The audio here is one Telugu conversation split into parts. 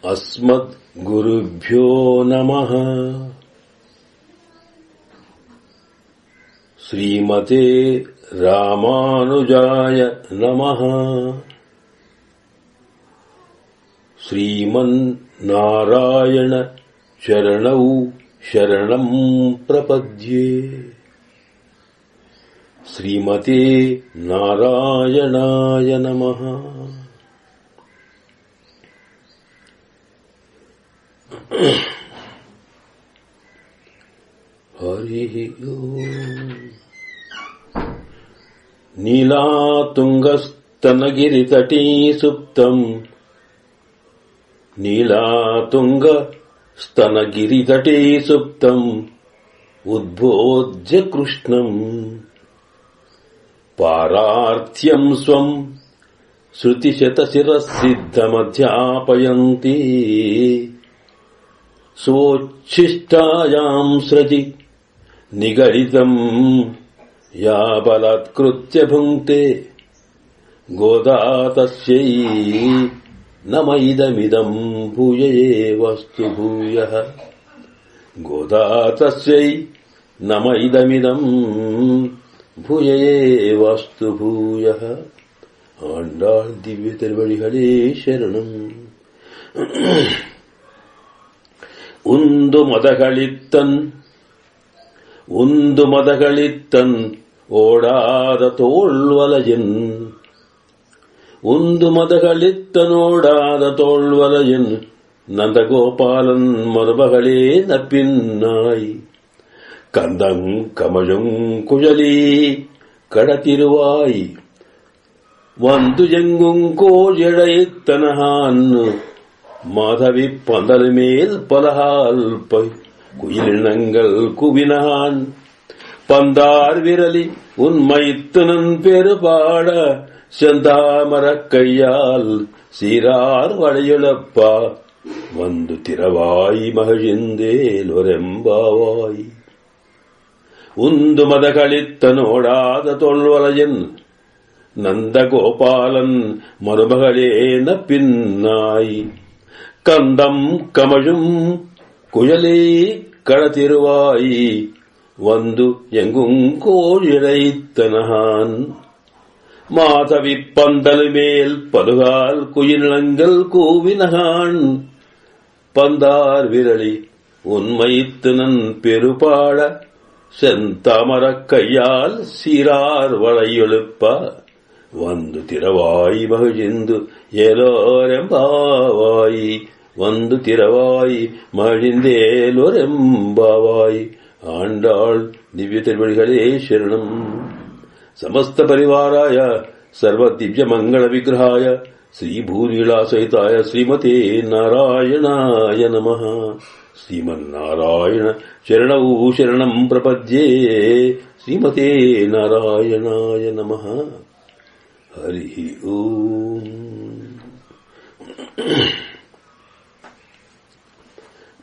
అస్మద్గురుభ్యో నమః. శ్రీమతే రామానుజాయ నమః. శ్రీమన్నారాయణ చరణౌ శరణం ప్రపద్యే. శ్రీమతే నారాయణాయ నమః. హరి ఓం. నీలాతుంగస్తనగిరితటీ సుప్తం నీలాతుంగస్తనగిరితటీ సుప్తం ఉద్బోధ్య కృష్ణం పారార్థ్యం స్వం శృతిశతశిరసిద్ధమధ్యాపయంతి స్వోచ్ఛిష్టాయాం స్రజి నిగడితం యా బలాత్కృత్య భుంక్తే గోదా తస్యై నమ ఇదమిదం భూయ ఏవస్తు భూయః. గోదా తస్యై నమ ఇదమిదం భూయ ఏవస్తు భూయః. ఆండాళ్ దివ్య తిరువడిகளே శరణం. உந்து மதகளித்தன் ஓடாத தோள்வலையின் ஓடாத தோள்வலையின் நந்தகோபாலன் மருமகளே நப்பின்னாய் கந்தங் கமழும் குழலி கடத்திருவாய் வந்து எங்கும் கோழழைத்தனஹான் மாதவி பந்தல் மேல் பலகால் குயிலினங்கள் குவினான் பந்தார் விரலி உன்மைத்துனன் பெருபாட செந்தாமரக் கையால் சீரார் வளையுளப்பா வந்து திரவாய் மகிழ்ந்தேல் ஒரெம்பாவாய். உந்து மதகளித்தனோடாத தோள்வலையன் நந்தகோபாலன் மருமகளே நப்பின்னாய் கந்தம் கமழும் குழலே கடத்திருவாய் வந்து எங்கும் கோழிழைத்தனஹான் மாதவி பந்தல் மேல் பலுகால் குயிலங்கள் கூவினகான் பந்தார் விரலி உன்மைத்துனன் பெருபாட செந்தாமரக் கையால் சீரார் வளையொழுப்ப வந்து திரவாய் மகிழ்ந்து ஏலோரெம்பாவாய். வந்து திரவாய் மகிழ்ந்தேலோரெம்பாவாய். ஆண்டாள் திவ்ய திருவடிகளே சரணம். సమస్త పరివారాయ సర్వ దివ్య మంగళ విగ్రహాయ శ్రీభూలీలా సహితాయ శ్రీమతే నారాయణాయ నమః. శ్రీమన్నారాయణ శరణౌ శరణం ప్రపద్యే. శ్రీమతే నారాయణాయ నమః. హరి ఓం.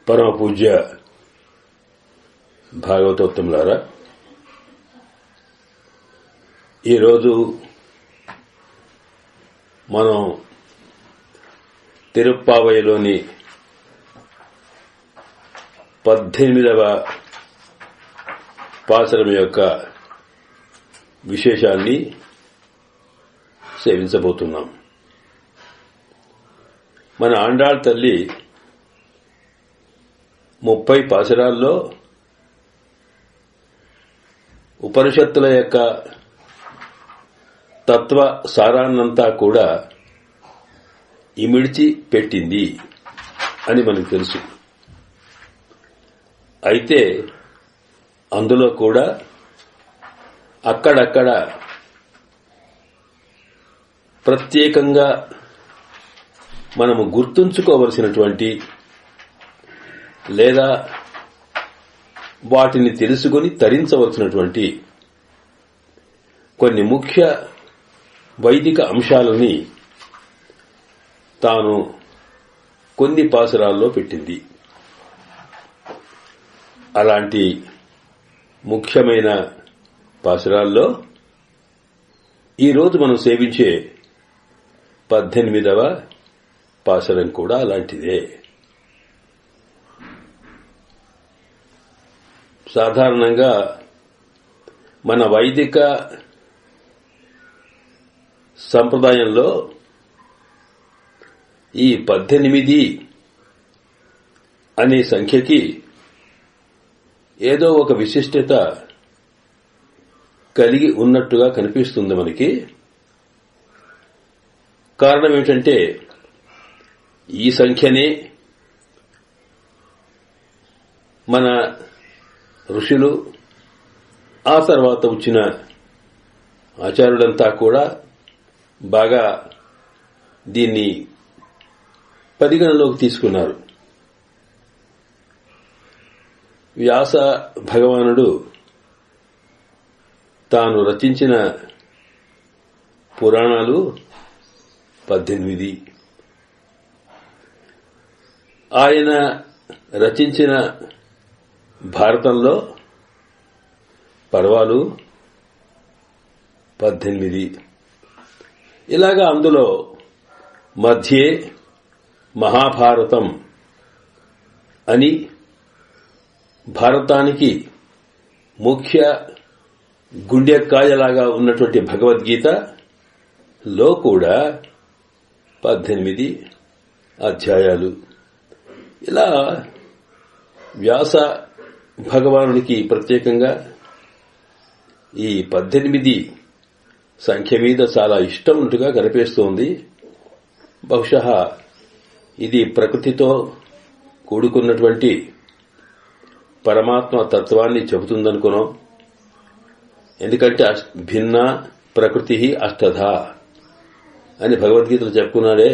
పరమ పూజ్య భాగవతోత్తములారా, ఈరోజు మనం తిరుప్పావైలోని 18వ పాశరం యొక్క విశేషాన్ని సేవించబోతున్నాం. మన ఆండాళ్ తల్లి 30 పాశరాల్లో ఉపనిషత్తుల యొక్క తత్వ సారాన్నంతా కూడా ఇమిడ్చి పెట్టింది అని మనకు తెలుసు. అయితే అందులో కూడా అక్కడక్కడ ప్రత్యేకంగా మనము గుర్తుంచుకోవలసినటువంటి లేదా వాటిని తెలుసుకుని తరించవలసినటువంటి కొన్ని ముఖ్య వైదిక అంశాలని తాను కొన్ని పాసురాల్లో పెట్టింది. అలాంటి ముఖ్యమైన పాశురాల్లో ఈరోజు మనం సేవించే 18వ పాశురం కూడా అలాంటిదే. సాధారణంగా మన వైదిక సంప్రదాయంలో ఈ 18 అనే సంఖ్యకి ఏదో ఒక విశిష్టత కలిగి ఉన్నట్టుగా కనిపిస్తుంది మనకి. కారణం ఏమిటంటే ఈ సంఖ్యనే మన ఋషులు, ఆ తర్వాత వచ్చిన ఆచార్యులంతా కూడా బాగా దీన్ని పరిగణలోకి తీసుకున్నారు. వ్యాస భగవానుడు తాను రచించిన పురాణాలు 18. ఆయన రచించిన భారతంలో పర్వాలు 18. ఇలాగా అందులో మధ్యే మహాభారతం అని భారతానికి ముఖ్య గుండెకాయలాగా ఉన్నటువంటి భగవద్గీతలో కూడా 18 అధ్యాయాలు. ఇలా వ్యాస భగవానుడికి ప్రత్యేకంగా ఈ 18 సంఖ్య మీద చాలా ఇష్టం ఉన్నట్టుగా కనిపిస్తోంది. బహుశా ఇది ప్రకృతితో కూడుకున్నటువంటి పరమాత్మ తత్వాన్ని చెబుతుందనుకునో. ఎందుకంటే భిన్న ప్రకృతి అష్టధ అని భగవద్గీతలో చెప్పుకున్నాడే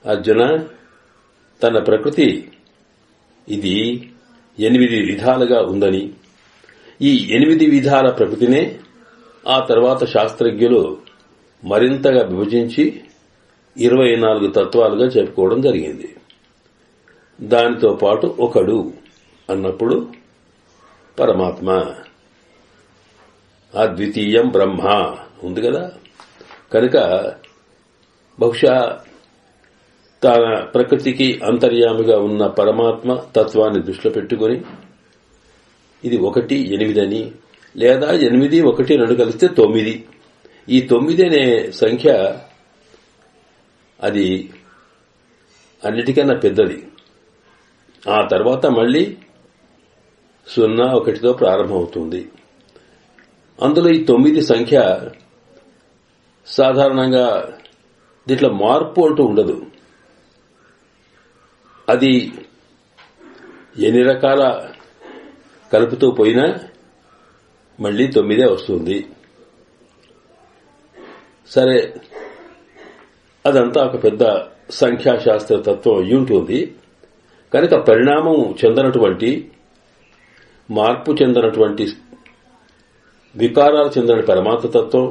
అర్జున. తన ప్రకృతి ఇది 8 విధాలుగా ఉందని, ఈ 8 విధాల ప్రకృతినే ఆ తర్వాత శాస్త్రజ్ఞులు మరింతగా విభజించి 24 తత్వాలుగా చెప్పుకోవడం జరిగింది. దానితో పాటు ఒకడు అన్నప్పుడు పరమాత్మ, అద్వితీయం బ్రహ్మ ఉంది కదా. కనుక బహుశా తన ప్రకృతికి అంతర్యామిగా ఉన్న పరమాత్మ తత్వాన్ని దృష్టిలో పెట్టుకుని ఇది 1 8 అని, లేదా 8 1 2 కలిస్తే 9. ఈ 9 అనే సంఖ్య అది అన్నిటికన్నా పెద్దది. ఆ తర్వాత మళ్లీ 0 1తో ప్రారంభమవుతుంది. అందులో ఈ 9 సంఖ్య సాధారణంగా దీంట్లో మార్పు అంటూ ఉండదు. అది ఎన్ని రకాల కలుపుతూ పోయినా మళ్లీ 9 వస్తుంది. సరే, అదంతా ఒక పెద్ద సంఖ్యాశాస్త్ర తత్వం అయి ఉంటుంది. కనుక పరిణామం చెందనటువంటి, మార్పు చెందనటువంటి, వికారాలు చెందని పరమాత్మ తత్వం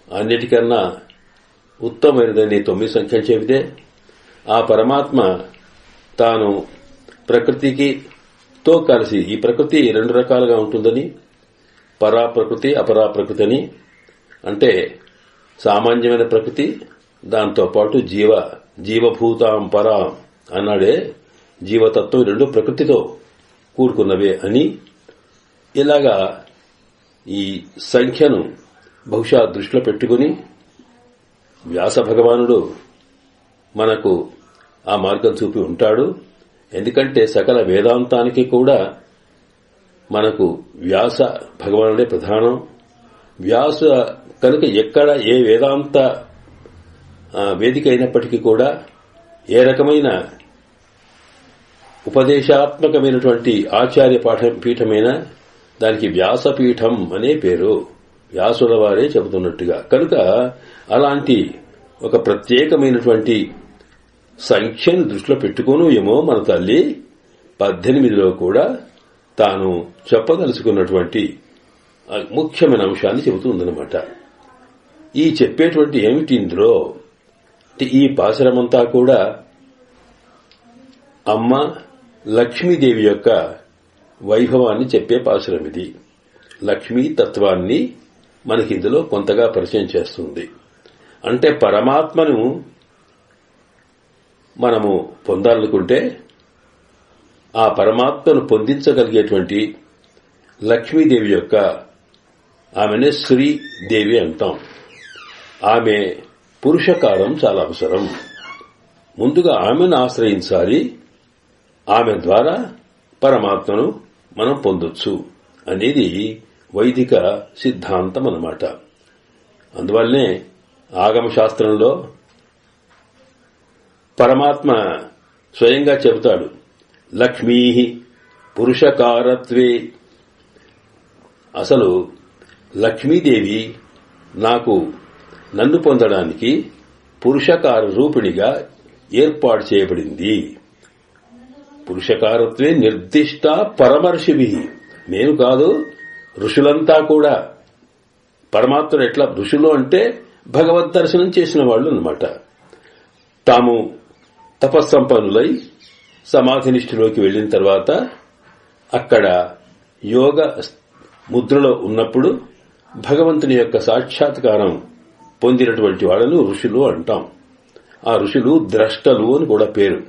అన్నిటికన్నా ఉత్తమమైనదని 9 సంఖ్యలు చెబితే, ఆ పరమాత్మ తాను ప్రకృతికి తో కలిసి, ఈ ప్రకృతి 2 రకాలుగా ఉంటుందని, పరాప్రకృతి అపరాప్రకృతి అని. అంటే సామాన్యమైన ప్రకృతి, దాంతో పాటు జీవభూతాం పరాం అన్నాడే, జీవతత్వం 2 ప్రకృతితో కూడుకున్నవే అని. ఇలాగా ఈ సంఖ్యను బహుశా దృష్టిలో పెట్టుకుని వ్యాస భగవానుడు మనకు ఆ మార్గం చూపి ఉంటాడు. ఎందుకంటే సకల వేదాంతానికి కూడా మనకు వ్యాస భగవానుడే ప్రధానం. వ్యాస కనుక ఎక్కడ ఏ వేదాంత వేదిక అయినప్పటికీ కూడా, ఏ రకమైన ఉపదేశాత్మకమైనటువంటి ఆచార్య పీఠమైన దానికి వ్యాసపీఠం అనే పేరు, వ్యాసుల వారే చెబుతున్నట్టుగా. కనుక అలాంటి ఒక ప్రత్యేకమైనటువంటి సంఖ్యను దృష్టిలో పెట్టుకోను ఏమో మన తల్లి 18లో కూడా తాను చెప్పదలుచుకున్నటువంటి ముఖ్యమైన అంశాన్ని చెబుతుందన్నమాట. ఈ చెప్పేటువంటి ఏమిటి ఇందులో, ఈ పాశరమంతా కూడా అమ్మ లక్ష్మీదేవి యొక్క వైభవాన్ని చెప్పే పాశురం ఇది. లక్ష్మీ తత్వాన్ని మనకి ఇందులో కొంతగా పరిచయం చేస్తుంది. అంటే పరమాత్మను మనము పొందాలనుకుంటే ఆ పరమాత్మను పొందించగలిగేటువంటి లక్ష్మీదేవి యొక్క ఆమెనే శ్రీదేవి అంటాం. ఆమె పురుషకారం చాలా అవసరం. ముందుగా ఆమెను ఆశ్రయించాలి. ఆమె ద్వారా పరమాత్మను మనం పొందొచ్చు అనేది వైదిక సిద్ధాంతం అన్నమాట. అందువల్లనే ఆగమ శాస్త్రంలో పరమాత్మ స్వయంగా చెబుతాడు, లక్ష్మీ పురుషకారత్వే. అసలు లక్ష్మీదేవి నన్ను పొందడానికి పురుషకార రూపిణిగా ఏర్పాటు చేయబడింది. పురుషకారత్వే నిర్దిష్ట పరమర్షిభి. నేను కాదు, ఋషులంతా కూడా. పరమాత్ముడు ఎట్లా ఋషులు అంటే భగవద్ దర్శనం చేసిన వాళ్ళు అన్నమాట. తాము తపస్సంపన్నులై సమాధినిష్ఠలోకి వెళ్లిన తర్వాత అక్కడ యోగ ముద్రలో ఉన్నప్పుడు భగవంతుని యొక్క సాక్షాత్కారం పొందినటువంటి వాళ్ళను ఋషులు అంటాం. ఆ ఋషులు ద్రష్టలు అని కూడా పేరు.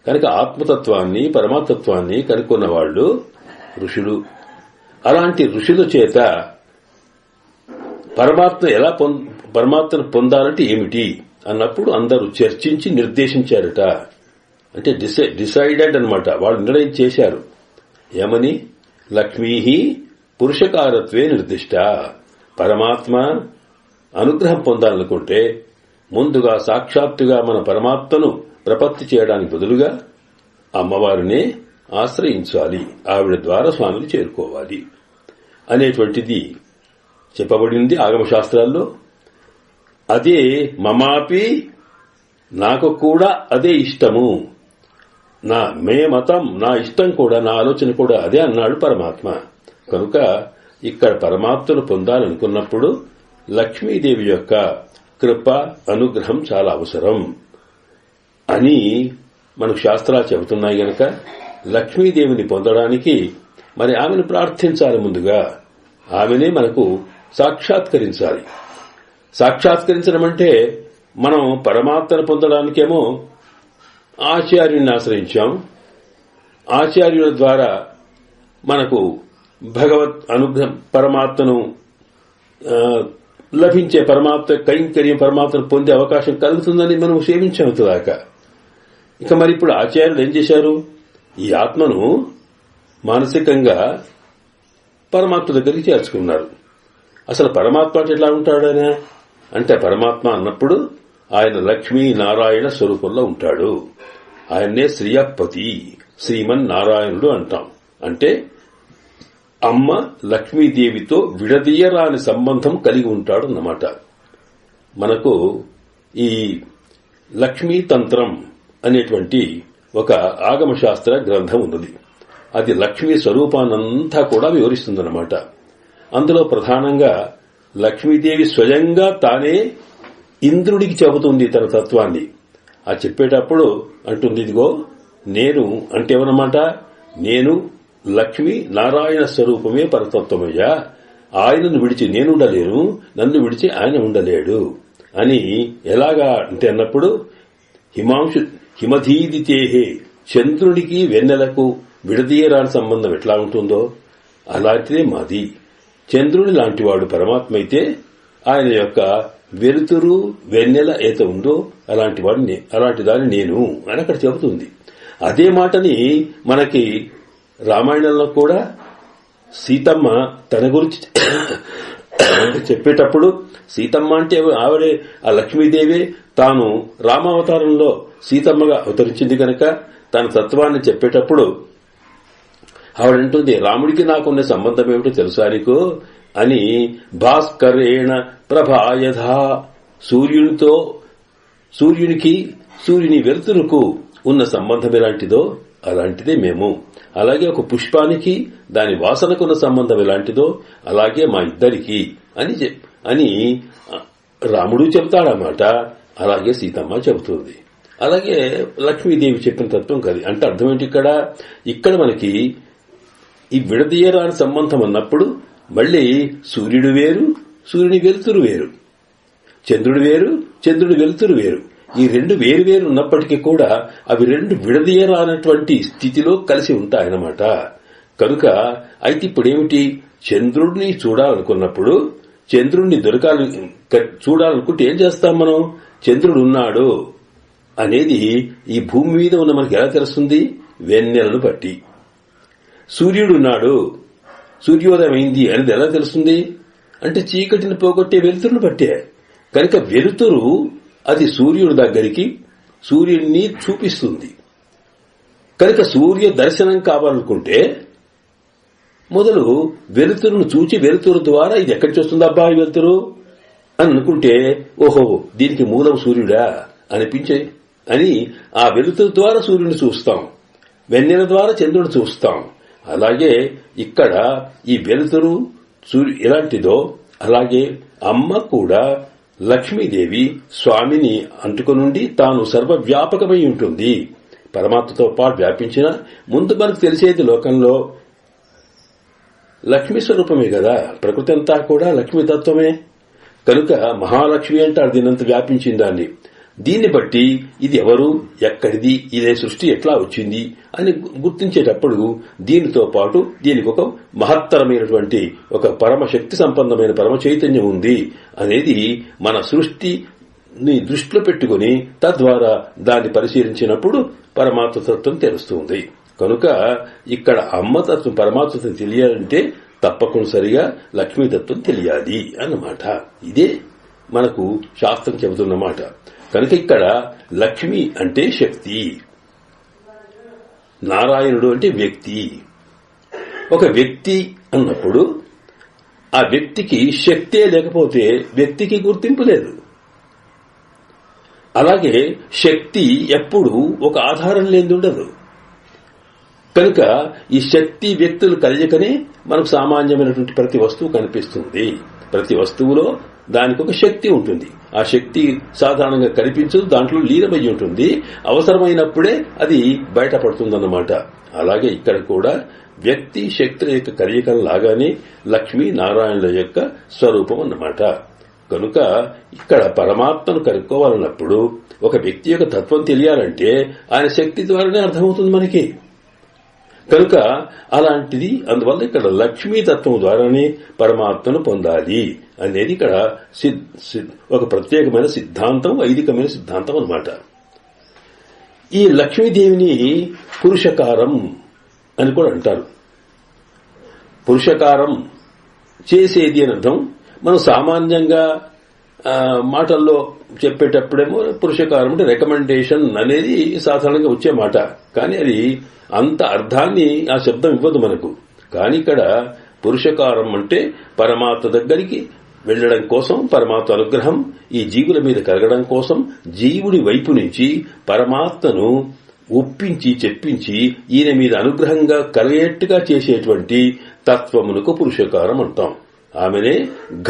కనుక ఆత్మతత్వాన్ని పరమాత్మత్వాన్ని కనుక్కున్న వాళ్ళు ఋషులు. అలాంటి ఋషుల చేత పరమాత్మను పొందాలంటే ఏమిటి అన్నప్పుడు అందరూ చర్చించి నిర్దేశించారట. అంటే డిసైడెడ్ అన్నమాట. వాళ్ళు నిర్ణయం చేశారు. ఏమని? లక్ష్మీ పురుషకారత్వే నిర్దిష్ట. పరమాత్మ అనుగ్రహం పొందాలనుకుంటే ముందుగా సాక్షాత్తుగా మన పరమాత్మను ప్రపత్తి చేయడానికి బదులుగా అమ్మవారినే ఆశ్రయించాలి. ఆవిడ ద్వారా స్వామిని చేరుకోవాలి అనేటువంటిది చెప్పబడింది ఆగమశాస్త్రాల్లో. అదే మమాపి, నాకు కూడా అదే ఇష్టము. మే మతం, నా ఇష్టం కూడా, నా ఆలోచన కూడా అదే అన్నాడు పరమాత్మ. కనుక ఇక్కడ పరమాత్మను పొందాలనుకున్నప్పుడు లక్ష్మీదేవి యొక్క కృప అనుగ్రహం చాలా అవసరం అని మనకు శాస్త్రాలు చెబుతున్నాయి. గనక లక్ష్మీదేవిని పొందడానికి మరి ఆమెను ప్రార్థించాలి. ముందుగా ఆమెనే మనకు సాక్షాత్కరించాలి. సాక్షాత్కరించడం అంటే మనం పరమాత్మను పొందడానికేమో ఆచార్యుని ఆశ్రయించాం. ఆచార్యుల ద్వారా మనకు భగవత్ అనుగ్రహం పరమాత్మను లభించే పరమాత్మ కైంకర్యం పరమాత్మను పొందే అవకాశం కలుగుతుందని మనం సేవించాం దాకా. ఇక మరి ఇప్పుడు ఆచార్యులు ఏం చేశారు? ఈ ఆత్మను మానసికంగా పరమాత్మ దగ్గరికి చేర్చుకున్నారు. అసలు పరమాత్మ అంటే ఎట్లా ఉంటాడనే అంటే పరమాత్మ అన్నప్పుడు ఆయన లక్ష్మీ నారాయణ స్వరూపంలో ఉంటాడు. ఆయన్నే శ్రీయపతి, శ్రీమన్ నారాయణుడు అంటాం. అంటే అమ్మ లక్ష్మీదేవితో విడదీయరాని సంబంధం కలిగి ఉంటాడు అన్నమాట. మనకు ఈ లక్ష్మీ తంత్రం అనేటువంటి ఒక ఆగమశాస్త్ర గ్రంథం ఉన్నది. అది లక్ష్మీ స్వరూపాన్నంతా కూడా వివరిస్తుందన్నమాట. అందులో ప్రధానంగా లక్ష్మీదేవి స్వయంగా తానే ఇంద్రుడికి చెబుతుంది తన తత్వాన్ని. ఆ చెప్పేటప్పుడు అంటుంది, ఇదిగో నేను అంటే ఏమన్నమాట, నేను లక్ష్మీ నారాయణ స్వరూపమే పరతత్వమయ్యా, ఆయనను విడిచి నేనుండలేను, నన్ను విడిచి ఆయన ఉండలేడు అని. ఎలాగా అంటే అన్నప్పుడు హిమధీదితేహే, చంద్రుడికి వెన్నెలకు విడదీయరాని సంబంధం ఎట్లా ఉంటుందో అలాంటిదే మాది. చంద్రుని లాంటివాడు పరమాత్మ అయితే ఆయన యొక్క వెలుతురు వెన్నెల ఏత ఉందో అలాంటి దాన్ని నేను అని అక్కడ చెబుతుంది. అదే మాటని మనకి రామాయణంలో కూడా సీతమ్మ తన గురించి చెప్పేటప్పుడు, సీతమ్మ అంటే ఆవిడే ఆ లక్ష్మీదేవి తాను రామావతారంలో సీతమ్మగా అవతరించింది కనుక తన తత్వాన్ని చెప్పేటప్పుడు ఆవిడంటుంది, రాముడికి నాకున్న సంబంధం ఏమిటో తెలుసా నీకు అని. భాస్కరేణ ప్రభాయధా, సూర్యుని వెలుతురుకు ఉన్న సంబంధం ఎలాంటిదో అలాంటిదే మేము. అలాగే ఒక పుష్పానికి దాని వాసనకున్న సంబంధం ఎలాంటిదో అలాగే మా ఇద్దరికి అని రాముడు చెబుతాడన్నమాట. అలాగే సీతమ్మ చెబుతుంది. అలాగే లక్ష్మీదేవి చెప్పిన తత్వం కది. అంటే అర్థం ఏంటి? ఇక్కడ మనకి ఈ విడదీయరాని సంబంధం అన్నప్పుడు మళ్లీ సూర్యుడు వేరు, సూర్యుని వెలుతురు వేరు, చంద్రుడు వేరు, చంద్రుడి వెలుతురు వేరు. ఈ రెండు వేరు ఉన్నప్పటికీ కూడా అవి రెండు విడదీయరానటువంటి స్థితిలో కలిసి ఉంటాయన్నమాట. కనుక అయితే ఇప్పుడేమిటి, చంద్రుడిని చూడాలనుకున్నప్పుడు, చంద్రుడిని చూడాలనుకుంటే ఏం చేస్తాం మనం? చంద్రుడు ఉన్నాడు అనేది ఈ భూమి మీద ఉన్న మనకి ఎలా తెలుస్తుంది? వెన్నెలను బట్టి. సూర్యుడున్నాడు, సూర్యోదయం అయింది అనేది ఎలా తెలుస్తుంది? అంటే చీకటిని పోగొట్టే వెలుతురును బట్టే. కనుక వెలుతురు అది సూర్యుడి దగ్గరికి సూర్యుడిని చూపిస్తుంది. కనుక సూర్య దర్శనం కావాలనుకుంటే మొదలు వెలుతురును చూచి వెలుతురు ద్వారా ఇది ఎక్కడికి వస్తుంది అబ్బా ఈ వెలుతురు అని అనుకుంటే, ఓహో దీనికి మూలం సూర్యుడా అనిపించే అని ఆ వెలుతురు ద్వారా సూర్యుడిని చూస్తాం, వెన్నెల ద్వారా చంద్రుడిని చూస్తాం. అలాగే ఇక్కడ ఈ వెలుతురు ఎలాంటిదో అలాగే అమ్మ కూడా లక్ష్మీదేవి స్వామిని అంటుకొనుండి తాను సర్వవ్యాపకమై ఉంటుంది. పరమాత్మతో పాటు వ్యాపించిన ముందు మనకు తెలిసేది లోకంలో లక్ష్మీ స్వరూపమే కదా. ప్రకృతి అంతా కూడా లక్ష్మీతత్వమే. కనుక మహాలక్ష్మి అంటారు దీనంత వ్యాపించిన దాన్ని. దీన్ని బట్టి ఇది ఎవరు, ఎక్కడిది, ఇదే సృష్టి ఎట్లా వచ్చింది అని గుర్తించేటప్పుడు దీనితో పాటు దీనికి ఒక మహత్తరమైనటువంటి ఒక పరమశక్తి సంపన్నమైన పరమ చైతన్యం ఉంది అనేది మన సృష్టిని దృష్టిలో పెట్టుకుని తద్వారా దాన్ని పరిశీలించినప్పుడు పరమాత్మతత్వం తెలుస్తుంది. కనుక ఇక్కడ అమ్మతత్వం పరమాత్మతత్వం తెలియాలంటే తప్పనిసరిగా లక్ష్మీతత్వం తెలియాలి అన్నమాట. ఇదే మనకు శాస్త్రం చెబుతున్నమాట. కనుక ఇక్కడ లక్ష్మి అంటే శక్తి, నారాయణుడు అంటే వ్యక్తి. ఒక వ్యక్తి అన్నప్పుడు ఆ వ్యక్తికి శక్తే లేకపోతే వ్యక్తికి గుర్తింపు లేదు. అలాగే శక్తి ఎప్పుడూ ఒక ఆధారం లేని ఉండదు. కనుక ఈ శక్తి వ్యక్తులు కలయికనే మనకు సామాన్యమైనటువంటి ప్రతి వస్తువు కనిపిస్తుంది. ప్రతి వస్తువులో దానికి ఒక శక్తి ఉంటుంది. ఆ శక్తి సాధారణంగా కనిపించదు, దాంట్లో లీనమై ఉంటుంది. అవసరమైనప్పుడే అది బయటపడుతుందన్నమాట. అలాగే ఇక్కడ కూడా వ్యక్తి శక్తుల యొక్క కలయికం లాగానే లక్ష్మీ నారాయణుల యొక్క స్వరూపం అన్నమాట. కనుక ఇక్కడ పరమాత్మను కనుక్కోవాలన్నప్పుడు ఒక వ్యక్తి యొక్క తత్వం తెలియాలంటే ఆయన శక్తి ద్వారానే అర్థమవుతుంది మనకి. కనుక అలాంటిది అందువల్ల ఇక్కడ లక్ష్మీతత్వం ద్వారానే పరమాత్మను పొందాలి అనేది ఇక్కడ ఒక ప్రత్యేకమైన సిద్ధాంతం, వైదికమైన సిద్ధాంతం అన్నమాట. ఈ లక్ష్మీదేవిని పురుషకారం అని కూడా అంటారు. పురుషకారం చేసేది అని అర్థం. మనం సామాన్యంగా మాటల్లో చెప్పేటప్పుడేమో పురుషకారం అంటే రికమెండేషన్ అనేది సాధారణంగా వచ్చే మాట. కానీ అది అంత అర్థాన్ని ఆ శబ్దం ఇవ్వదు మనకు. కానీ ఇక్కడ పురుషకారం అంటే పరమాత్మ దగ్గరికి వెళ్లడం కోసం, పరమాత్మ అనుగ్రహం ఈ జీవుల మీద కలగడం కోసం జీవుడి వైపు నుంచి పరమాత్మను ఒప్పించి చెప్పించి ఈయన మీద అనుగ్రహంగా కలిగేట్టుగా చేసేటువంటి తత్వమునకు పురుషకారం అంటాం. ఆమెనే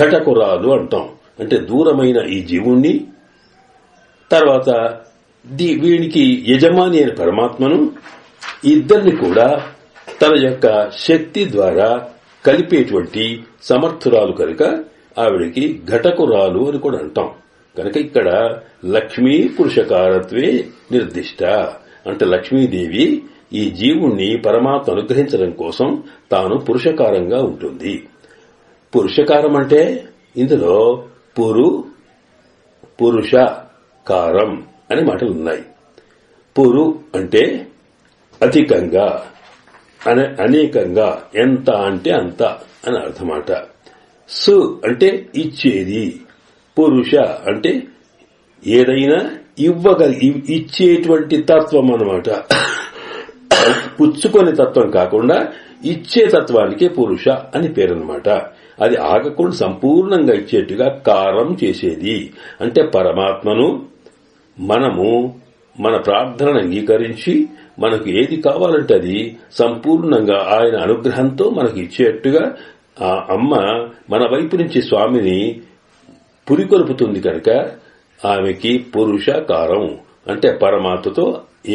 ఘటకురాలు అంటాం. అంటే దూరమైన ఈ జీవుణ్ణి, తర్వాత వీడికి యజమాని అయిన పరమాత్మను, ఇద్దరిని కూడా తన యొక్క శక్తి ద్వారా కలిపేటువంటి సమర్థురాలు కనుక ఆవిడికి ఘటకురాలు అని కూడా అంటాం. కనుక ఇక్కడ లక్ష్మీ పురుషకారత్వే నిర్దిష్ట. అంటే లక్ష్మీదేవి ఈ జీవుణ్ణి పరమాత్మ అనుగ్రహించడం కోసం తాను పురుషకారంగా ఉంటుంది. పురుషకారం అంటే ఇందులో పురుష కారం అనే మాటలు ఉన్నాయి. పురు అంటే అధికంగా, అనేకంగా, ఎంత అంటే అంత అని అర్థమాట. సు అంటే ఇచ్చేది, పురుష అంటే ఏదైనా ఇచ్చేటువంటి తత్వం అన్నమాట. పుచ్చుకొని తత్వం కాకుండా ఇచ్చే తత్వానికే పురుష అని పేరన్నమాట. అది ఆగకుండా సంపూర్ణంగా ఇచ్చేట్టుగా కారం చేసేది. అంటే పరమాత్మను మనము మన ప్రార్థనను అంగీకరించి మనకు ఏది కావాలంటే అది సంపూర్ణంగా ఆయన అనుగ్రహంతో మనకు ఇచ్చేట్టుగా ఆ అమ్మ మన వైపు నుంచి స్వామిని పురికొల్పుతుంది. కనుక ఆమెకి పురుషకారం అంటే పరమాత్మతో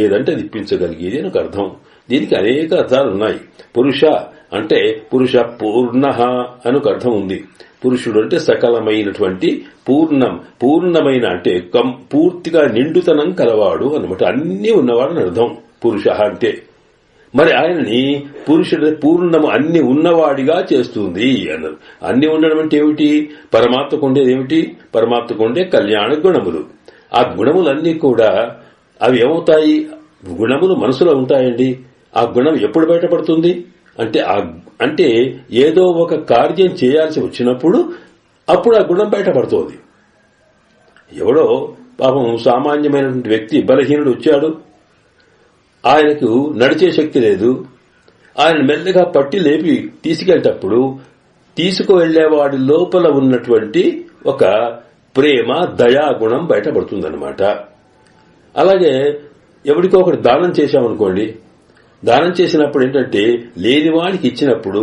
ఏదంటే అది ఇప్పించగలిగేది అని అర్థం. దీనికి అనేక అర్థాలు ఉన్నాయి. పురుష అంటే పురుష పూర్ణ అని ఒక అర్థం ఉంది. పురుషుడు అంటే సకలమైనటువంటి పూర్ణమైన అంటే పూర్తిగా నిండుతనం కలవాడు అన్నమాట. అన్నీ ఉన్నవాడు అని అర్థం పురుష అంటే. మరి ఆయనని పురుషుడు పూర్ణము అన్ని ఉన్నవాడిగా చేస్తుంది అన్నారు. అన్ని ఉండడం అంటే ఏమిటి? పరమాత్మకు ఉండేది ఏమిటి? పరమాత్మకు ఉండే కళ్యాణ గుణములు. ఆ గుణములన్నీ కూడా అవి ఏమవుతాయి? గుణములు మనసులో ఉంటాయండి. ఆ గుణం ఎప్పుడు బయటపడుతుంది అంటే ఏదో ఒక కార్యం చేయాల్సి వచ్చినప్పుడు అప్పుడు ఆ గుణం బయటపడుతోంది. ఎవడో పాపం సామాన్యమైనటువంటి వ్యక్తి బలహీనుడు వచ్చాడు, ఆయనకు నడిచే శక్తి లేదు. ఆయన మెల్లగా పట్టి లేపి తీసుకెళ్లేటప్పుడు తీసుకువెళ్లేవాడి లోపల ఉన్నటువంటి ఒక ప్రేమ దయాగుణం బయటపడుతుందన్నమాట. అలాగే ఎవరికో ఒకటి దానం చేశామనుకోండి, దానం చేసినప్పుడు ఏంటంటే లేనివాడికి ఇచ్చినప్పుడు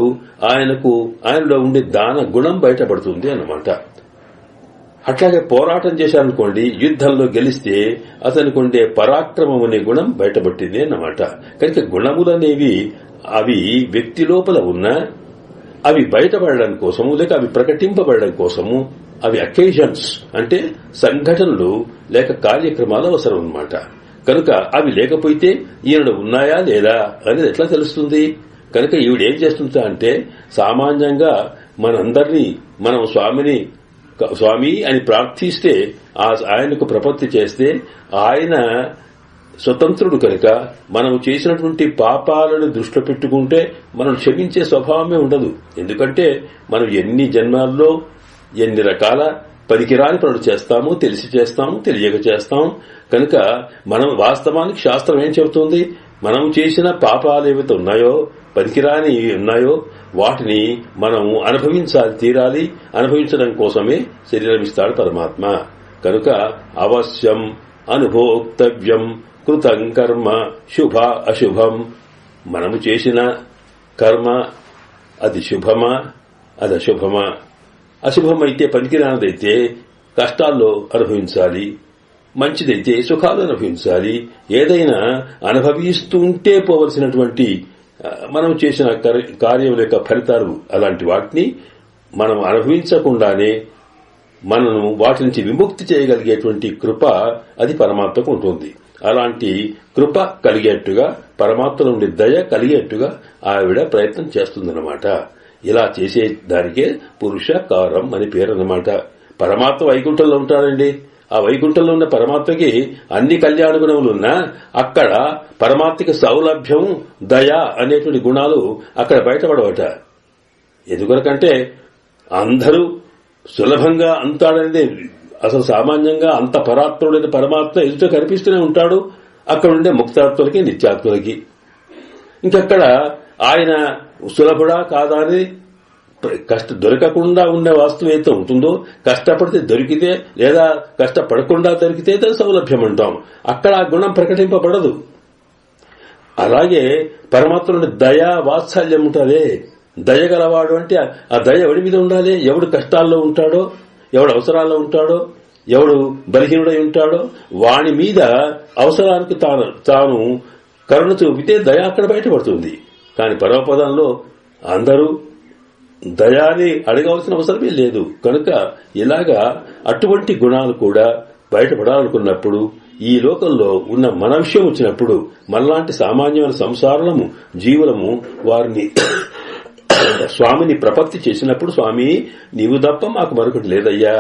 ఆయనలో ఉండే దాన గుణం బయటపడుతుంది అన్నమాట. అట్లాగే పోరాటం చేశారనుకోండి, యుద్ధంలో గెలిస్తే అతనికి ఉండే పరాక్రమం అనే గుణం బయటపట్టింది అన్నమాట. కనుక గుణములనేవి అవి వ్యక్తి లోపల ఉన్నా అవి బయటపడడం కోసము లేక అవి ప్రకటింపబడడం కోసము అవి అకేషన్స్ అంటే సంఘటనలు లేక కార్యక్రమాలు అవసరం అన్నమాట. కనుక అవి లేకపోతే ఈయనలో ఉన్నాయా లేదా అనేది ఎట్లా తెలుస్తుంది? కనుక ఈవిడేం చేస్తుందా అంటే సామాన్యంగా మనందరినీ మనం స్వామి అని ప్రార్థిస్తే ఆయనకు ప్రపత్తి చేస్తే ఆయన స్వతంత్రుడు కనుక మనం చేసినటువంటి పాపాలను దృష్టిలో పెట్టుకుంటే మనం క్షమించే స్వభావమే ఉండదు. ఎందుకంటే మనం ఎన్ని జన్మాల్లో ఎన్ని రకాల పనికిరాని పనులు చేస్తాము, తెలిసి చేస్తాము, తెలియక చేస్తాం. కనుక మనం వాస్తవానికి శాస్త్రం ఏం చెబుతుంది? మనం చేసిన పాపాలు ఏవైతే ఉన్నాయో, పనికిరాని ఉన్నాయో వాటిని మనం తీరాలి. అనుభవించడం కోసమే శరీరం ఇస్తాడు పరమాత్మ. కనుక అవశ్యం అనుభోక్తవ్యం కృతం కర్మ శుభ అశుభం. మనము చేసిన కర్మ అది శుభమా అది అశుభమా? అశుభమైతే పనికిరానిదైతే కష్టాల్లో అనుభవించాలి, మంచిదైతే సుఖాలు అనుభవించాలి. ఏదైనా అనుభవిస్తూ ఉంటే పోవలసినటువంటి మనం చేసిన కార్యం యొక్క ఫలితాలు అలాంటి వాటిని మనం అనుభవించకుండానే మనను వాటి నుంచి విముక్తి చేయగలిగేటువంటి కృప అది పరమాత్మకు ఉంటుంది. అలాంటి కృప కలిగేట్టుగా పరమాత్మ నుండి దయ కలిగేట్టుగా ఆవిడ ప్రయత్నం చేస్తుందన్నమాట. ఇలా చేసే దానికే పురుషకారం అని పేరన్నమాట. పరమాత్మ వైకుంఠంలో ఉంటాడండి. ఆ వైకుంఠంలో ఉన్న పరమాత్మకి అన్ని కళ్యాణ గుణములున్నా అక్కడ పరమాత్మకి సౌలభ్యం దయ అనేటువంటి గుణాలు అక్కడ బయటపడవట. ఎందుకంటే అందరూ సులభంగా అంతాడనేది అసలు సామాన్యంగా అంత పరాత్ముడైన పరమాత్మ ఎదుట కనిపిస్తూనే ఉంటాడు. అక్కడ ఉండే ముక్తాత్మలకి నిత్యాత్మలకి. ఇంకక్కడ ఆయన సులభుడా కాదా అని దొరకకుండా ఉండే వస్తువు అయితే ఉంటుందో, కష్టపడితే దొరికితే లేదా కష్టపడకుండా దొరికితే దాని సౌలభ్యం అంటాం. అక్కడ ఆ గుణం ప్రకటింపబడదు. అలాగే పరమాత్మ నుండి దయా వాత్సల్యం ఉంటుందే. దయగలవాడు అంటే ఆ దయ ఎవడి మీద ఉండాలి? ఎవడు కష్టాల్లో ఉంటాడో, ఎవడు అవసరాల్లో ఉంటాడో, ఎవడు బలహీనుడై ఉంటాడో వాని మీద అవసరానికి తాను కరుణ చూపితే దయ అక్కడ బయటపడుతుంది. కాని పరమపదంలో అందరూ దయాని అడగవలసిన అవసరమే లేదు. కనుక ఇలాగా అటువంటి గుణాలు కూడా బయటపడాలనుకున్నప్పుడు ఈ లోకంలో ఉన్న మన విషయం వచ్చినప్పుడు మనలాంటి సామాన్యమైన సంసారులము జీవులము వారిని స్వామిని ప్రపత్తి చేసినప్పుడు స్వామి నీవు తప్ప మాకు మరొకటి లేదయ్యా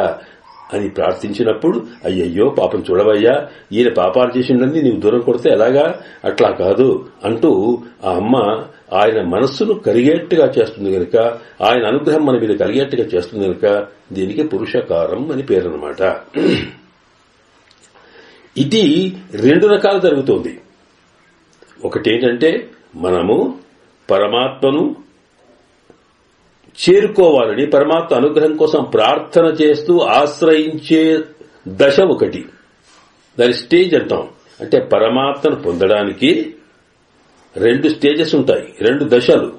అని ప్రార్థించినప్పుడు అయ్యయ్యో పాపం చూడవయ్యా, ఈయన పాపాలు చేసిండని నీవు దూరం కొడితే ఎలాగా, అట్లా కాదు అంటూ ఆ అమ్మ ఆయన మనస్సును కలిగేట్టుగా చేస్తుంది గనుక, ఆయన అనుగ్రహం మన మీద కలిగేట్టుగా చేస్తుంది గనుక దీనికి పురుషకారం అని పేరన్నమాట. ఇది రెండు రకాలు జరుగుతోంది. ఒకటేంటంటే మనము పరమాత్మను చేరుకోవాలని పరమాత్మ అనుగ్రహం కోసం ప్రార్థన చేస్తూ ఆశ్రయించే దశ ఒకటి, దాని స్టేజ్ అంటాం. అంటే పరమాత్మను పొందడానికి రెండు స్టేజెస్ ఉంటాయి, రెండు దశలు.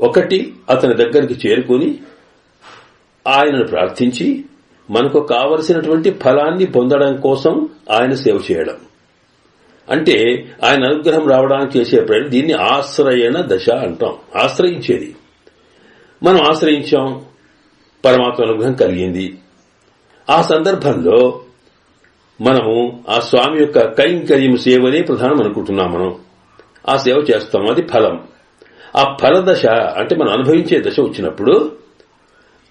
ఒకటి అతని దగ్గరికి చేరుకుని ఆయనను ప్రార్థించి మనకు కావలసినటువంటి ఫలాన్ని పొందడం కోసం ఆయన సేవ చేయడం. అంటే ఆయన అనుగ్రహం రావడానికి చేసే ప్రయత్నం, దీన్ని ఆశ్రయణ దశ అంటాం. ఆశ్రయించేది. మనం ఆశ్రయించాం, పరమాత్మ అనుగ్రహం కలిగింది. ఆ సందర్భంలో మనము ఆ స్వామి యొక్క కైంకర్యం సేవనే ప్రధానం అనుకుంటున్నాం. మనం ఆ సేవ చేస్తాం, అది ఫలం. ఆ ఫల దశ అంటే మనం అనుభవించే దశ వచ్చినప్పుడు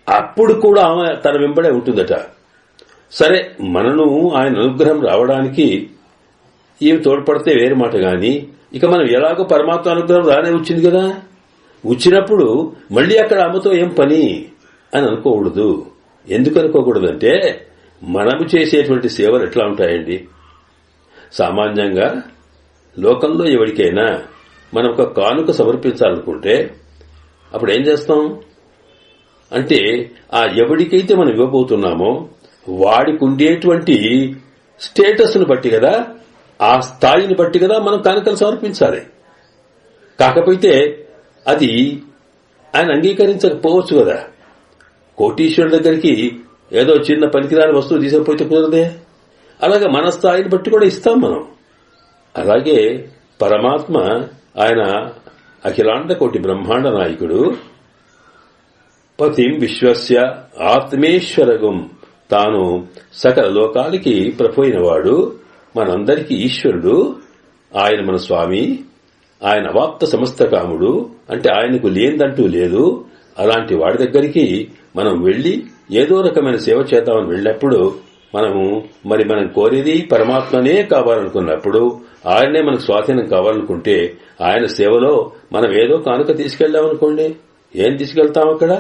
అప్పుడు కూడా ఆమె తన వెంబడే ఉంటుందట. సరే, మనను ఆయన అనుగ్రహం రావడానికి ఈమె తోడ్పడితే వేరే మాట గాని, ఇక మనం ఎలాగో పరమాత్మ అనుగ్రహం రానే వచ్చింది కదా, వచ్చినప్పుడు మళ్లీ అక్కడ అమ్మతో ఏం పని అని అనుకోకూడదు. ఎందుకు అనుకోకూడదంటే, మనము చేసేటువంటి సేవలు ఎట్లా ఉంటాయండి? సామాన్యంగా లోకంలో ఎవరికైనా మనం ఒక కానుక సమర్పించాలనుకుంటే అప్పుడు ఏం చేస్తాం అంటే, ఆ ఎవరికైతే మనం ఇవ్వబోతున్నామో వాడికి ఉండేటువంటి స్టేటస్ను బట్టి కదా, ఆ స్థాయిని బట్టి కదా మనం కానుకలు సమర్పించాలి. కాకపోతే అది ఆయన అంగీకరించకపోవచ్చు కదా. కోటీశ్వరుడి దగ్గరికి ఏదో చిన్న పనికిరాని వస్తువు తీసుకుపోతే కుదరదే. అలాగే మన స్థాయిని బట్టి కూడా ఇస్తాం మనం. అలాగే పరమాత్మ ఆయన అఖిలాండ కోటి బ్రహ్మాండ నాయకుడు, పతిం విశ్వస్య ఆత్మేశ్వరగం, తాను సకల లోకాలకి ప్రభువైనవాడు, మనందరికీ ఈశ్వరుడు. ఆయన మన స్వామి, ఆయన అవాప్త సమస్త కాముడు, అంటే ఆయనకు లేదంటూ లేదు. అలాంటి వాడి దగ్గరికి మనం వెళ్లి ఏదో రకమైన సేవ చేద్దామని వెళ్ళినప్పుడు మనం కోరేది పరమాత్మనే కావాలనుకున్నప్పుడు, ఆయనే మనకు స్వాధీనం కావాలనుకుంటే, ఆయన సేవలో మనం ఏదో కానుక తీసుకెళ్లామనుకోండి, ఏం తీసుకెళ్తాం? అక్కడ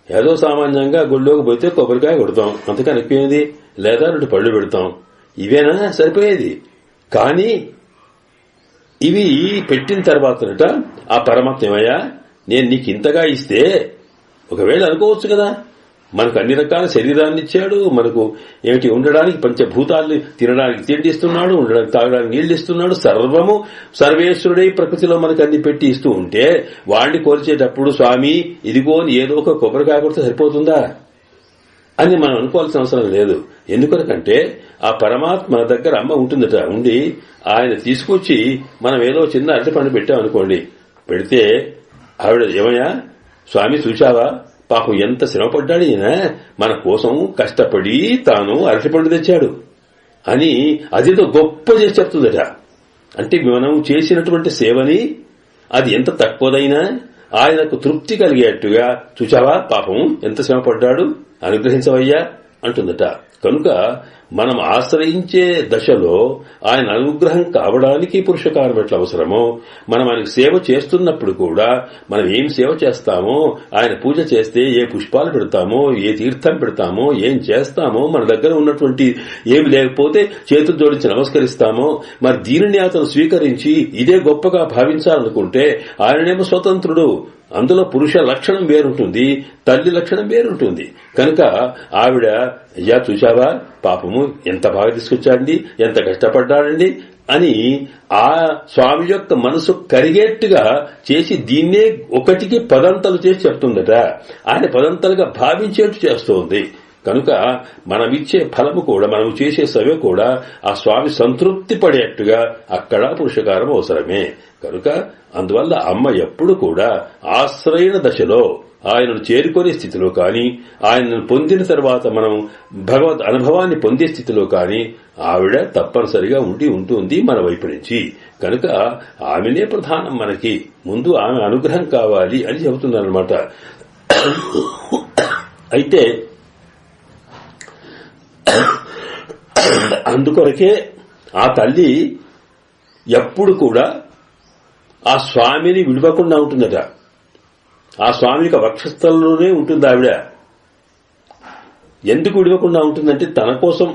ఏదో సామాన్యంగా గుళ్ళోకి పోతే కొబ్బరికాయ కొడతాం, అంతకని ఎక్కువేది, లేదా 2 పళ్ళు పెడతాం, ఇవేనా సరిపోయేది? కానీ ఇవి పెట్టిన తర్వాతనట ఆ పరమాత్మ, ఏమయ్యా నేను నీకు ఇంతగా ఇస్తే, ఒకవేళ అనుకోవచ్చు కదా, మనకు అన్ని రకాల శరీరాన్ని ఇచ్చాడు, మనకు ఏమిటి ఉండడానికి పంచభూతాల్ని, తినడానికి తిండి ఇస్తున్నాడు, ఉండడానికి తాగడానికి నీళ్లు ఇస్తున్నాడు, సర్వము సర్వేశ్వరుడై ప్రకృతిలో మనకు అన్ని పెట్టి ఇస్తూ ఉంటే, వాడిని కోల్చేటప్పుడు స్వామి ఇదిగో ఏదో ఒక కొబ్బరికాయ కొడితే సరిపోతుందా అని మనం అనుకోవాల్సిన అవసరం లేదు. ఎందుకనకంటే ఆ పరమాత్మ దగ్గర అమ్మ ఉంటుందట. ఉండి ఆయన తీసుకొచ్చి మనం ఏదో చిన్న అరటిపండు పెట్టామనుకోండి, పెడితే ఆవిడ, ఏమయ్యా స్వామి చూశావా, పాపం ఎంత శ్రమపడ్డాడు ఈయన, మన కోసం కష్టపడి తాను అరటిపండు తెచ్చాడు అని అదేదో గొప్ప చేసి చెప్తుందట. అంటే మనం చేసినటువంటి సేవని అది ఎంత తక్కువదైనా ఆయనకు తృప్తి కలిగేట్టుగా, చూచావా పాపం ఎంత శ్రమపడ్డాడు, అనుగ్రహించవయ్యా అంటుందట. కనుక మనం ఆశ్రయించే దశలో ఆయన అనుగ్రహం కావడానికి పురుషకారం ఎట్లా అవసరమో, మనం ఆయనకు సేవ చేస్తున్నప్పుడు కూడా మనం ఏం సేవ చేస్తామో, ఆయన పూజ చేస్తే ఏ పుష్పాలు పెడతామో, ఏ తీర్థం పెడతామో, ఏం చేస్తామో, మన దగ్గర ఉన్నటువంటి ఏమి లేకపోతే చేతులు జోడించి నమస్కరిస్తామో, మరి దీనిని అతను స్వీకరించి ఇదే గొప్పగా భావించాలనుకుంటే ఆయననేమో స్వతంత్రుడు, అందులో పురుష లక్షణం వేరుంటుంది, తల్లి లక్షణం వేరుంటుంది. కనుక ఆవిడ, అయ్యా చూశావా పాపము ఎంత బాగా తీసుకొచ్చాడండి, ఎంత కష్టపడ్డాడండి అని ఆ స్వామి యొక్క మనసు కరిగేట్టుగా చేసి దీన్నే ఒకటికి పదంతలు చేసి చెప్తుందట. ఆయన పదంతలుగా భావించేట్టు చేస్తోంది. కనుక మనమిచ్చే ఫలము కూడా, మనం చేసే సేవ కూడా ఆ స్వామి సంతృప్తి పడేట్టుగా అక్కడ పురుషకారం అవసరమే. కనుక అందువల్ల అమ్మ ఎప్పుడు కూడా ఆశ్రయణ దశలో, ఆయనను చేరుకునే స్థితిలో కానీ, ఆయనను పొందిన తర్వాత మనం భగవద్ అనుభవాన్ని పొందే స్థితిలో కానీ ఆవిడ తప్పనిసరిగా ఉంటుంది మన వైపు నుంచి. కనుక ఆమెనే ప్రధానం. మనకి ముందు ఆమె అనుగ్రహం కావాలి అని చెబుతున్నారన్నమాట. అయితే అందుకొరకే ఆ తల్లి ఎప్పుడు కూడా ఆ స్వామిని విడవకుండా ఉంటుందట. ఆ స్వామికి వక్షస్థలంలోనే ఉంటుంది ఆవిడ. ఎందుకు విడవకుండా ఉంటుందంటే తన కోసం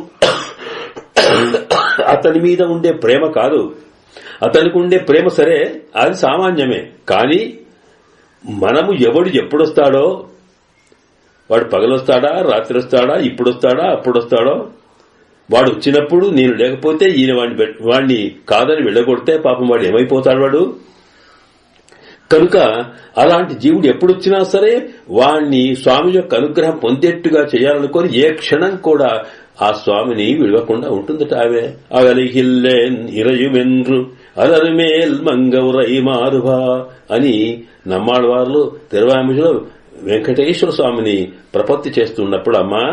అతని మీద ఉండే ప్రేమ కాదు. అతనికి ఉండే ప్రేమ సరే, అది సామాన్యమే. కానీ మనము ఎవడు ఎప్పుడొస్తాడో, వాడు పగలొస్తాడా, రాత్రి వస్తాడా, ఇప్పుడొస్తాడా, అప్పుడొస్తాడో, వాడు వచ్చినప్పుడు నేను లేకపోతే ఈయన వాడిని కాదని వెళ్ళగొడితే పాపం వాడు ఏమైపోతాడు? వాడు కనుక అలాంటి జీవుడు ఎప్పుడొచ్చినా సరే వాణ్ణి స్వామి యొక్క అనుగ్రహం పొందేట్టుగా చేయాలనుకొని ఏ క్షణం కూడా ఆ స్వామిని విడవకుండా ఉంటుందట. ఆమె అగలిగిల్లేన్ ఇరయుమెన్రు అలరుమేల్ మంగౌరై మారుభా అని నమ్మాళ్ళవార్లు తిరువామిలో వెంకటేశ్వర స్వామిని ప్రపత్తి చేస్తున్నప్పుడు అమ్మా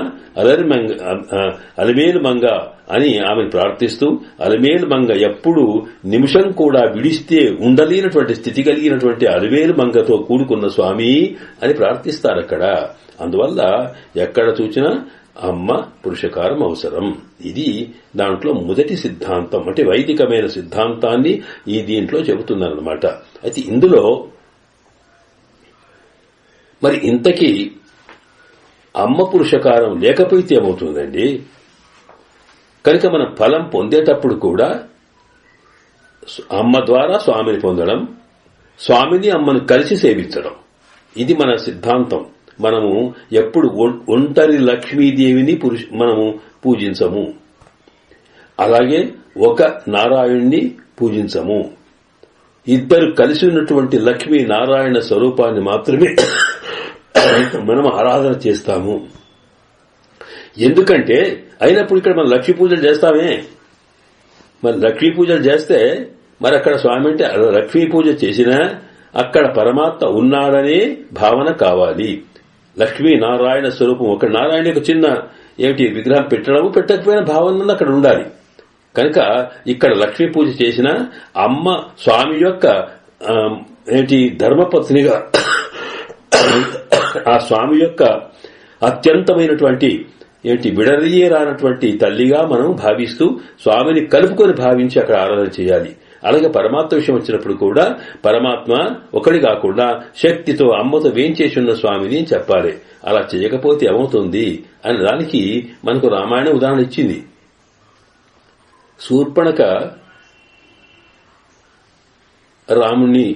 అలమేలు మంగ అని ఆమెను ప్రార్థిస్తూ, అలమేలు మంగ ఎప్పుడు నిమిషం కూడా విడిస్తే ఉండలేనటువంటి స్థితి కలిగినటువంటి అలమేలు మంగతో కూడుకున్న స్వామి అని ప్రార్థిస్తారు అక్కడ. అందువల్ల ఎక్కడ చూసినా అమ్మ పురుషకారం అవసరం. ఇది దాంట్లో మొదటి సిద్ధాంతం, అంటే వైదికమైన సిద్ధాంతాన్ని ఈ దీంట్లో చెబుతున్నారన్నమాట. అయితే ఇందులో మరి ఇంతకీ అమ్మ పురుషకారం లేకపోతే ఏమవుతుందండి? కనుక మనం ఫలం పొందేటప్పుడు కూడా అమ్మ ద్వారా స్వామిని పొందడం, స్వామిని అమ్మను కలిసి సేవించడం, ఇది మన సిద్ధాంతం. మనము ఎప్పుడు ఒంటరి లక్ష్మీదేవిని మనము పూజించము, అలాగే ఒక నారాయణ్ణి పూజించము. ఇద్దరు కలిసి ఉన్నటువంటి లక్ష్మీ నారాయణ స్వరూపాన్ని మాత్రమే మనం ఆరాధన చేస్తాము. ఎందుకంటే అయినప్పుడు ఇక్కడ మనం లక్ష్మీ పూజలు చేస్తామే, మరి లక్ష్మీ పూజలు చేస్తే మరి అక్కడ స్వామి అంటే లక్ష్మీ పూజ చేసినా అక్కడ పరమాత్మ ఉన్నాడనే భావన కావాలి. లక్ష్మీ నారాయణ స్వరూపం, ఒక నారాయణ యొక్క చిన్న విగ్రహం పెట్టడము పెట్టకపోయిన భావన అక్కడ ఉండాలి. కనుక ఇక్కడ లక్ష్మీ పూజ చేసిన అమ్మ స్వామి యొక్క ధర్మపత్నిగా, ఆ స్వామి యొక్క అత్యంతమైనటువంటి విడదీయరానటువంటి తల్లిగా మనం భావిస్తూ స్వామిని కలుపుకొని భావించి అక్కడ ఆరాధన చేయాలి. అలాగే పరమాత్మ విషయం వచ్చినప్పుడు కూడా పరమాత్మ ఒకటి కాకుండా శక్తితో అమ్మతో వేంచేసి ఉన్న స్వామిని చెప్పాలి. అలా చేయకపోతే ఏమవుతుంది అనే దానికి మనకు రామాయణ ఉదాహరణ ఇచ్చింది. శూర్పణఖ రాముణ్ణి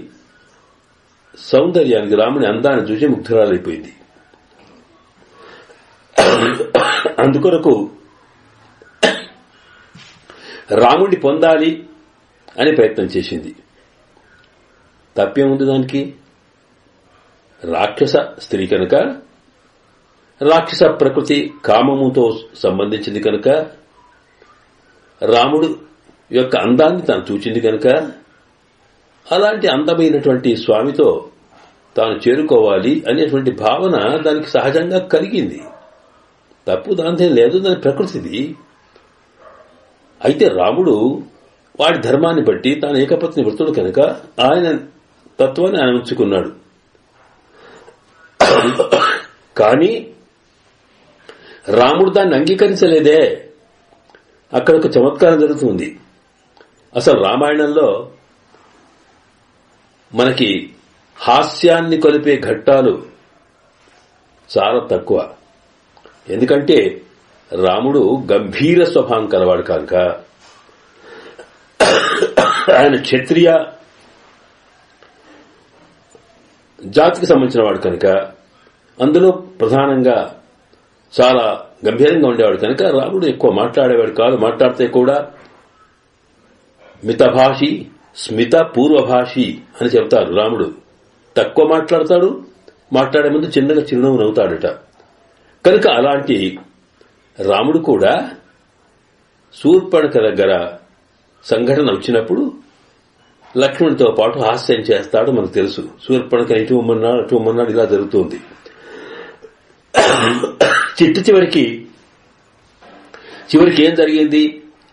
సౌందర్యానికి, రాముని అందాన్ని చూసి ముగ్ధురాలైపోయింది. అందుకొరకు రాముడిని పొందాలి అని ప్రయత్నం చేసింది. తప్పేముంది దానికి? రాక్షస స్త్రీ కనుక, రాక్షస ప్రకృతి కామముతో సంబంధించింది కనుక, రాముడు యొక్క అందాన్ని తాను చూచింది కనుక అలాంటి అందమైనటువంటి స్వామితో తాను చేరుకోవాలి అనేటువంటి భావన దానికి సహజంగా కలిగింది. తప్పు దాంతో లేదు, దాని ప్రకృతిది. అయితే రాముడు వాడి ధర్మాన్ని బట్టి తాను ఏకపత్ని వృత్తుడు కనుక ఆయన తత్వాన్ని ఆయన ఉంచుకున్నాడు. కానీ రాముడు దాన్ని అంగీకరించలేదే. అక్కడ ఒక చమత్కారం జరుగుతుంది. అసలు రామాయణంలో మనకి హాస్యాన్ని కొలిపే ఘట్టాలు చాలా తక్కువ. ఎందుకంటే రాముడు గంభీర స్వభావం కలవాడు కనుక, ఆయన క్షత్రియ జాతికి సంబంధించిన వాడు కనుక, అందులో ప్రధానంగా చాలా గంభీరంగా ఉండేవాడు కనుక రాముడు ఎక్కువ మాట్లాడేవాడు కాదు. మాట్లాడితే కూడా మితభాషి స్మిత పూర్వభాషి అని చెప్తారు. రాముడు తక్కువ మాట్లాడతాడు, మాట్లాడే ముందు చిన్నగా చిరునవ్వు నవ్వుతాడట. కనుక అలాంటి రాముడు కూడా శూర్పణఖ దగ్గర సంఘటన వచ్చినప్పుడు లక్ష్మణుడితో పాటు హాస్యం చేస్తాడు. మనకు తెలుసు. శూర్పణఖ ఇటు ఉమ్మన్నాడు, ఇలా జరుగుతుంది. చివరికి ఏం జరిగింది?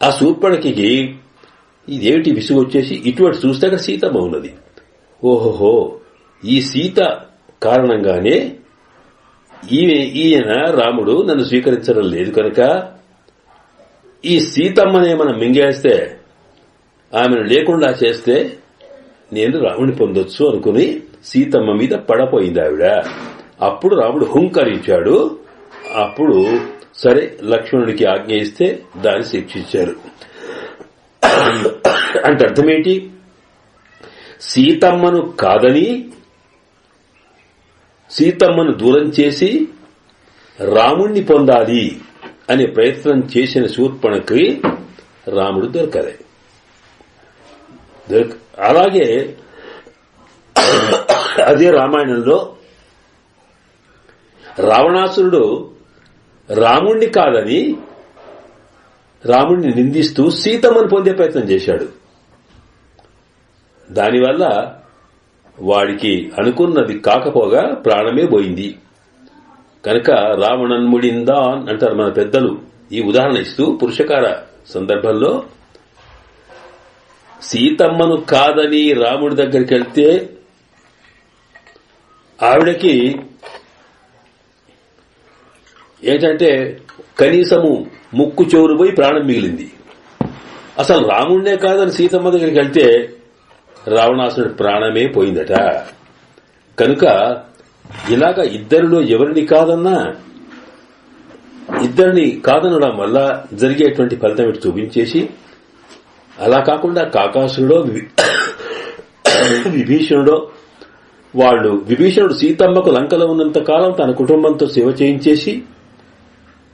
ఆ శూర్పణఖకి ఇదేమిటి విసుగు వచ్చేసి ఇటువంటి చూస్తే అక్కడ సీతమ్మ ఉన్నది. ఓహోహో, ఈ సీత కారణంగానే ఈయన రాముడు నన్ను స్వీకరించడం లేదు కనుక ఈ సీతమ్మనే మనం మింగేస్తే, ఆమెను లేకుండా చేస్తే నేను రాముడిని పొందొచ్చు అనుకుని సీతమ్మ మీద పడపోయింది ఆవిడ. అప్పుడు రాముడు హుంకరించాడు. అప్పుడు సరే లక్ష్మణుడికి ఆజ్ఞ ఇస్తే దాన్ని శిక్షించారు. అంటే అర్థమేంటి? సీతమ్మను కాదని, సీతమ్మను దూరం చేసి రాముణ్ణి పొందాలి అనే ప్రయత్నం చేసిన శూర్పణఖకి రాముడు దొరకలే. అలాగే అదే రామాయణంలో రావణాసురుడు రాముణ్ణి కాదని రాముణ్ణి నిందిస్తూ సీతమ్మను పొందే ప్రయత్నం చేశాడు. దానివల్ల వాడికి అనుకున్నది కాకపోగా ప్రాణమే పోయింది. కనుక రావణన్ముడిందాన్ అంటారు మన పెద్దలు. ఈ ఉదాహరణ ఇస్తూ పురుషకార సందర్భంలో సీతమ్మను కాదని రాముడి దగ్గరికి వెళ్తే ఆవిడకి ఏంటంటే కనీసము ముక్కు చెవురు పోయి ప్రాణం మిగిలింది. అసలు రాముడినే కాదని సీతమ్మ దగ్గరికి వెళ్తే రావణాసురుడి ప్రాణమే పోయిందట. కనుక ఇలాగా ఇద్దరిలో ఎవరిని కాదన్నా ఇద్దరిని కాదనడం వల్ల జరిగేటువంటి ఫలితం ఇటు చూపించేసి, అలా కాకుండా కాకాసురుడో విభీషణుడో విభీషణుడు సీతమ్మకు లంకలో ఉన్నంత కాలం తన కుటుంబంతో సేవ చేయించేసి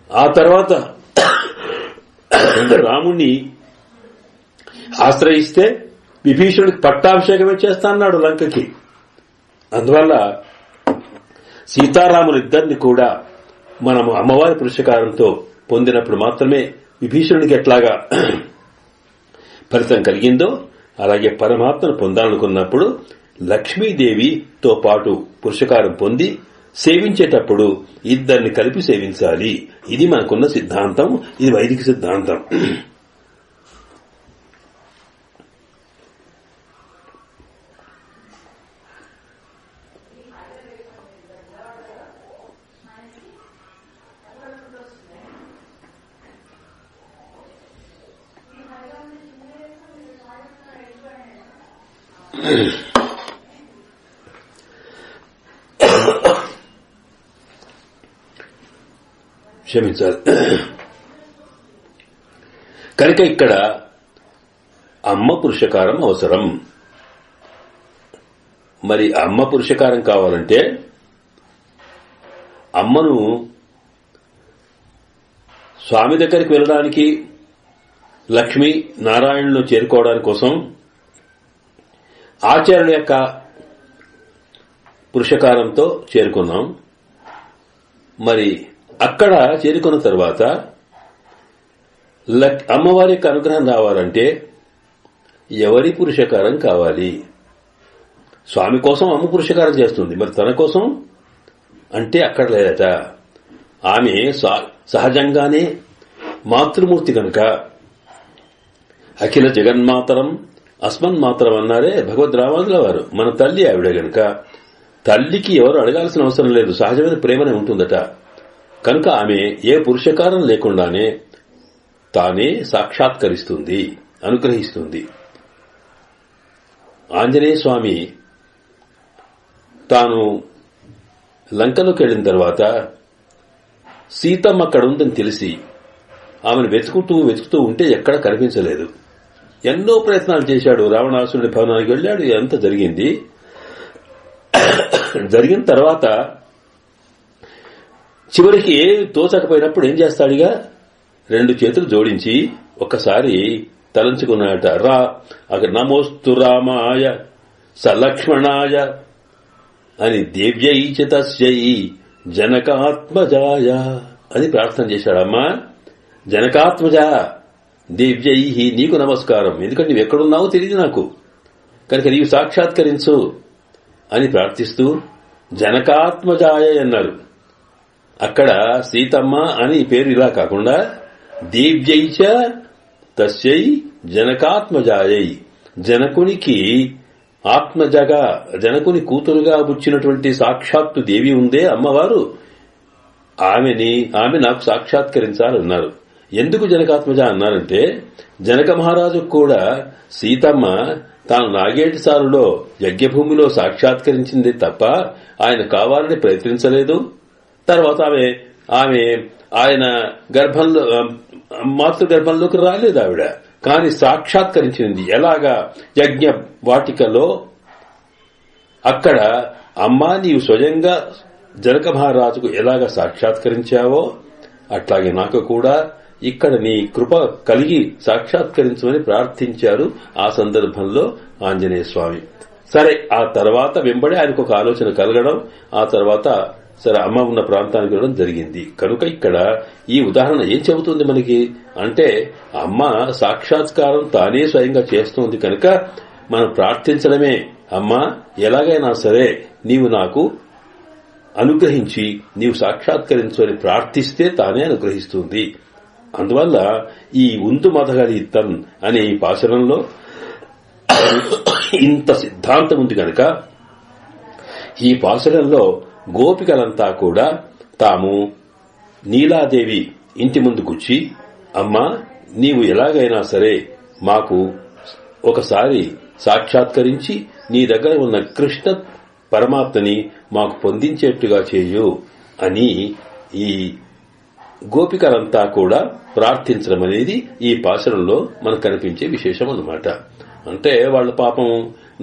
ఆ తర్వాత రాముణ్ణి ఆశ్రయిస్తే విభీషణుడికి పట్టాభిషేకమే చేస్తాన్నాడు లంకకి. అందువల్ల సీతారాములిద్దరిని కూడా మనము అమ్మవారి పురుషకారంతో పొందినప్పుడు మాత్రమే విభీషణుడికి ఎట్లాగా ఫలితం కలిగిందో అలాగే పరమాత్మను పొందాలనుకున్నప్పుడు లక్ష్మీదేవితో పాటు పురుషకారం పొంది సేవించేటప్పుడు ఇద్దరిని కలిపి సేవించాలి. ఇది మనకున్న సిద్ధాంతం. ఇది వైదిక సిద్ధాంతం. క్షమించాలి. కనుక ఇక్కడ అమ్మ పురుషకారం అవసరం. మరి అమ్మ పురుషకారం కావాలంటే అమ్మను స్వామి దగ్గరికి వెళ్ళడానికి లక్ష్మీ నారాయణులను చేరుకోవడానికి కోసం ఆచార్యుల యొక్క పురుషకారంతో చేరుకున్నాం. మరి అక్కడ చేరుకున్న తర్వాత అమ్మవారి యొక్క అనుగ్రహం రావాలంటే ఎవరి పురుషకారం కావాలి? స్వామి కోసం అమ్మ పురుషకారం చేస్తుంది, మరి తన కోసం అంటే అక్కడ లేదట. ఆమె సహజంగానే మాతృమూర్తి కనుక అఖిల జగన్మాతరం అస్మన్మాతరం అన్నారే భగవద్ రామానుజుల వారు. మన తల్లి ఆవిడ గనుక తల్లికి ఎవరు అడగాల్సిన అవసరం లేదు, సహజమైన ప్రేమనే ఉంటుందట. కనుక ఆమె ఏ పురుషకారం లేకుండానే తానే సాక్షాత్కరిస్తుంది, అనుగ్రహిస్తుంది. ఆంజనేయ స్వామి తాను లంకలోకి వెళ్లిన తర్వాత సీతమ్మ అక్కడ ఉందని తెలిసి ఆమెను వెతుకుతూ ఉంటే ఎక్కడ కనిపించలేదు. ఎన్నో ప్రయత్నాలు చేశాడు. రావణాసురుడి భవనానికి వెళ్ళాడు. ఎంత జరిగింది. జరిగిన తర్వాత చివరికి తోచకపోయినప్పుడు ఏం చేస్తాడిగా, రెండు చేతులు జోడించి ఒక్కసారి తలంచుకున్నాడట. అక్కడ నమోస్తు రామాయ సలక్ష్మణాయ అని దేవ్యై చ తస్యై జనకాత్మజాయ అని ప్రార్థన చేశాడమ్మా. జనకాత్మజ దేవ్యై నీకు నమస్కారం, ఎందుకంటే నువ్వు ఎక్కడున్నావో తెలియదు నాకు, కనుక నీవు సాక్షాత్కరించు అని ప్రార్థిస్తూ జనకాత్మజాయ అన్నారు. అక్కడ సీతమ్మ అని పేరు ఇలా కాకుండా దేవ్యై చ తస్యై జనకాత్మజాయై, జనకునికి ఆత్మజగా జనకుని కూతురుగా పుచ్చినటువంటి సాక్షాత్తు దేవి ఉందే అమ్మవారు, ఆమె నాకు సాక్షాత్కరించాలన్నారు. ఎందుకు జనకాత్మజ అన్నారంటే జనక మహారాజు కూడా సీతమ్మ తాను నాగేటి సారులో యజ్ఞభూమిలో సాక్షాత్కరించింది తప్ప ఆయన కావాలని ప్రయత్నించలేదు. తర్వాత ఆమె ఆయన గర్భంలో మాతృగర్భంలోకి రాలేదు ఆవిడ, కాని సాక్షాత్కరించింది. ఎలాగా యజ్ఞ వాటికలో అక్కడ అమ్మా నీవు స్వయంగా జనక మహారాజుకు ఎలాగా సాక్షాత్కరించావో అట్లాగే నాకు కూడా ఇక్కడ నీ కృప కలిగి సాక్షాత్కరించమని ప్రార్థించారు ఆ సందర్భంలో ఆంజనేయ స్వామి. సరే ఆ తర్వాత వెంబడి ఆయనకు ఒక ఆలోచన కలగడం, ఆ తర్వాత సరే అమ్మ ఉన్న ప్రాంతానికి వెళ్ళడం జరిగింది. కనుక ఇక్కడ ఈ ఉదాహరణ ఏం చెబుతుంది మనకి అంటే, అమ్మ సాక్షాత్కారం తానే స్వయంగా చేస్తోంది కనుక మనం ప్రార్థించడమే, అమ్మా ఎలాగైనా సరే నీవు నాకు అనుగ్రహించి నీవు సాక్షాత్కరించని ప్రార్థిస్తే తానే అనుగ్రహిస్తుంది. అందువల్ల ఈ ఉందు మదగలి తన్ అనే ఈ పాశురంలో ఇంత సిద్ధాంతం ఉంది కనుక ఈ పాశురంలో గోపికలంతా కూడా తాము నీలాదేవి ఇంటి ముందుకొచ్చి, అమ్మా నీవు ఎలాగైనా సరే మాకు ఒకసారి సాక్షాత్కరించి నీ దగ్గర ఉన్న కృష్ణ పరమాత్మని మాకు పొందించేట్టుగా చేయు అని ఈ గోపికలంతా కూడా ప్రార్థించడం అనేది ఈ పాశురంలో మనకు కనిపించే విశేషం అన్నమాట. అంటే వాళ్ళ పాపం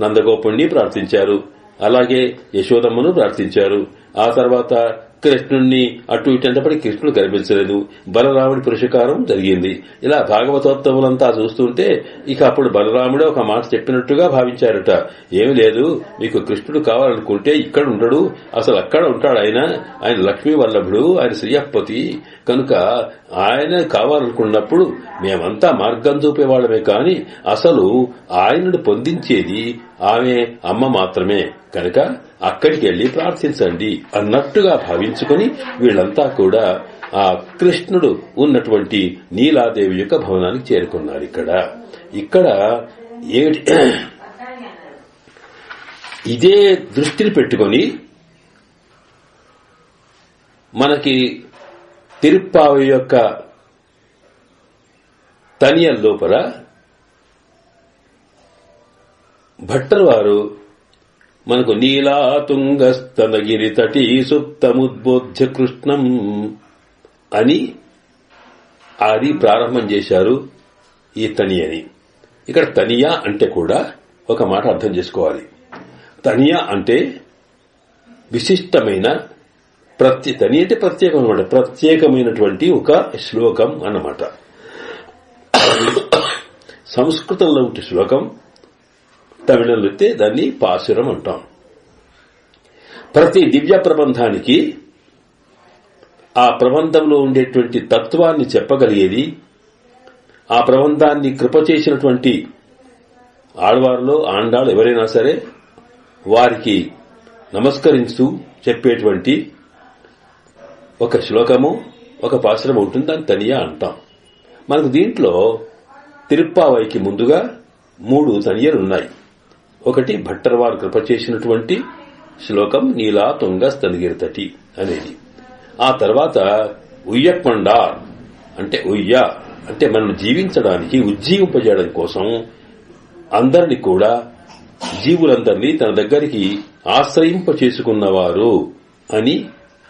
నందగోపుణ్ణి ప్రార్థించారు, అలాగే యశోదమ్మను ప్రార్థించారు. ఆ తర్వాత కృష్ణుణ్ణి అటు ఇటంటపడి కృష్ణుడు కనిపించలేదు, బలరాముడి పురుషకారం జరిగింది. ఇలా భాగవతోత్తములంతా చూస్తుంటే ఇక అప్పుడు బలరాముడే ఒక మాట చెప్పినట్టుగా భావించారట. ఏమి లేదు, మీకు కృష్ణుడు కావాలనుకుంటే ఇక్కడ ఉండడు, అసలు అక్కడ ఉంటాడు ఆయన లక్ష్మీ వల్లభుడు, ఆయన శ్రీయపతి కనుక ఆయన కావాలనుకున్నప్పుడు మేమంతా మార్గం చూపేవాళ్లమే కాని అసలు ఆయనను పొందించేది ఆమె అమ్మ మాత్రమే కనుక అక్కడికి వెళ్లి ప్రార్థించండి అన్నట్టుగా భావించుకుని వీళ్లంతా కూడా ఆ కృష్ణుడు ఉన్నటువంటి నీలాదేవి యొక్క భవనానికి చేరుకున్నారు. ఇక్కడ ఏమిటి ఇదే దృష్టిని పెట్టుకుని మనకి తిరుప్పావి యొక్క తనియల్ లోపల భట్టర్ వారు మనకు నీలాతుంగస్తనగిరి తటీ సుప్తముద్బోధ్య కృష్ణం అని అది ప్రారంభం చేశారు ఈ తనియని. ఇక్కడ తనియా అంటే కూడా ఒక మాట అర్థం చేసుకోవాలి. తనియా అంటే విశిష్టమైన తని అంటే ప్రత్యేకం అన్నమాట, ప్రత్యేకమైనటువంటి ఒక శ్లోకం అన్నమాట. సంస్కృతంలో ఉంటే శ్లోకం, తమిళంలో అయితే దాన్ని పాశురం అంటాం. ప్రతి దివ్య ప్రబంధానికి ఆ ప్రబంధంలో ఉండేటువంటి తత్వాన్ని చెప్పగలిగేది, ఆ ప్రబంధాన్ని కృప చేసినటువంటి ఆళ్వార్లో ఆండాళ్ళు ఎవరైనా సరే వారికి నమస్కరిస్తూ చెప్పేటువంటి ఒక శ్లోకము, ఒక పాశురం ఉంటుంది, దాన్ని తనియా అంటాం. మనకు దీంట్లో తిరుప్పావైకి ముందుగా 3 తనియలున్నాయి. ఒకటి భట్టర్వారు కృప చేసినటువంటి శ్లోకం నీలా తుంగ స్తనగిరితటి అనేది. ఆ తర్వాత ఉయ్యప్పండార్ అంటే ఉయ్య అంటే మనం జీవించడానికి ఉజ్జీవింపజేయడం కోసం అందరినీ కూడా జీవులందరినీ తన దగ్గరికి ఆశ్రయింప చేసుకున్నవారు అని.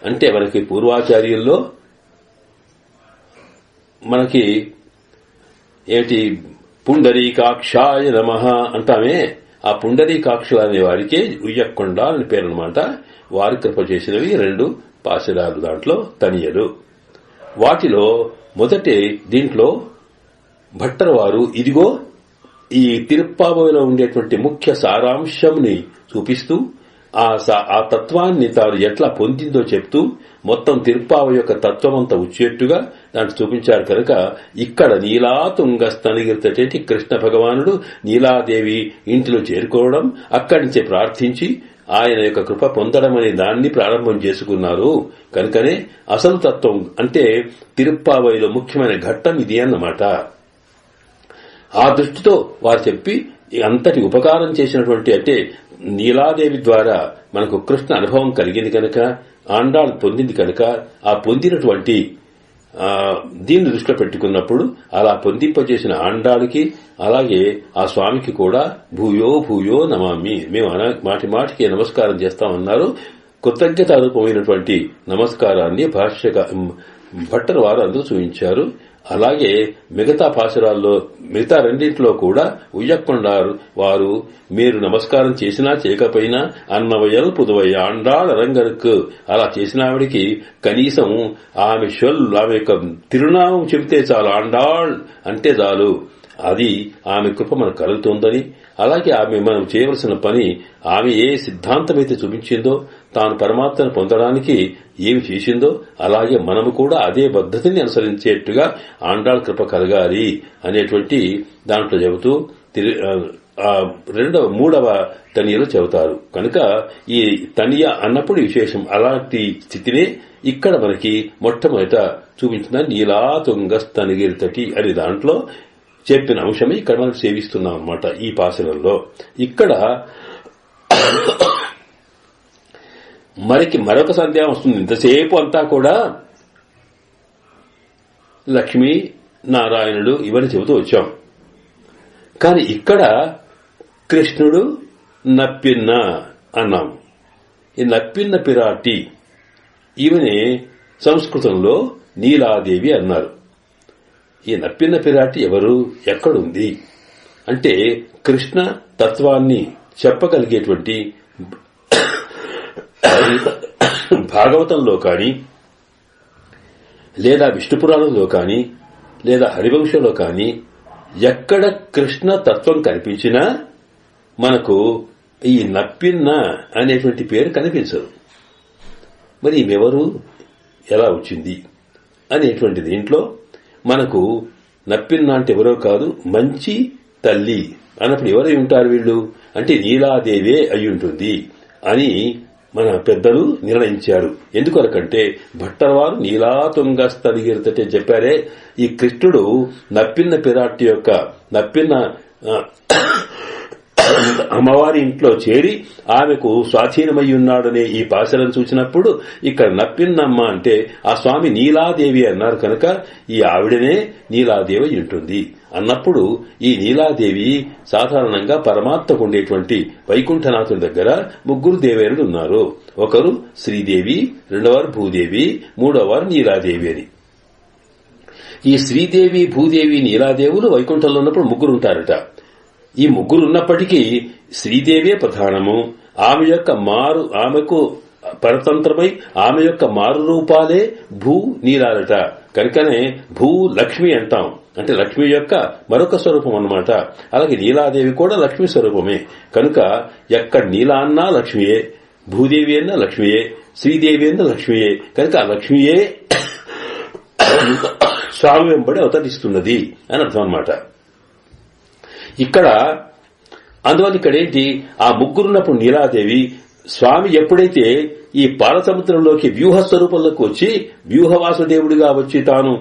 అంటే మనకి పూర్వాచార్యుల్లో మనకి ఏమిటి పుండరీకాక్షాయ నమః అంటామే, ఆ పుండరీకాక్షులు అనే వారికి ఉయ్యకొండ అని పేరనమాట. వారి కృప చేసినవి 2 పాశురాలు, దాంట్లో తనియలు. వాటిలో మొదటి దీంట్లో భట్టర్ వారు ఇదిగో ఈ తిరుప్పావైలో ఉండేటువంటి ముఖ్య సారాంశంని చూపిస్తూ ఆ తత్వాన్ని తాను ఎట్లా పొందిందో చెప్తూ మొత్తం తిరుప్పావ యొక్క తత్వమంతా వచ్చేట్టుగా దాంట్లో చూపించారు. కనుక ఇక్కడ నీలాతుంగ స్తనగిరితటి కృష్ణ భగవానుడు నీలాదేవి ఇంటిలో చేరుకోవడం, అక్కడి నుంచే ప్రార్థించి ఆయన యొక్క కృప పొందడం అనే దాన్ని ప్రారంభం చేసుకున్నారు. కనుకనే అసలు తత్వం అంటే తిరుప్పావైలో ముఖ్యమైన ఘట్టం ఇది అన్నమాట. ఆ దృష్టితో వారు చెప్పి అంతటి ఉపకారం చేసినటువంటి అంటే నీలాదేవి ద్వారా మనకు కృష్ణ అనుభవం కలిగింది కనుక, ఆండాళ్ పొందింది కనుక, ఆ పొందినటువంటి దీన్ని దృష్టిలో పెట్టుకున్నప్పుడు అలా పొందింపజేసిన ఆండాళ్ళకి అలాగే ఆ స్వామికి కూడా భూయో భూయో నమామి, మేము మాటి మాటికి నమస్కారం చేస్తామన్నారు. కృతజ్ఞత రూపమైనటువంటి నమస్కారాన్ని భట్టర్ వారు అందరూ చూపించారు. అలాగే మిగతా పాశురాల్లో మిగతా రెండింటిలో కూడా ఉయ్యకొండారు వారు మీరు నమస్కారం చేసినా చేయకపోయినా అన్నవయల్ పుదువై ఆండాళ్ అరంగరుకు అలా చేసిన ఆవిడికి కనీసం ఆమె యొక్క తిరునామం చెబితే చాలు, ఆండాళ్ అంటే చాలు, అది ఆమె కృప మనకు కలుగుతుందని, అలాగే ఆమె మనం చేయవలసిన పని ఆమె ఏ సిద్ధాంతమైతే చూపించిందో, తాను పరమాత్మను పొందడానికి ఏమి చేసిందో అలాగే మనము కూడా అదే పద్ధతిని అనుసరించేట్టుగా ఆండాళ్ కృప కలగాలి అనేటువంటి దాంట్లో చెబుతూ మూడవ తనియలో చెబుతారు. కనుక ఈ తనియ అన్నప్పుడు విశేషం. అలాంటి స్థితినే ఇక్కడ మనకి మొట్టమొదట చూపించిన నీలాతుంగస్తనగిరితటి అనే దాంట్లో చెప్పిన అంశమే ఇక్కడ మనం సేవిస్తున్నాం అన్నమాట ఈ పాశనంలో. ఇక్కడ మరొక సందేహం వస్తుంది. ఇంతసేపు అంతా కూడా లక్ష్మీ నారాయణుడు ఇవన్నీ చెబుతూ వచ్చాం. కానీ ఇక్కడ కృష్ణుడు నప్పిన్న అన్నాం. ఈ నప్పిన్న పిరాటి ఈమెనే సంస్కృతంలో నీలాదేవి అన్నారు. ఈ నప్పిన్న పిరాటి ఎవరు, ఎక్కడుంది అంటే కృష్ణ తత్వాన్ని చెప్పగలిగేటువంటి భాగవతంలో కానీ లేదా విష్ణుపురాణంలో కానీ లేదా హరివంశంలో కానీ ఎక్కడ కృష్ణ తత్వం కనిపించినా మనకు ఈ నప్పిన్న అనేటువంటి పేరు కనిపించదు. మరి ఈమెవరు, ఎలా వచ్చింది అనేటువంటి దీంట్లో మనకు నప్పిన్న అంటే ఎవరో కాదు, మంచి తల్లి అన్నప్పుడు ఎవరై ఉంటారు వీళ్ళు అంటే నీలాదేవే అయి ఉంటుంది అని మన పెద్దలు నిర్ణయించారు. ఎందుకొరకంటే భట్టర్వారు నీలాతుంగస్తనగిరితటి చెప్పారే. ఈ కృష్ణుడు నప్పిన్న పిరాటి యొక్క నప్పిన్న అమ్మవారి ఇంట్లో చేరి ఆమెకు స్వాధీనమై ఉన్నాడనే ఈ పాశలను చూసినప్పుడు ఇక్కడ నప్పిన్నమ్మ అంటే ఆ స్వామి నీలాదేవి అన్నారు. కనుక ఈ ఆవిడనే నీలాదేవి ఉంటుంది అన్నప్పుడు ఈ నీలాదేవి సాధారణంగా పరమాత్మకు ఉండేటువంటి వైకుంఠనాథుని దగ్గర ముగ్గురు దేవేరులు ఉన్నారు. ఒకరు శ్రీదేవి, రెండవవారు భూదేవి, మూడవవారు నీలాదేవి అని. ఈ శ్రీదేవి, భూదేవి, నీలాదేవులు వైకుంఠంలో ఉన్నప్పుడు ముగ్గురు ఉంటారట. ఈ ముగ్గురు ఉన్నప్పటికీ శ్రీదేవే ప్రధానము. ఆమెకు పరతంత్రమై ఆమె యొక్క మారు రూపాలే భూ నీలాలట. కనుకనే భూ లక్ష్మి అంటాం, అంటే లక్ష్మి యొక్క మరొక స్వరూపం అన్నమాట. అలాగే నీలాదేవి కూడా లక్ష్మి స్వరూపమే. కనుక ఎక్కడ నీలా అన్నా లక్ష్మియే, భూదేవి అన్నా లక్ష్మియే, శ్రీదేవి అన్నా లక్ష్మియే. కనుక ఆ లక్ష్మియే స్వామి వెంబడి అవతరిస్తున్నది అని అర్థం అన్నమాట. ఇక్కడ అందువల్ల ఇక్కడేంటి, ఆ ముగ్గురున్నప్పుడు నీలాదేవి స్వామి ఎప్పుడైతే ఈ పాలసముద్రంలోకి వ్యూహ స్వరూపంలోకి వచ్చి వ్యూహవాసుదేవుడిగా వచ్చి తాను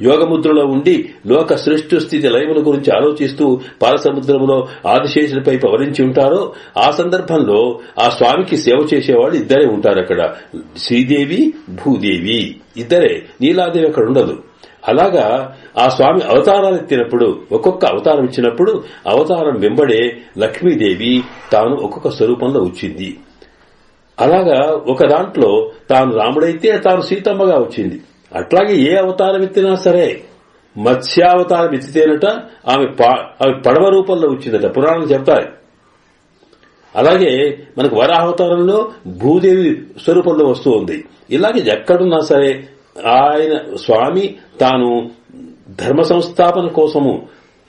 యోగముద్రలో ఉండి లోక సృష్టి స్థితి లయముల గురించి ఆలోచిస్తూ పాలసముద్రంలో ఆదిశేషులపై పవరించి ఉంటారో ఆ సందర్భంలో ఆ స్వామికి సేవ చేసేవాళ్ళు ఇద్దరే ఉంటారు. అక్కడ శ్రీదేవి, భూదేవి ఇద్దరే, నీలాదేవి అక్కడ ఉండదు. అలాగా ఆ స్వామి అవతారాలు ఎత్తినప్పుడు ఒక్కొక్క అవతారం ఇచ్చినప్పుడు అవతారం వెంబడే లక్ష్మీదేవి తాను ఒక్కొక్క స్వరూపంలో వచ్చింది. అలాగా ఒక దాంట్లో తాను రాముడైతే తాను సీతమ్మగా వచ్చింది. అట్లాగే ఏ అవతారం ఎత్తినా సరే మత్స్యావతారం ఎత్తితేనట ఆమె పడవ రూపంలో వచ్చిందట, పురాణాలు చెప్తాయి. అలాగే మనకు వరాహవతారంలో భూదేవి స్వరూపంలో వస్తూ ఉంది. ఇలాగే ఎక్కడున్నా సరే ఆయన స్వామి తాను ధర్మ సంస్థాపన కోసము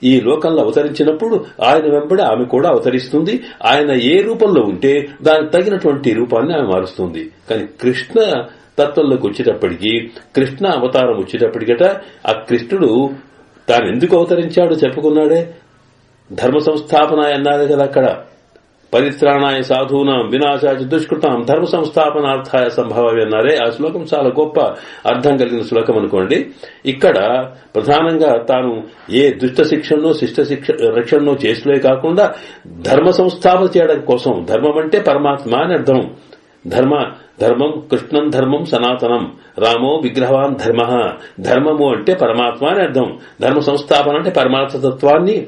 ఈ లోకంలో అవతరించినప్పుడు ఆయన వెంబడి ఆమె కూడా అవతరిస్తుంది. ఆయన ఏ రూపంలో ఉంటే దానికి తగినటువంటి రూపాన్ని ఆమె మారుస్తుంది. కానీ కృష్ణ తత్వంలోకి వచ్చేటప్పటికీ, కృష్ణ అవతారం వచ్చేటప్పటికట ఆ కృష్ణుడు తాను ఎందుకు అవతరించాడో చెప్పుకున్నాడే. ధర్మ సంస్థాపన అన్నారు కదా, అక్కడ పరిత్రాణాయ సాధూనాం వినాశాయ దుష్కృతాం ధర్మ సంస్థాపనార్థాయ సంభవామి అన్నారే. ఆ శ్లోకం చాలా గొప్ప అర్థం కలిగిన శ్లోకం అనుకోండి. ఇక్కడ ప్రధానంగా తాను ఏ దుష్ట శిక్షణనో శిష్ట రక్షణనో చేసులే కాకుండా ధర్మ సంస్థాపన చేయడం కోసం, ధర్మం అంటే పరమాత్మ అని అర్థం. ధర్మం కృష్ణం ధర్మం సనాతనం రామో విగ్రహవాన్ ధర్మ. ధర్మము అంటే పరమాత్మ అని అర్థం. ధర్మ సంస్థాపన అంటే పరమాత్మ తత్వాన్ని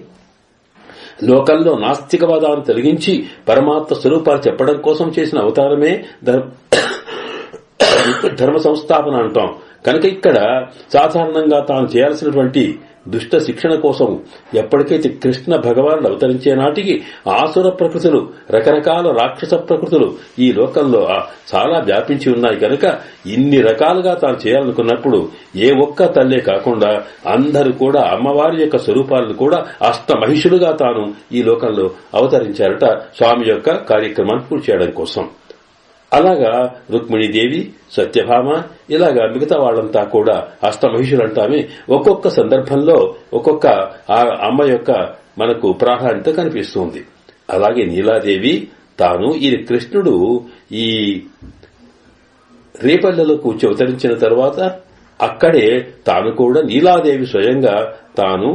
లోకంలో నాస్తికవాదాన్ని తొలగించి పరమాత్మ స్వరూపాలు చెప్పడం కోసం చేసిన అవతారమే ధర్మ సంస్థాపన అంటాం. కనుక ఇక్కడ సాధారణంగా తాను చేయాల్సినటువంటి దుష్ట శిక్షణ కోసం ఎప్పటికైతే కృష్ణ భగవానుడు అవతరించే నాటికి ఆసుర ప్రకృతులు, రకరకాల రాక్షస ప్రకృతులు ఈ లోకంలో చాలా వ్యాపించి ఉన్నాయి. కనుక ఇన్ని రకాలుగా తాను చేయాలనుకున్నప్పుడు ఏ ఒక్క తల్లే కాకుండా అందరూ కూడా అమ్మవారి యొక్క స్వరూపాలను కూడా అష్టమహిషులుగా తాను ఈ లోకంలో అవతరించారట స్వామి యొక్క కార్యక్రమాన్ని పూర్తి చేయడం కోసం. అలాగా రుక్మిణీదేవి, సత్యభామ, ఇలాగా మిగతా వాళ్ళంతా కూడా అష్టమహిషులంటామే. ఒక్కొక్క సందర్భంలో ఒక్కొక్క ఆ అమ్మ యొక్క మనకు ప్రాధాన్యత కనిపిస్తుంది. అలాగే నీలాదేవి తాను ఈ కృష్ణుడు ఈ రేపల్లెలో కూర్చి అవతరించిన తర్వాత అక్కడే తాను కూడా నీలాదేవి స్వయంగా తాను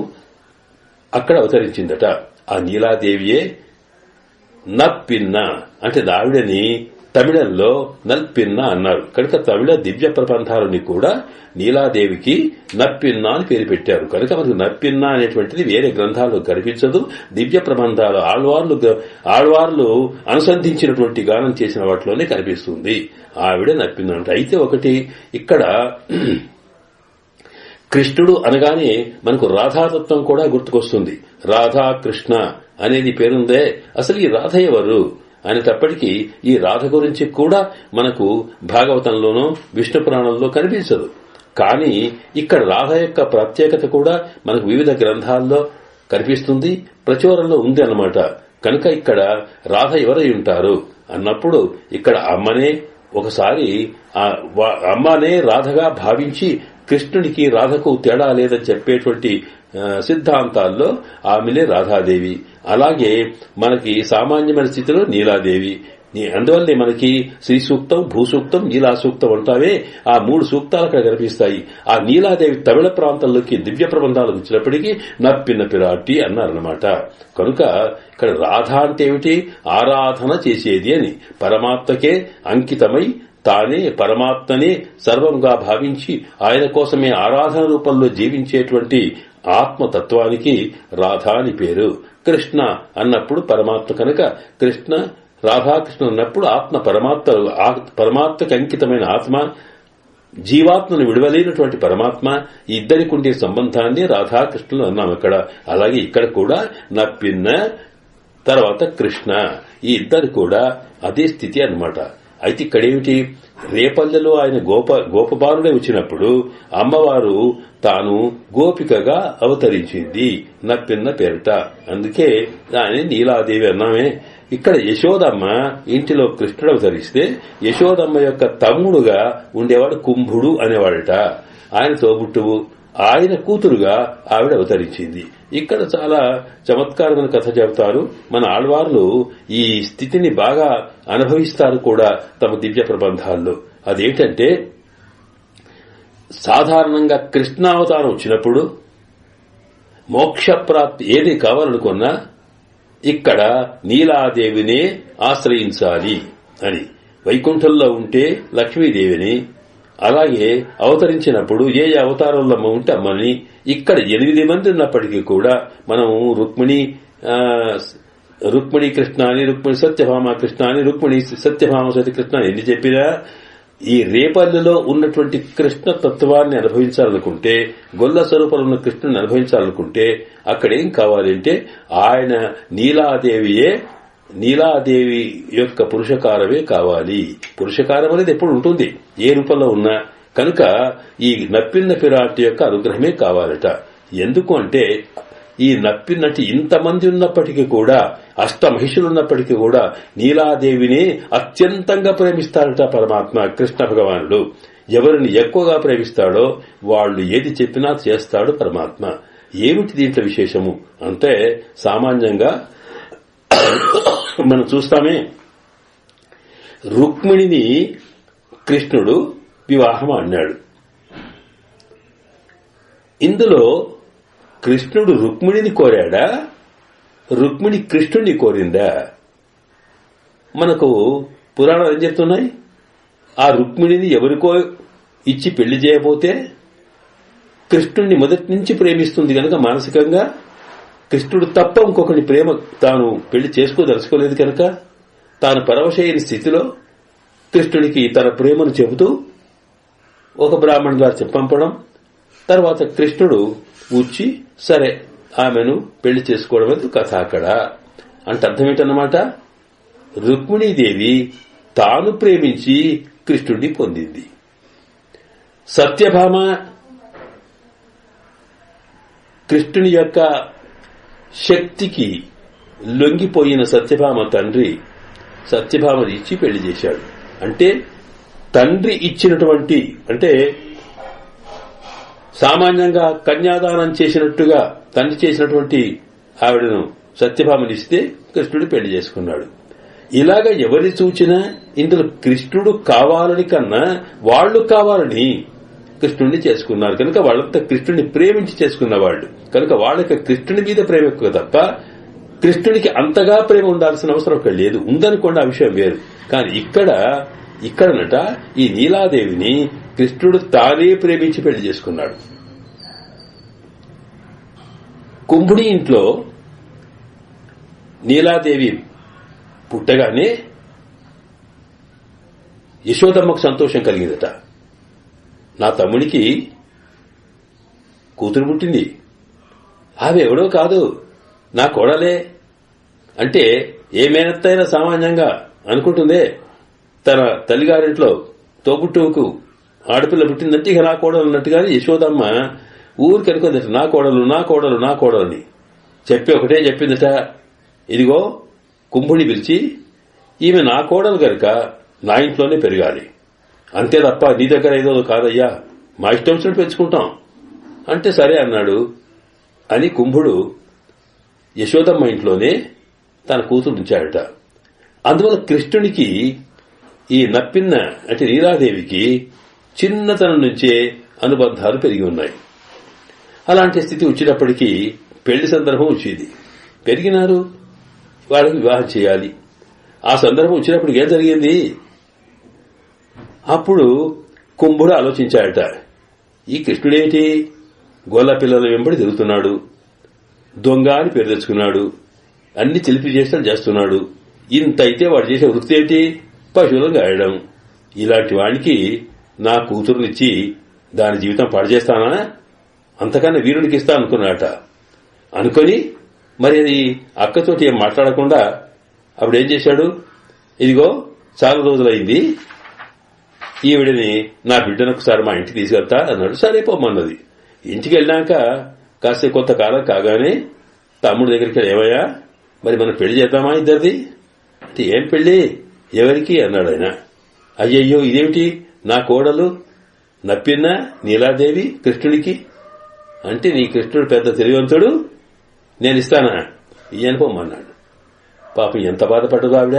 అక్కడ అవతరించిందట. ఆ నీలాదేవియే నప్పిన్న అంటే ఆవిడని తమిళంలో నల్పిన్న అన్నారు. కనుక తమిళ దివ్య ప్రబంధాలని కూడా నీలాదేవికి నప్పిన్న అని పేరు పెట్టారు. కనుక మనకు నప్పిన్న అనేటువంటిది వేరే గ్రంథాల్లో కనిపించదు. దివ్య ప్రబంధాలు ఆళ్వార్లు అనుసంధించినటువంటి గానం చేసిన వాటిలోనే కనిపిస్తుంది. ఆవిడ నప్పిన్న అంటే. అయితే ఒకటి ఇక్కడ కృష్ణుడు అనగానే మనకు రాధాతత్వం కూడా గుర్తుకొస్తుంది. రాధా కృష్ణ అనేది పేరుందే. అసలు ఈ రాధ ఎవరు అనేటప్పటికీ ఈ రాధ గురించి కూడా మనకు భాగవతంలోనూ విష్ణు పురాణంలో కనిపించదు. కానీ ఇక్కడ రాధ యొక్క ప్రత్యేకత కూడా మనకు వివిధ గ్రంథాల్లో కనిపిస్తుంది, ప్రచురణలో ఉంది అన్నమాట. కనుక ఇక్కడ రాధ ఎవరై ఉంటారు అన్నప్పుడు ఇక్కడ అమ్మనే ఒకసారి అమ్మనే రాధగా భావించి కృష్ణుడికి రాధకు తేడా లేదని చెప్పేటువంటి సిద్ధాంతాల్లో ఆమెనే రాధాదేవి. అలాగే మనకి సామాన్యమైన స్థితిలో నీలాదేవి. అందువల్లే మనకి శ్రీ సూక్తం, భూసూక్తం, నీలా సూక్తం అంటావే ఆ 3 సూక్తాలు అక్కడ కనిపిస్తాయి. ఆ నీలాదేవి తమిళ ప్రాంతంలోకి దివ్య ప్రబంధాలకు వచ్చినప్పటికీ నప్పిన పిరాటి అన్నారన్నమాట. కనుక ఇక్కడ రాధ అంటే ఏమిటి? ఆరాధన చేసేది అని, పరమాత్మకే అంకితమై తానే పరమాత్మనే సర్వంగా భావించి ఆయన కోసమే ఆరాధన రూపంలో జీవించేటువంటి ఆత్మతత్వానికి రాధ అని పేరు. కృష్ణ అన్నప్పుడు పరమాత్మ. కనుక కృష్ణ రాధాకృష్ణ అన్నప్పుడు ఆత్మ పరమాత్మకి అంకితమైన ఆత్మ, జీవాత్మను విడవలేనటువంటి పరమాత్మ, ఇద్దరికి ఉండే సంబంధాన్ని రాధాకృష్ణులు అన్నాం ఇక్కడ. అలాగే ఇక్కడ కూడా నప్పిన్న తర్వాత కృష్ణ, ఈ ఇద్దరు కూడా అదే స్థితి అన్నమాట. అయితే ఇక్కడేమిటి? రేపల్లెలో ఆయన గోపబాలుడే వచ్చినప్పుడు అమ్మవారు తాను గోపికగా అవతరించింది నప్పిన్న పేరిట. అందుకే ఆయన నీలాదేవి అన్నామే. ఇక్కడ యశోదమ్మ ఇంటిలో కృష్ణుడు అవతరిస్తే యశోదమ్మ యొక్క తమ్ముడుగా ఉండేవాడు కుంభుడు అనేవాడట. ఆయన తోబుట్టువు, ఆయన కూతురుగా ఆవిడ అవతరించింది. ఇక్కడ చాలా చమత్కారమైన కథ చెబుతారు మన ఆళ్వార్లు. ఈ స్థితిని బాగా అనుభవిస్తారు కూడా తమ దివ్య ప్రబంధాల్లో. అదేంటంటే సాధారణంగా కృష్ణావతారం వచ్చినప్పుడు మోక్షప్రాప్తి ఏది కావాలనుకున్నా ఇక్కడ నీలాదేవినే ఆశ్రయించాలి అని. వైకుంఠంలో ఉంటే లక్ష్మీదేవిని, అలాగే అవతరించినప్పుడు ఏ అవతారంలో ఉంటే అమ్మని. ఇక్కడ 8 మంది ఉన్నప్పటికీ కూడా మనం రుక్మిణి కృష్ణ అని, రుక్మిణి సత్యభామ కృష్ణ అని, రుక్మిణి సత్యభామ సత్యకృష్ణ అని ఎన్ని చెప్పినా ఈ రేపల్లెలో ఉన్నటువంటి కృష్ణ తత్వాన్ని అనుభవించాలనుకుంటే, గొల్ల స్వరూపంలో ఉన్న కృష్ణుని అనుభవించాలనుకుంటే అక్కడేం కావాలంటే ఆయన నీలాదేవి యొక్క పురుషకారమే కావాలి. పురుషకారం అనేది ఎప్పుడు ఉంటుంది, ఏ రూపంలో ఉన్నా. కనుక ఈ నప్పిన్న పిరాటి యొక్క అనుగ్రహమే కావాలట. ఎందుకు అంటే ఈ నప్పినట్టు ఇంతమంది ఉన్నప్పటికీ కూడా, అష్టమహిషులున్నప్పటికీ కూడా నీలాదేవిని అత్యంతంగా ప్రేమిస్తాడట పరమాత్మ కృష్ణ భగవానుడు. ఎవరిని ఎక్కువగా ప్రేమిస్తాడో వాళ్ళు ఏది చెప్పినా చేస్తాడు పరమాత్మ. ఏమిటి దీంట్లో విశేషము అంటే సామాన్యంగా మనం చూస్తామే, రుక్మిణిని కృష్ణుడు వివాహం అన్నాడు. ఇందులో కృష్ణుడు రుక్మిణిని కోరాడా, రుక్మిణి కృష్ణుడిని కోరిందా? మనకు పురాణాలు ఏం చెప్తున్నాయి? ఆ రుక్మిణిని ఎవరికో ఇచ్చి పెళ్లి చేయబోతే కృష్ణుడిని మొదటి నుంచి ప్రేమిస్తుంది కనుక మానసికంగా కృష్ణుడు తప్ప ఇంకొకటి ప్రేమ తాను పెళ్లి చేసుకోదలుచుకోలేదు కనుక తాను పరవశయని స్థితిలో కృష్ణుడికి తన ప్రేమను చెబుతూ ఒక బ్రాహ్మణ్ గారు పంపడం, తర్వాత కృష్ణుడు వచ్చి సరే ఆమెను పెళ్లి చేసుకోవడం అనేది కథ. అక్కడ అంటే అర్థం ఏంటన్నమాట, రుక్మిణీదేవి తాను ప్రేమించి కృష్ణుడిని పొందింది. సత్యభామ కృష్ణుని యొక్క శక్తికి లొంగిపోయిన సత్యభామ తండ్రి సత్యభామని ఇచ్చి పెళ్లి చేశాడు. అంటే తండ్రి ఇచ్చినటువంటి, అంటే సామాన్యంగా కన్యాదానం చేసినట్టుగా తండ్రి చేసినటువంటి ఆవిడను సత్యభామని ఇస్తే కృష్ణుడు పెళ్లి చేసుకున్నాడు. ఇలాగ ఎవరిని చూచినా ఇందులో కృష్ణుడు కావాలని కన్నా వాళ్లు కావాలని కృష్ణుడిని చేసుకున్నారు కనుక వాళ్ళంతా కృష్ణుడిని ప్రేమించి చేసుకున్న వాళ్ళు కనుక వాళ్ళకి కృష్ణుడి మీద ప్రేమ ఎక్కువ తప్ప కృష్ణుడికి అంతగా ప్రేమ ఉండాల్సిన అవసరం ఒక లేదు. ఉందనుకోండి, ఆ విషయం వేరు. కానీ ఇక్కడనట ఈ నీలాదేవిని కృష్ణుడు తానే ప్రేమించి పెళ్లి చేసుకున్నాడు. కుంభుడి ఇంట్లో నీలాదేవి పుట్టగానే యశోదమ్మకు సంతోషం కలిగిందట. నా తమ్ముడికి కూతురు పుట్టింది, ఆమె ఎవడో కాదు నా కోడలే. అంటే ఏ మేనత్తైనా సామాన్యంగా అనుకుంటుందే తన తల్లిగారింట్లో తోబుట్టువుకు ఆడపిల్ల పుట్టిందంటే ఇక నా కోడలు అన్నట్టుగానే యశోదమ్మ ఊరికి అనుకుందట నా కోడలు నా కోడలు నా కోడలని చెప్పి ఒకటే చెప్పిందట, ఇదిగో కుంభుని పిలిచి ఈమె నా కోడలు గనుక నా ఇంట్లోనే పెరగాలి, అంతే తప్ప నీ దగ్గర ఏదో కాదయ్యా, మా ఇష్టం వచ్చినట్టు పెంచుకుంటాం అంటే సరే అన్నాడు. అని కుంభుడు యశోదమ్మ ఇంట్లోనే తన కూతురు ఉంచాడట. అందువల్ల కృష్ణునికి ఈ నప్పిన్న అంటే నీలాదేవికి చిన్నతనం నుంచే అనుబంధాలు పెరిగి ఉన్నాయి. అలాంటి స్థితి వచ్చినప్పటికీ పెళ్లి సందర్భం వచ్చింది, పెరిగినారు, వాళ్ళకి వివాహం చేయాలి. ఆ సందర్భం వచ్చినప్పుడు ఏం జరిగింది, అప్పుడు కుంభుడు ఆలోచించాడట, ఈ కృష్ణుడేంటి గొల్ల పిల్లల వెంబడి తిరుగుతున్నాడు, దొంగ అని పేరు తెచ్చుకున్నాడు, అన్ని చిలిపి చేష్టలు చేస్తున్నాడు, ఇంత అయితే వాడు చేసే వృత్తి ఏంటి పశువులను గాయడం, ఇలాంటి వాడికి నా కూతురునిచ్చి దాని జీవితం పాడు చేస్తానా, అంతకన్నా వీరుడికి ఇస్తా అనుకున్నాడట. అనుకొని మరి అది అక్కతోటి ఏం మాట్లాడకుండా అప్పుడేం చేశాడు, ఇదిగో చాలా రోజులైంది, ఈవిడిని నా బిడ్డను ఒకసారి మా ఇంటికి తీసుకెళ్తా అన్నాడు. సరే పోమన్నది. ఇంటికి వెళ్ళాక కాస్త కొంతకాలం కాగానే తమ్ముడి దగ్గరికి ఏమయ్యా మరి మనం పెళ్లి చేద్దామా ఇద్దరిది అంటే, ఏం పెళ్లి ఎవరికి అన్నాడు ఆయన. అయ్యయ్యో ఇదేమిటి, నా కోడలు నప్పిన్న నీలాదేవి కృష్ణుడికి అంటే నీ కృష్ణుడు పెద్ద తెలివంతుడు, నేను ఇస్తానా ఇయ్యని పొమ్మన్నాడు. పాపం ఎంత బాధపడ్డదో ఆవిడ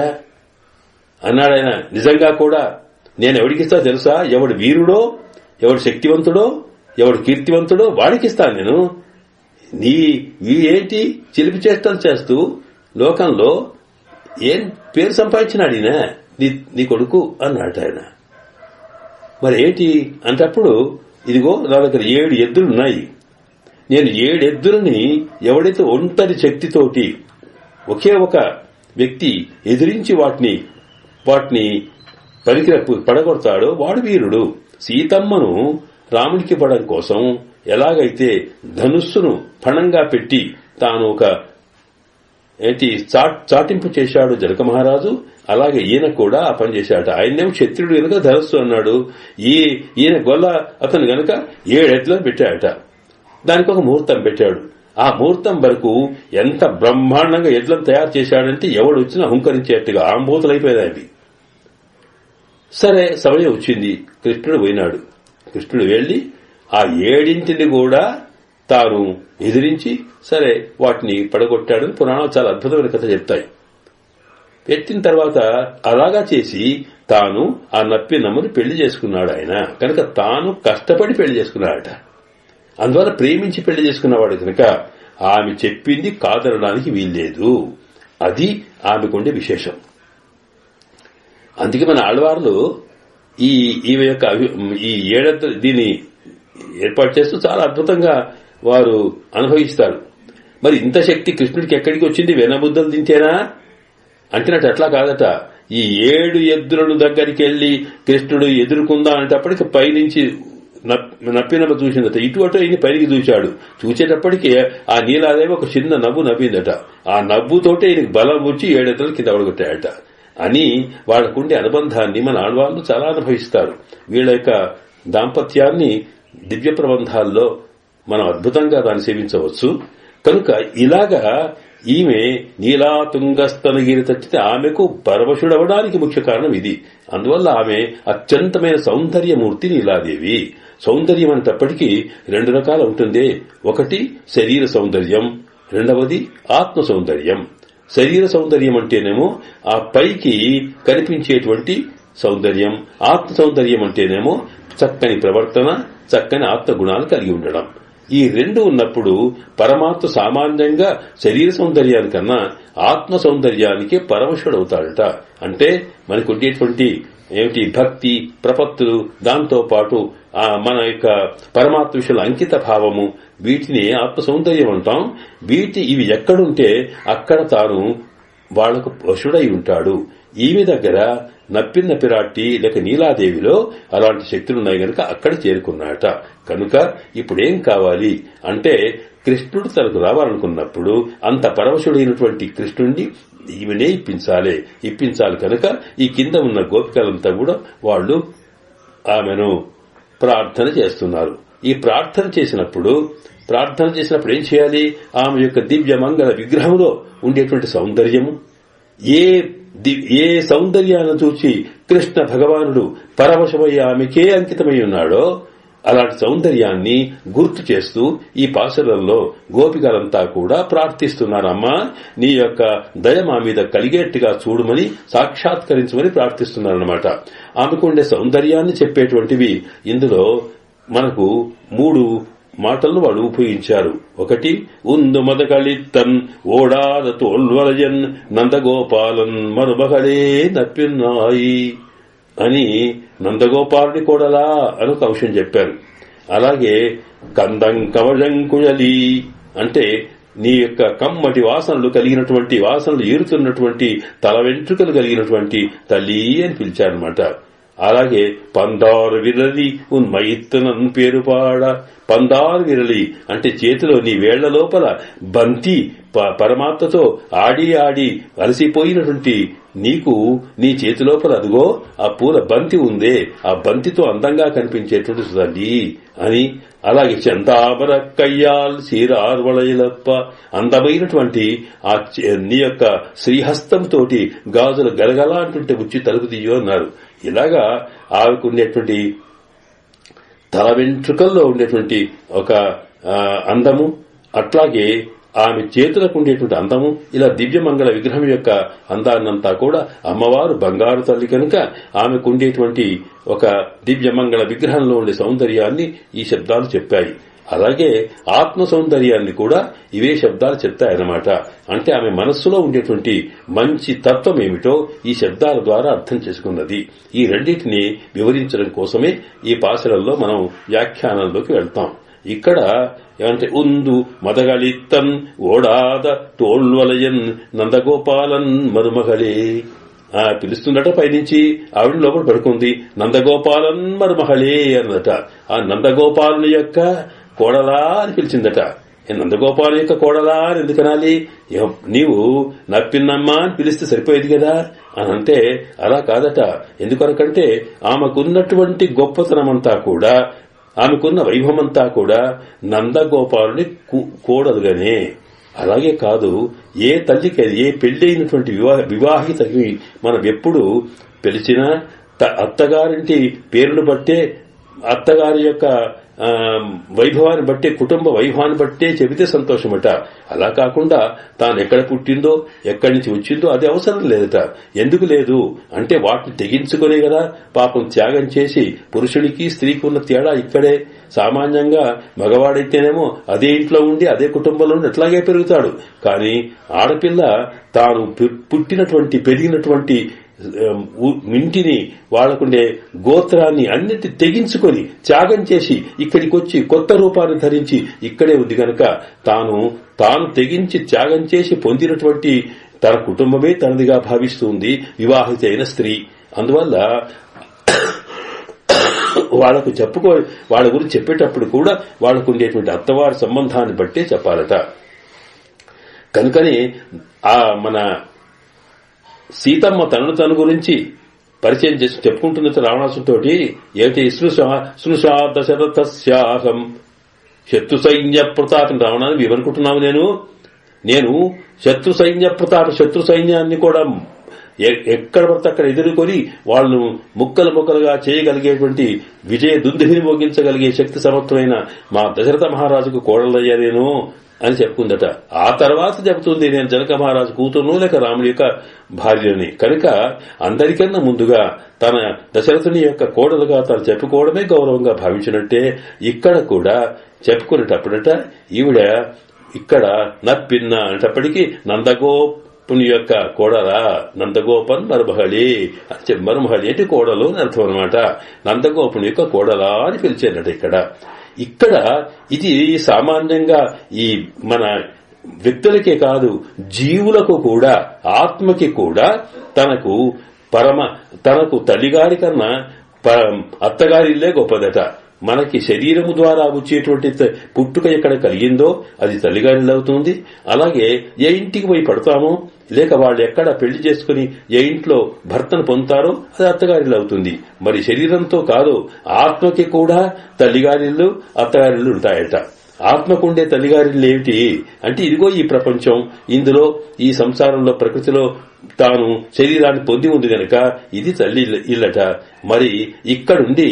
అన్నాడు ఆయన. నిజంగా కూడా నేను ఎవడికిస్తా తెలుసా, ఎవడు వీరుడో ఎవడు శక్తివంతుడో ఎవడు కీర్తివంతుడో వాడికిస్తాను నేను, నీ ఏంటి చిలిపి చేష్టలు చేస్తూ లోకంలో ఏం పేరు సంపాదించినాడు ఈయన నీ కొడుకు అన్నాడు ఆయన. మరి ఏంటి అంటప్పుడు, ఇదిగో నా దగ్గర 7 ఎద్దులున్నాయి, నేను 7 ఎద్దులని ఎవడైతే ఒంటరి శక్తితోటి ఒకే ఒక వ్యక్తి ఎదిరించి వాటిని పడగొడతాడో వాడు వీరుడు. సీతమ్మను రాముడికి పడడం కోసం ఎలాగైతే ధనుస్సును పణంగా పెట్టి తాను ఒక చాటింపు చేశాడు జనక మహారాజు, అలాగే ఈయన కూడా ఆ పని చేశాడు. ఆయనేమో క్షత్రుడు గనుక ధనుస్సు అన్నాడు, ఈయన గొల్ల అతను గనుక 7 ఎద్దులను పెట్టాడట. దానికి ఒక ముహూర్తం పెట్టాడు. ఆ ముహూర్తం వరకు ఎంత బ్రహ్మాండంగా ఎడ్లను తయారు చేశాడంటే ఎవడు వచ్చినా హుంకరించేట్టుగా ఆంబోతులైపోయాయి అవి. సరే సమయం వచ్చింది, కృష్ణుడు పోయినాడు. కృష్ణుడు వెళ్లి ఆ 7 కూడా తాను ఎదిరించి సరే వాటిని పడగొట్టాడని పురాణాలు చాలా అద్భుతమైన కథ చెప్తాయి. పెట్టిన తర్వాత అలాగా చేసి తాను ఆ నప్పినమ్మని పెళ్లి చేసుకున్నాడు ఆయన. కనుక తాను కష్టపడి పెళ్లి చేసుకున్నాడట. అందువల్ల ప్రేమించి పెళ్లి చేసుకున్నవాడు కనుక ఆమె చెప్పింది కాదనడానికి వీల్లేదు. అది ఆమెకుండే విశేషం. అందుకే మన ఆళ్వార్లు ఈమె యొక్క ఈ 7 దీన్ని ఏర్పాటు చేస్తూ చాలా అద్భుతంగా వారు అనుభవిస్తారు. మరి ఇంత శక్తి కృష్ణుడికి ఎక్కడికి వచ్చింది, వెనబుద్ధలు దించేనా అంటున్నట్టు అట్లా కాదట. ఈ 7 ఎద్దులను దగ్గరికి వెళ్లి కృష్ణుడు ఎదుర్కొందా అనేటప్పటికి పైనుంచి నప్పినమ్మ చూసిందట. ఇటు అటు ఈయన పైకి చూశాడు. చూసేటప్పటికి ఆ నీలాదేవి ఒక చిన్న నవ్వు నవ్విందట. ఆ నవ్వుతోటే ఈయనకి బలం వచ్చి 7 ఎద్దులు కింద పడగొట్టాయట అని వాళ్లకుండే అనుబంధాన్ని మన ఆళ్వాళ్లు చాలా అనుభవిస్తారు. వీళ్ల యొక్క దాంపత్యాన్ని దివ్య ప్రబంధాల్లో మనం అద్భుతంగా దాన్ని సేవించవచ్చు. కనుక ఇలాగా ఈమె నీలాతుంగస్తనగిరి తచ్చితే ఆమెకు పరవశుడవడానికి ముఖ్య కారణం ఇది. అందువల్ల ఆమె అత్యంతమైన సౌందర్యమూర్తి నీలాదేవి. సౌందర్యం అనేటప్పటికీ 2 రకాలు ఉంటుంది. ఒకటి శరీర సౌందర్యం, రెండవది ఆత్మ సౌందర్యం. శరీర సౌందర్యం అంటేనేమో ఆ పైకి కనిపించేటువంటి సౌందర్యం, ఆత్మ సౌందర్యం అంటేనేమో చక్కని ప్రవర్తన, చక్కని ఆత్మ గుణాలు కలిగి ఉండడం. ఈ 2 ఉన్నప్పుడు పరమాత్మ సామాన్యంగా శరీర సౌందర్యానికన్నా ఆత్మ సౌందర్యానికే పరవశుడవుతాడట. అంటే మనకు ఉండేటువంటి ఏమిటి భక్తి, ప్రపత్తులు, దాంతో పాటు మన యొక్క పరమాత్మ విషయంలో అంకిత భావము, వీటిని ఆత్మ సౌందర్యం అంటాం. ఇవి ఎక్కడుంటే అక్కడ తాను వాళ్లకు వశుడై ఉంటాడు. ఈమె దగ్గర నప్పిన్న పిరాట్టి లేక నీలాదేవిలో అలాంటి శక్తులున్నాయి గనక అక్కడ చేరుకున్నాట. కనుక ఇప్పుడేం కావాలి అంటే కృష్ణుడు తనకు రావాలనుకున్నప్పుడు అంత పరవశుడైనటువంటి కృష్ణుణ్ణి ఈమెనే ఇప్పించాలి. కనుక ఈ కింద ఉన్న గోపికలంతా కూడా వాళ్లు ఆమెను ప్రార్థన చేస్తున్నారు. ఈ ప్రార్థన చేసినప్పుడు ఏం చేయాలి? ఆమె యొక్క దివ్య మంగళ విగ్రహంలో ఉండేటువంటి సౌందర్యము, ఏ సౌందర్యాన్ని చూచి కృష్ణ భగవానుడు పరవశమై ఆమెకే అంకితమై ఉన్నాడో అలాంటి సౌందర్యాన్ని గుర్తు చేస్తూ ఈ పాశురంలో గోపికలంతా కూడా ప్రార్థిస్తున్నారమ్మా, నీ యొక్క దయ మా మీద కలిగేట్టుగా చూడమని, సాక్షాత్కరించమని ప్రార్థిస్తున్నారన్నమాట. ఆమెకుండే సౌందర్యాన్ని చెప్పేటువంటివి ఇందులో మనకు 3 మాటలను వాడు ఉపయోగించారు. ఒకటి ఉందు మదకళిత్తన్ ఓడాద తోల్వలయన్ నందగోపాలన్ మరుమగళే నప్పిన్నాయి అని నందగోపాలుడి కోడలా అని ఒక అంశం చెప్పారు. అలాగే కందం కవజంకుళలి అంటే నీ యొక్క కమ్మటి వాసనలు కలిగినటువంటి, వాసనలు ఏరుతున్నటువంటి తల వెంట్రుకలు కలిగినటువంటి తల్లి అని పిలిచారన్నమాట. అలాగే పందారు విరలి ఉన్మయిత్తనన్ పేరుపాడ, పందారు విరలి అంటే చేతిలో నీ వేళ్ల లోపల బంతి పరమాత్మతో ఆడి అలసిపోయినటువంటి నీకు నీ చేతి లోపల అదిగో ఆ పూల బంతి ఉందే, ఆ బంతితో అందంగా కనిపించేటువంటి తల్లి అని. అలాగే చందాబర కయ్యాల్ చీరార్వళయలప్ప అందమైనటువంటి ఆ నీ యొక్క శ్రీహస్తంతో గాజులు గలగలా అంటుంటే ఉచ్చి తలుపు తీయో అన్నారు. ఇలాగా ఆమెకు ఉండేటువంటి తల వెంట్రుకల్లో ఉండేటువంటి ఒక అందము, అట్లాగే ఆమె చేతులకు ఉండేటువంటి అందము, ఇలా దివ్యమంగళ విగ్రహం యొక్క అందాన్నంతా కూడా అమ్మవారు బంగారు తల్లి కనుక ఆమెకు ఉండేటువంటి ఒక దివ్యమంగళ విగ్రహంలో ఉండే సౌందర్యాన్ని ఈ శబ్దాలు చెప్పాయి. అలాగే ఆత్మ సౌందర్యాన్ని కూడా ఇవే శబ్దాలు చెప్తాయన్నమాట. అంటే ఆమె మనస్సులో ఉండేటువంటి మంచి తత్వం ఏమిటో ఈ శబ్దాల ద్వారా అర్థం చేసుకున్నది. ఈ రెండింటిని వివరించడం కోసమే ఈ పాశురంలో మనం వ్యాఖ్యానంలోకి వెళ్తాం. ఇక్కడ ఏమంటే ఉందు మదగళిత్తన్ ఓడాద తోల్వలయన్ నందగోపాలన్ మరుమగళే పిలుస్తుందట. పైనుంచి ఆవిడ లోపల పడుకుంది. నందగోపాలన్ మరుమగళే అన్నదట. ఆ నందగోపాలుని యొక్క కోడలా అని పిలిచిందట. నందగోపాలు యొక్క కోడలా అని ఎందుకనాలి? నీవు నప్పిన్నమ్మా అని పిలిస్తే సరిపోయేది కదా అని అంటే అలా కాదట. ఎందుకనకంటే ఆమెకున్నటువంటి గొప్పతనమంతా కూడా, ఆమెకున్న వైభవమంతా కూడా నందగోపాలుని కోడలుగానే. అలాగే కాదు, ఏ తల్లికి ఏ పెళ్లి అయినటువంటి వివాహితకి మనం ఎప్పుడు పిలిచినా అత్తగారింటి పేరును బట్టే, అత్తగారి యొక్క వైభవాన్ని బట్టే, కుటుంబ వైభవాన్ని బట్టే చెబితే సంతోషమట. అలా కాకుండా తాను ఎక్కడ పుట్టిందో, ఎక్కడి నుంచి వచ్చిందో అది అవసరం లేదట. ఎందుకు లేదు అంటే వాటిని తెగించుకునే కదా పాపం త్యాగం చేసి. పురుషుడికి స్త్రీకి ఉన్న తేడా ఇక్కడే. సామాన్యంగా మగవాడైతేనేమో అదే ఇంట్లో ఉండి అదే కుటుంబంలో ఉండి అట్లాగే పెరుగుతాడు. కానీ ఆడపిల్ల తాను పుట్టినటువంటి పెరిగినటువంటి ఇంటిని, వాళ్లకుండే గోత్రాన్ని అన్నిటి తెగించుకొని త్యాగం చేసి ఇక్కడికి వచ్చి కొత్త రూపాన్ని ధరించి ఇక్కడే ఉంది కనుక తాను తెగించి త్యాగం చేసి పొందినటువంటి తన కుటుంబమే తనదిగా భావిస్తుంది వివాహిత అయిన స్త్రీ. అందువల్ల వాళ్ళ గురించి చెప్పేటప్పుడు కూడా వాళ్లకు ఉండేటువంటి అత్తవారి సంబంధాన్ని బట్టే చెప్పాలట. కనుకనే మన సీతమ్మ తన గురించి పరిచయం చేసి చెప్పుకుంటున్న రావణాసుతోటి ఏమిటి సృషా దశరథస్యాహం శత్రు సైన్య ప్రతాపం. రావణాన్ని ఏమనుకుంటున్నావు? నేను శత్రు సైన్య ప్రతాప, శత్రు సైన్యాన్ని కూడా ఎక్కడ పడితే అక్కడ ఎదుర్కొని వాళ్ళను ముక్కలుగా చేయగలిగేటువంటి విజయ దుందుహిని మోగించగలిగే శక్తి సమర్థమైన మా దశరథ మహారాజుకు కోడలయ్యా నేను అని చెప్పుకుందట. ఆ తర్వాత చెబుతుంది నేను జనక మహారాజు కూతురును లేక రాముడి యొక్క భార్యని. కనుక అందరికన్నా ముందుగా తన దశరథుని యొక్క కోడలుగా తను చెప్పుకోవడమే గౌరవంగా భావించినట్టే ఇక్కడ కూడా చెప్పుకునేటప్పుడట ఈవిడ ఇక్కడ నప్పిన్న అనేటప్పటికీ నందగోపుని యొక్క కోడలా, నందగోపన్ మరుమహళి అని మరుమహళి అంటే కోడలు అని అర్థం అనమాట. నందగోపుని యొక్క కోడలా అని పిలిచేనట. ఇక్కడ ఇది సామాన్యంగా ఈ మన వ్యక్తులకే కాదు జీవులకు కూడా, ఆత్మకి కూడా తనకు తల్లిగారి కన్నా అత్తగారిల్లే గొప్పదట. మనకి శరీరము ద్వారా వచ్చేటువంటి పుట్టుక ఎక్కడ కలిగిందో అది తల్లిగారిల్లు అవుతుంది. అలాగే ఏ ఇంటికి పోయి పడతామో లేక వాళ్ళు ఎక్కడ పెళ్లి చేసుకుని ఏ ఇంట్లో భర్తను పొందుతారో అది అత్తగారిల్లు అవుతుంది. మరి శరీరంతో కాదు, ఆత్మకి కూడా తల్లిగారిల్లు అత్తగారిల్లు ఉంటాయట. ఆత్మకుండే తల్లిగారిల్లు ఏమిటి అంటే ఇదిగో ఈ ప్రపంచం, ఇందులో ఈ సంసారంలో ప్రకృతిలో తాను శరీరాన్ని పొంది ఉంది గనక ఇది తల్లి ఇల్లట. మరి ఇక్కడుండి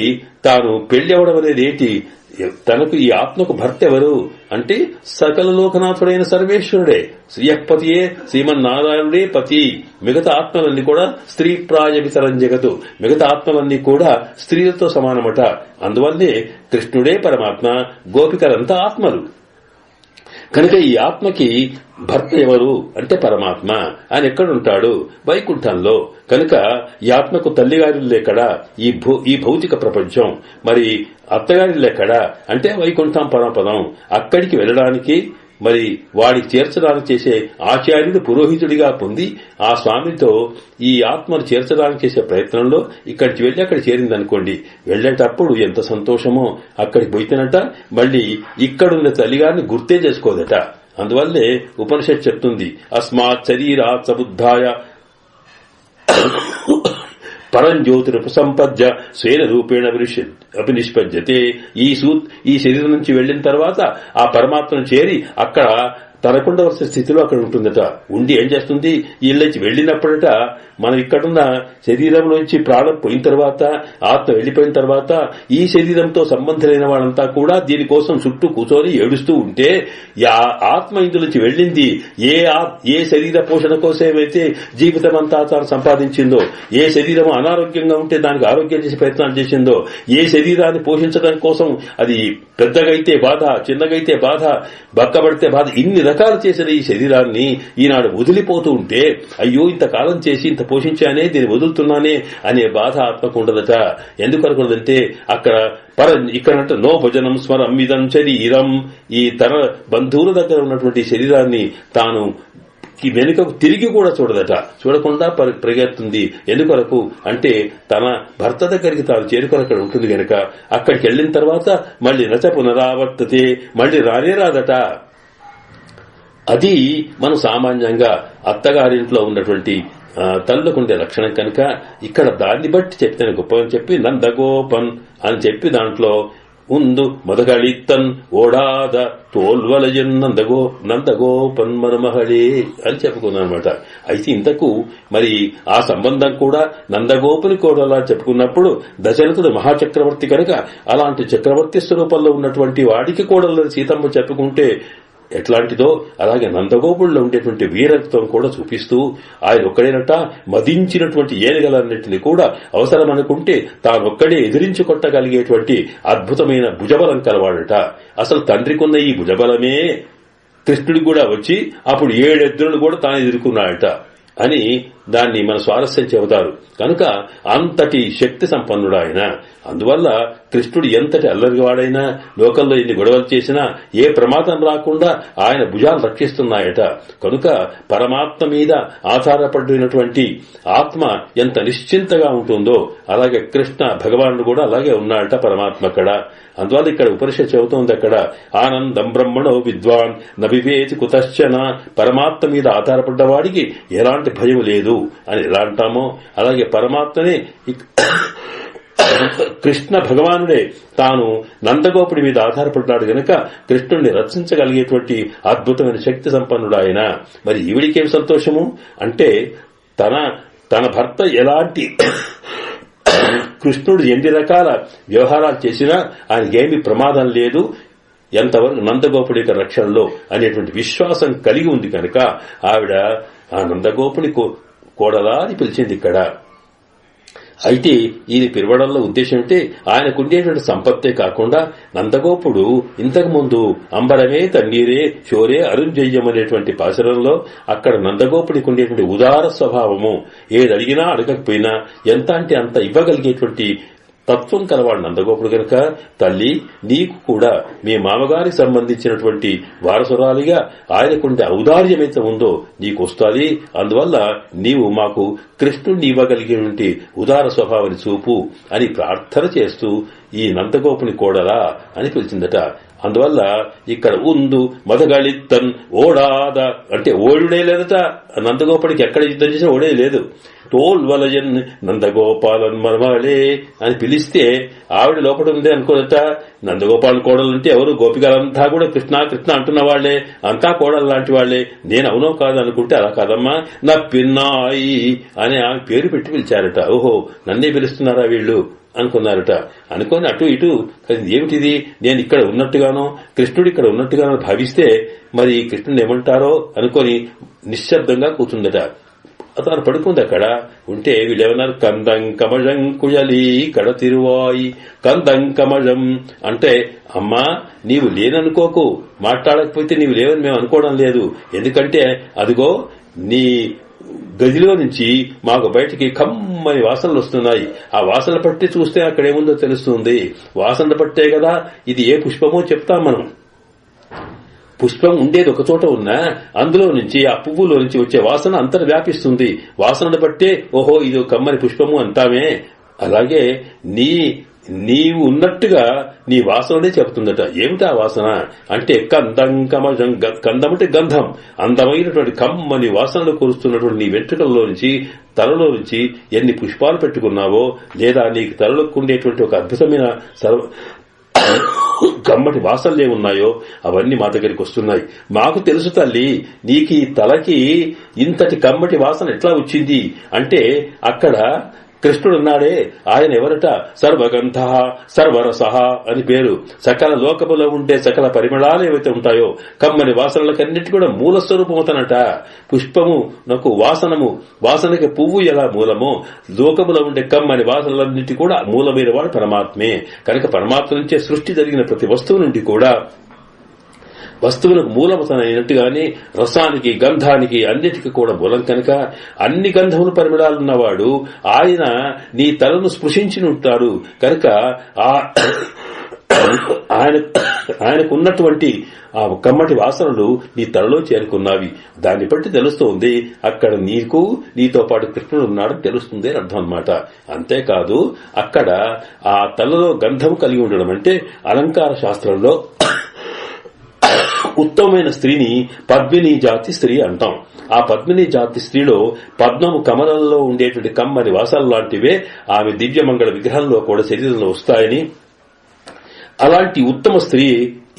తాను పెళ్లి అవడం అనేది ఏంటి? తనకు ఈ ఆత్మకు భర్త ఎవరు అంటే సకల లోకనాథుడైన సర్వేశ్వరుడే, శ్రీయపతియే, శ్రీమన్నారాయణుడే పతి. మిగతా ఆత్మలన్నీ కూడా స్త్రీ ప్రాయ వితరం జగతు, మిగతా ఆత్మలన్నీ కూడా స్త్రీలతో సమానమట. అందువల్లే కృష్ణుడే పరమాత్మ, గోపికలంతా ఆత్మలు. కనుక ఈ ఆత్మకి భర్త ఎవరు అంటే పరమాత్మ. ఆయన ఎక్కడుంటాడు? వైకుంఠంలో. కనుక ఈ ఆత్మకు తల్లిగారిల్లేకడా ఈ భౌతిక ప్రపంచం, మరి అత్తగారిల్లేకడా అంటే వైకుంఠం పరమపదం. అక్కడికి వెళ్ళడానికి మరి వాడికి చేర్చడానికి చేసే ఆచార్యుడు పురోహితుడిగా పొంది ఆ స్వామితో ఈ ఆత్మను చేర్చడానికి చేసే ప్రయత్నంలో ఇక్కడికి వెళ్లి అక్కడ చేరిందనుకోండి, వెళ్లేటప్పుడు ఎంత సంతోషమో. అక్కడికి పోయితేనట మళ్లీ ఇక్కడున్న తల్లిగారిని గుర్తే చేసుకోదట. అందువల్లే ఉపనిషత్ చెప్తుంది అస్మాత్ శరీరాత్ సబుద్ధాయ పరంజ్యోతిరుపసంపద్య స్వేన రూపేణ అభినిష్పద్యతే. ఈ శరీరం నుంచి వెళ్లిన తర్వాత ఆ పరమాత్మను చేరి అక్కడ తనకుండవలసిన స్థితిలో అక్కడ ఉంటుందట. ఉండి ఏం చేస్తుంది? ఇళ్ళకి వెళ్లినప్పుడట మనం ఇక్కడున్న శరీరంలోంచి ప్రాణం పోయిన తర్వాత, ఆత్మ వెళ్లిపోయిన తర్వాత ఈ శరీరంతో సంబంధమైన వాళ్ళంతా కూడా దీనికోసం చుట్టూ కూర్చొని ఏడుస్తూ ఉంటే ఆత్మ ఇందులోంచి వెళ్లింది ఏ శరీర పోషణ కోసమైతే జీవితం అంతా తాను సంపాదించిందో, ఏ శరీరం అనారోగ్యంగా ఉంటే దానికి ఆరోగ్యం చేసే ప్రయత్నాలు చేసిందో, ఏ శరీరాన్ని పోషించడం కోసం అది పెద్దగైతే బాధ, చిన్నగైతే బాధ, బక్కబడితే బాధ, ఇన్ని రకాలు చేసిన ఈ శరీరాన్ని ఈనాడు వదిలిపోతూ ఉంటే అయ్యో ఇంతకాలం చేసి ఇంత పోషించానే దీన్ని వదులుతున్నానే అనే బాధ ఆత్మకు ఉండదట. ఎందుకు అనుకున్నదంటే ఇక్కడంటే నో భజనం స్మరం ఇదం శరీరం. ఈ తన బంధువుల దగ్గర ఉన్నటువంటి శరీరాన్ని తాను వెనుకకు తిరిగి కూడా చూడదట. చూడకుండా పరిగెత్తుంది. ఎందుకొరకు అంటే తన భర్త దగ్గరికి తాను చేరుకొని అక్కడ ఉంటుంది గనక. అక్కడికి వెళ్లిన తర్వాత మళ్లీ నచ పునరావర్తతే, మళ్లీ రానే రాదట. అది మనం సామాన్యంగా అత్తగారింట్లో ఉన్నటువంటి తల్లుకుండే లక్షణం కనుక ఇక్కడ దాన్ని బట్టి చెప్తాను గొప్పని చెప్పి నందగోపన్ అని చెప్పి దాంట్లో ఉందు మొదగళిత్తన్ ఓడాద తోల్వలయన్ నందగోపన్ మరుమహళే అని చెప్పుకున్నాను అనమాట. అయితే ఇంతకు మరి ఆ సంబంధం కూడా నందగోపుని కోడలా చెప్పుకున్నప్పుడు దశరథుడు మహాచక్రవర్తి కనుక అలాంటి చక్రవర్తి స్వరూపంలో ఉన్నటువంటి వాడికి కోడలని సీతమ్మ చెప్పుకుంటే ఎట్లాంటిదో అలాగే నందగోపుల్లో ఉండేటువంటి వీరత్వం కూడా చూపిస్తూ ఆయన ఒక్కడేనట మదించినటువంటి ఏనుగలన్నింటినీ కూడా అవసరమనుకుంటే తానొక్కడే ఎదిరించి కొట్టగలిగేటువంటి అద్భుతమైన భుజబలం కలవాడట. అసలు తండ్రికున్న ఈ భుజబలమే కృష్ణుడికి కూడా వచ్చి అప్పుడు 7 ఎద్దులను కూడా తాను ఎదుర్కొన్నాడట. అని దాన్ని మన స్వారస్యం చెబుతారు. కనుక అంతటి శక్తి సంపన్నుడు ఆయన. అందువల్ల కృష్ణుడు ఎంతటి అల్లరివాడైనా, లోకంలో ఎన్ని గొడవలు చేసినా ఏ ప్రమాదం రాకుండా ఆయన భుజాలు రక్షిస్తున్నాయట. కనుక పరమాత్మ మీద ఆధారపడినటువంటి ఆత్మ ఎంత నిశ్చింతగా ఉంటుందో అలాగే కృష్ణ భగవానుడు కూడా అలాగే ఉన్నాడట పరమాత్మ అక్కడ. అందువల్ల ఇక్కడ ఉపనిషత్తు చెబుతోంది అక్కడ ఆనందం బ్రహ్మణో విద్వాన్ నవివేతి కుతశ్చన. పరమాత్మ మీద ఆధారపడ్డవాడికి ఎలాంటి భయం లేదు అని ఎలా అంటామో అలాగే పరమాత్మనే కృష్ణ భగవానుడే తాను నందగోపుడి మీద ఆధారపడ్డాడు గనక కృష్ణుడిని రక్షించగలిగేటువంటి అద్భుతమైన శక్తి సంపన్నుడు ఆయన. మరి ఈవిడికేం సంతోషము అంటే తన భర్త ఎలాంటి కృష్ణుడు ఎన్ని రకాల వ్యవహారాలు చేసినా ఆయనకేమీ ప్రమాదం లేదు, ఎంతవరకు నందగోపుడి యొక్క రక్షణలో అనేటువంటి విశ్వాసం కలిగి ఉంది కనుక ఆవిడ ఆ నందగోపుడి కోడలా అని పిలిచింది ఇక్కడ. అయితే ఇది పిలవడంలో ఉద్దేశం అంటే ఆయనకుండేటువంటి సంపత్తే కాకుండా నందగోపుడు ఇంతకు ముందు అంబరమే తన్నీరే శోరే అరుంజయ్యం అనేటువంటి పాశరంలో అక్కడ నందగోపుడికి ఉండేటువంటి ఉదార స్వభావము, ఏదడిగినా అడగకపోయినా ఎంత అంటే అంత ఇవ్వగలిగేటువంటి తత్వం కలవాడు నందగోపుడు గనక తల్లి నీకు కూడా మీ మామగారికి సంబంధించినటువంటి వారసురాలిగా ఆయనకుండే ఔదార్యమైతే ఉందో నీకు వస్తుంది. అందువల్ల నీవు మాకు కృష్ణుడిని ఇవ్వగలిగినటువంటి ఉదార స్వభావాన్ని చూపు అని ప్రార్థన చేస్తూ ఈ నందగోపుని కోడలా అని పిలిచిందట. అందువల్ల ఇక్కడ ఉందు మదగళిత్తన్ ఓడాద అంటే ఓడుడే లేదట. నందగోపుడికి ఎక్కడ యుద్ధం చేసినా ఓడే లేదు. తోల్వలయన్ నందగోపాలన్ మరమలే అని పిలిస్తే ఆవిడ లోపల ఉందే అనుకోదట. నందగోపాల్ కోడలంటే ఎవరు? గోపికలంతా కూడా కృష్ణ కృష్ణ అంటున్న వాళ్లే, అంతా కోడలు లాంటి వాళ్లే. నేను అవునో కాదు అనుకుంటే అలా కాదమ్మా నా పిన్నాయి అని ఆమె పేరు పెట్టి పిలిచారట. ఓహో నన్నే పిలుస్తున్నారా వీళ్లు అనుకున్నారట. అనుకోని అటు ఇటు ఏమిటిది, నేను ఇక్కడ ఉన్నట్టుగానో కృష్ణుడు ఇక్కడ ఉన్నట్టుగానో భావిస్తే మరి కృష్ణుడు ఏమంటారో అనుకొని నిశ్శబ్దంగా కూర్చుందట. తాను పడుకుంది అక్కడ. ఉంటే వీళ్ళేమన్నారు కందం కమజం కుయలి కడ తిరువాయి. కందం కమజం అంటే అమ్మా నీవు లేననుకోకు, మాట్లాడకపోతే నీవు లేవని మేము అనుకోవడం లేదు. ఎందుకంటే అదిగో నీ గదిలో నుంచి మాకు బయటికి కమ్మని వాసనలు వస్తున్నాయి. ఆ వాసన పట్టి చూస్తే అక్కడేముందో తెలుస్తుంది. వాసన పట్టే కదా ఇది ఏ పుష్పమో చెప్తాం మనం. పుష్పం ఉండేది ఒక చోట ఉన్నా అందులో నుంచి ఆ పువ్వులో నుంచి వచ్చే వాసన అంతటా వ్యాపిస్తుంది. వాసనను బట్టే ఓహో ఇది కమ్మని పుష్పము అంటామే. అలాగే నీవు ఉన్నట్టుగా నీ వాసననే చెబుతుందట. ఏమిటా వాసన అంటే కందం కమజం. కందం అంటే గంధం. అందమైనటువంటి కమ్మని వాసనలు కురుస్తున్నటువంటి నీ వెంట్రుకల్లో నుంచి తలలో నుంచి ఎన్ని పుష్పాలు పెట్టుకున్నావో, లేదా నీకు తలలోకి ఉండేటువంటి ఒక అద్భుతమైన కమ్మటి వాసనలే ఉన్నాయో అవన్నీ మా దగ్గరికి వస్తున్నాయి. మాకు తెలుసు తల్లి నీకు ఈ తలకి ఇంతటి కమ్మటి వాసన ఎట్లా వచ్చింది అంటే అక్కడ కృష్ణుడున్నాడే ఆయన ఎవరట? సర్వగంధ సర్వరస అని పేరు. సకల లోకములో ఉండే సకల పరిమళాలు ఏవైతే ఉంటాయో కమ్మని వాసనలకన్నిటి కూడా మూల స్వరూపమవుతానట. పుష్పము నాకు వాసనకి పువ్వు ఎలా మూలమో లోకములో ఉండే కమ్మని వాసనలన్నిటి కూడా మూలమైన వాడు పరమాత్మే. కనుక పరమాత్మ నుంచే సృష్టి జరిగిన ప్రతి వస్తువు నుండి కూడా వస్తువులకు మూలమతనైనట్టుగానే రసానికి గంధానికి అన్నిటికీ కూడా మూలం కనుక అన్ని గంధములు పరిమళాలున్నవాడు ఆయన నీ తలను స్పృశించి ఉంటాడు. కనుక ఆయనకున్నటువంటి ఆ కమ్మటి వాసనలు నీ తలలో చేరుకున్నావి. దాన్ని బట్టి తెలుస్తోంది అక్కడ నీకు నీతో పాటు కృష్ణుడు ఉన్నాడని తెలుస్తుంది అని అర్థం అన్నమాట. అంతేకాదు అక్కడ ఆ తలలో గంధము కలిగి ఉండడం అంటే అలంకార శాస్త్రంలో ఉత్తమమైన స్త్రీని పద్మిని జాతి స్త్రీ అంటాం. ఆ పద్మిని జాతి స్త్రీలో పద్మము కమలంలో ఉండేటువంటి కమ్మని వాసనలు లాంటివే ఆమె దివ్యమంగళ విగ్రహంలో కూడా శరీరంలో వస్తాయని, అలాంటి ఉత్తమ స్త్రీ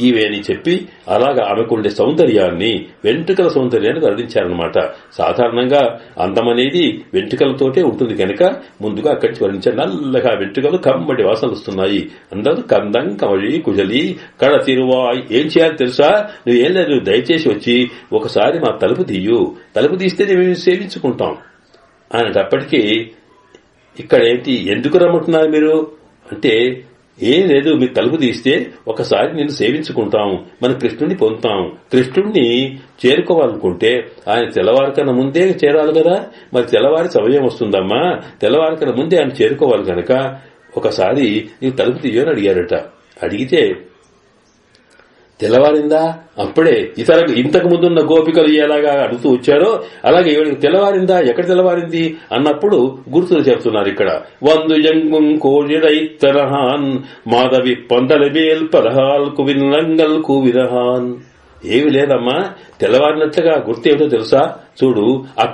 ఈవే అని చెప్పి అలాగా ఆమెకుండే సౌందర్యాన్ని వెంట్రుకల సౌందర్యాన్ని వర్ణించారనమాట. సాధారణంగా అందమనేది వెంట్రుకలతోటే ఉంటుంది కనుక ముందుగా అక్కడి నుంచి వర్ణించారు. నల్లగా వెంట్రుకలు కమ్మటి వాసనలు వస్తున్నాయి. అందరూ కందం కమలి కుజలి కడ తిరువాయి. ఏం చేయాలి తెలుసా? నువ్వేం లేదు, దయచేసి వచ్చి ఒకసారి మా తలుపు తీస్తే మేము సేవించుకుంటాం అనేటప్పటికీ ఇక్కడ ఏంటి ఎందుకు రమ్మంటున్నారు మీరు అంటే ఏం లేదు, మీరు తలుపు తీస్తే ఒకసారి నిన్ను సేవించుకుంటాం, మన కృష్ణుడిని పొందుతాం. కృష్ణుడిని చేరుకోవాలనుకుంటే ఆయన తెల్లవారికన్నా ముందే చేరాలి కదా, మరి తెల్లవారి సమయం వస్తుందమ్మా, తెల్లవారికన్నా ముందే ఆయన చేరుకోవాలి కనుక ఒకసారి నీవు తలుపు తీయని అడిగారట. అడిగితే తెల్లవారిందా? అప్పుడే ఇంతకు ముందున్న గోపికలు ఎలాగా అడుగుతూ వచ్చారో అలాగే ఈవిడికి తెల్లవారిందా, ఎక్కడ తెల్లవారింది అన్నప్పుడు గుర్తులు చెప్తున్నారు ఇక్కడ. వందు జంగుం కోజిడైత్తరహాన్ మాధవి పందలబేల్ పదహాల్ కువిన్లంగల్ కువిరహాన్. ఏమి లేదమ్మా, తెల్లవారినట్లుగా గుర్తేమిటో తెలుసా? చూడు, ఆ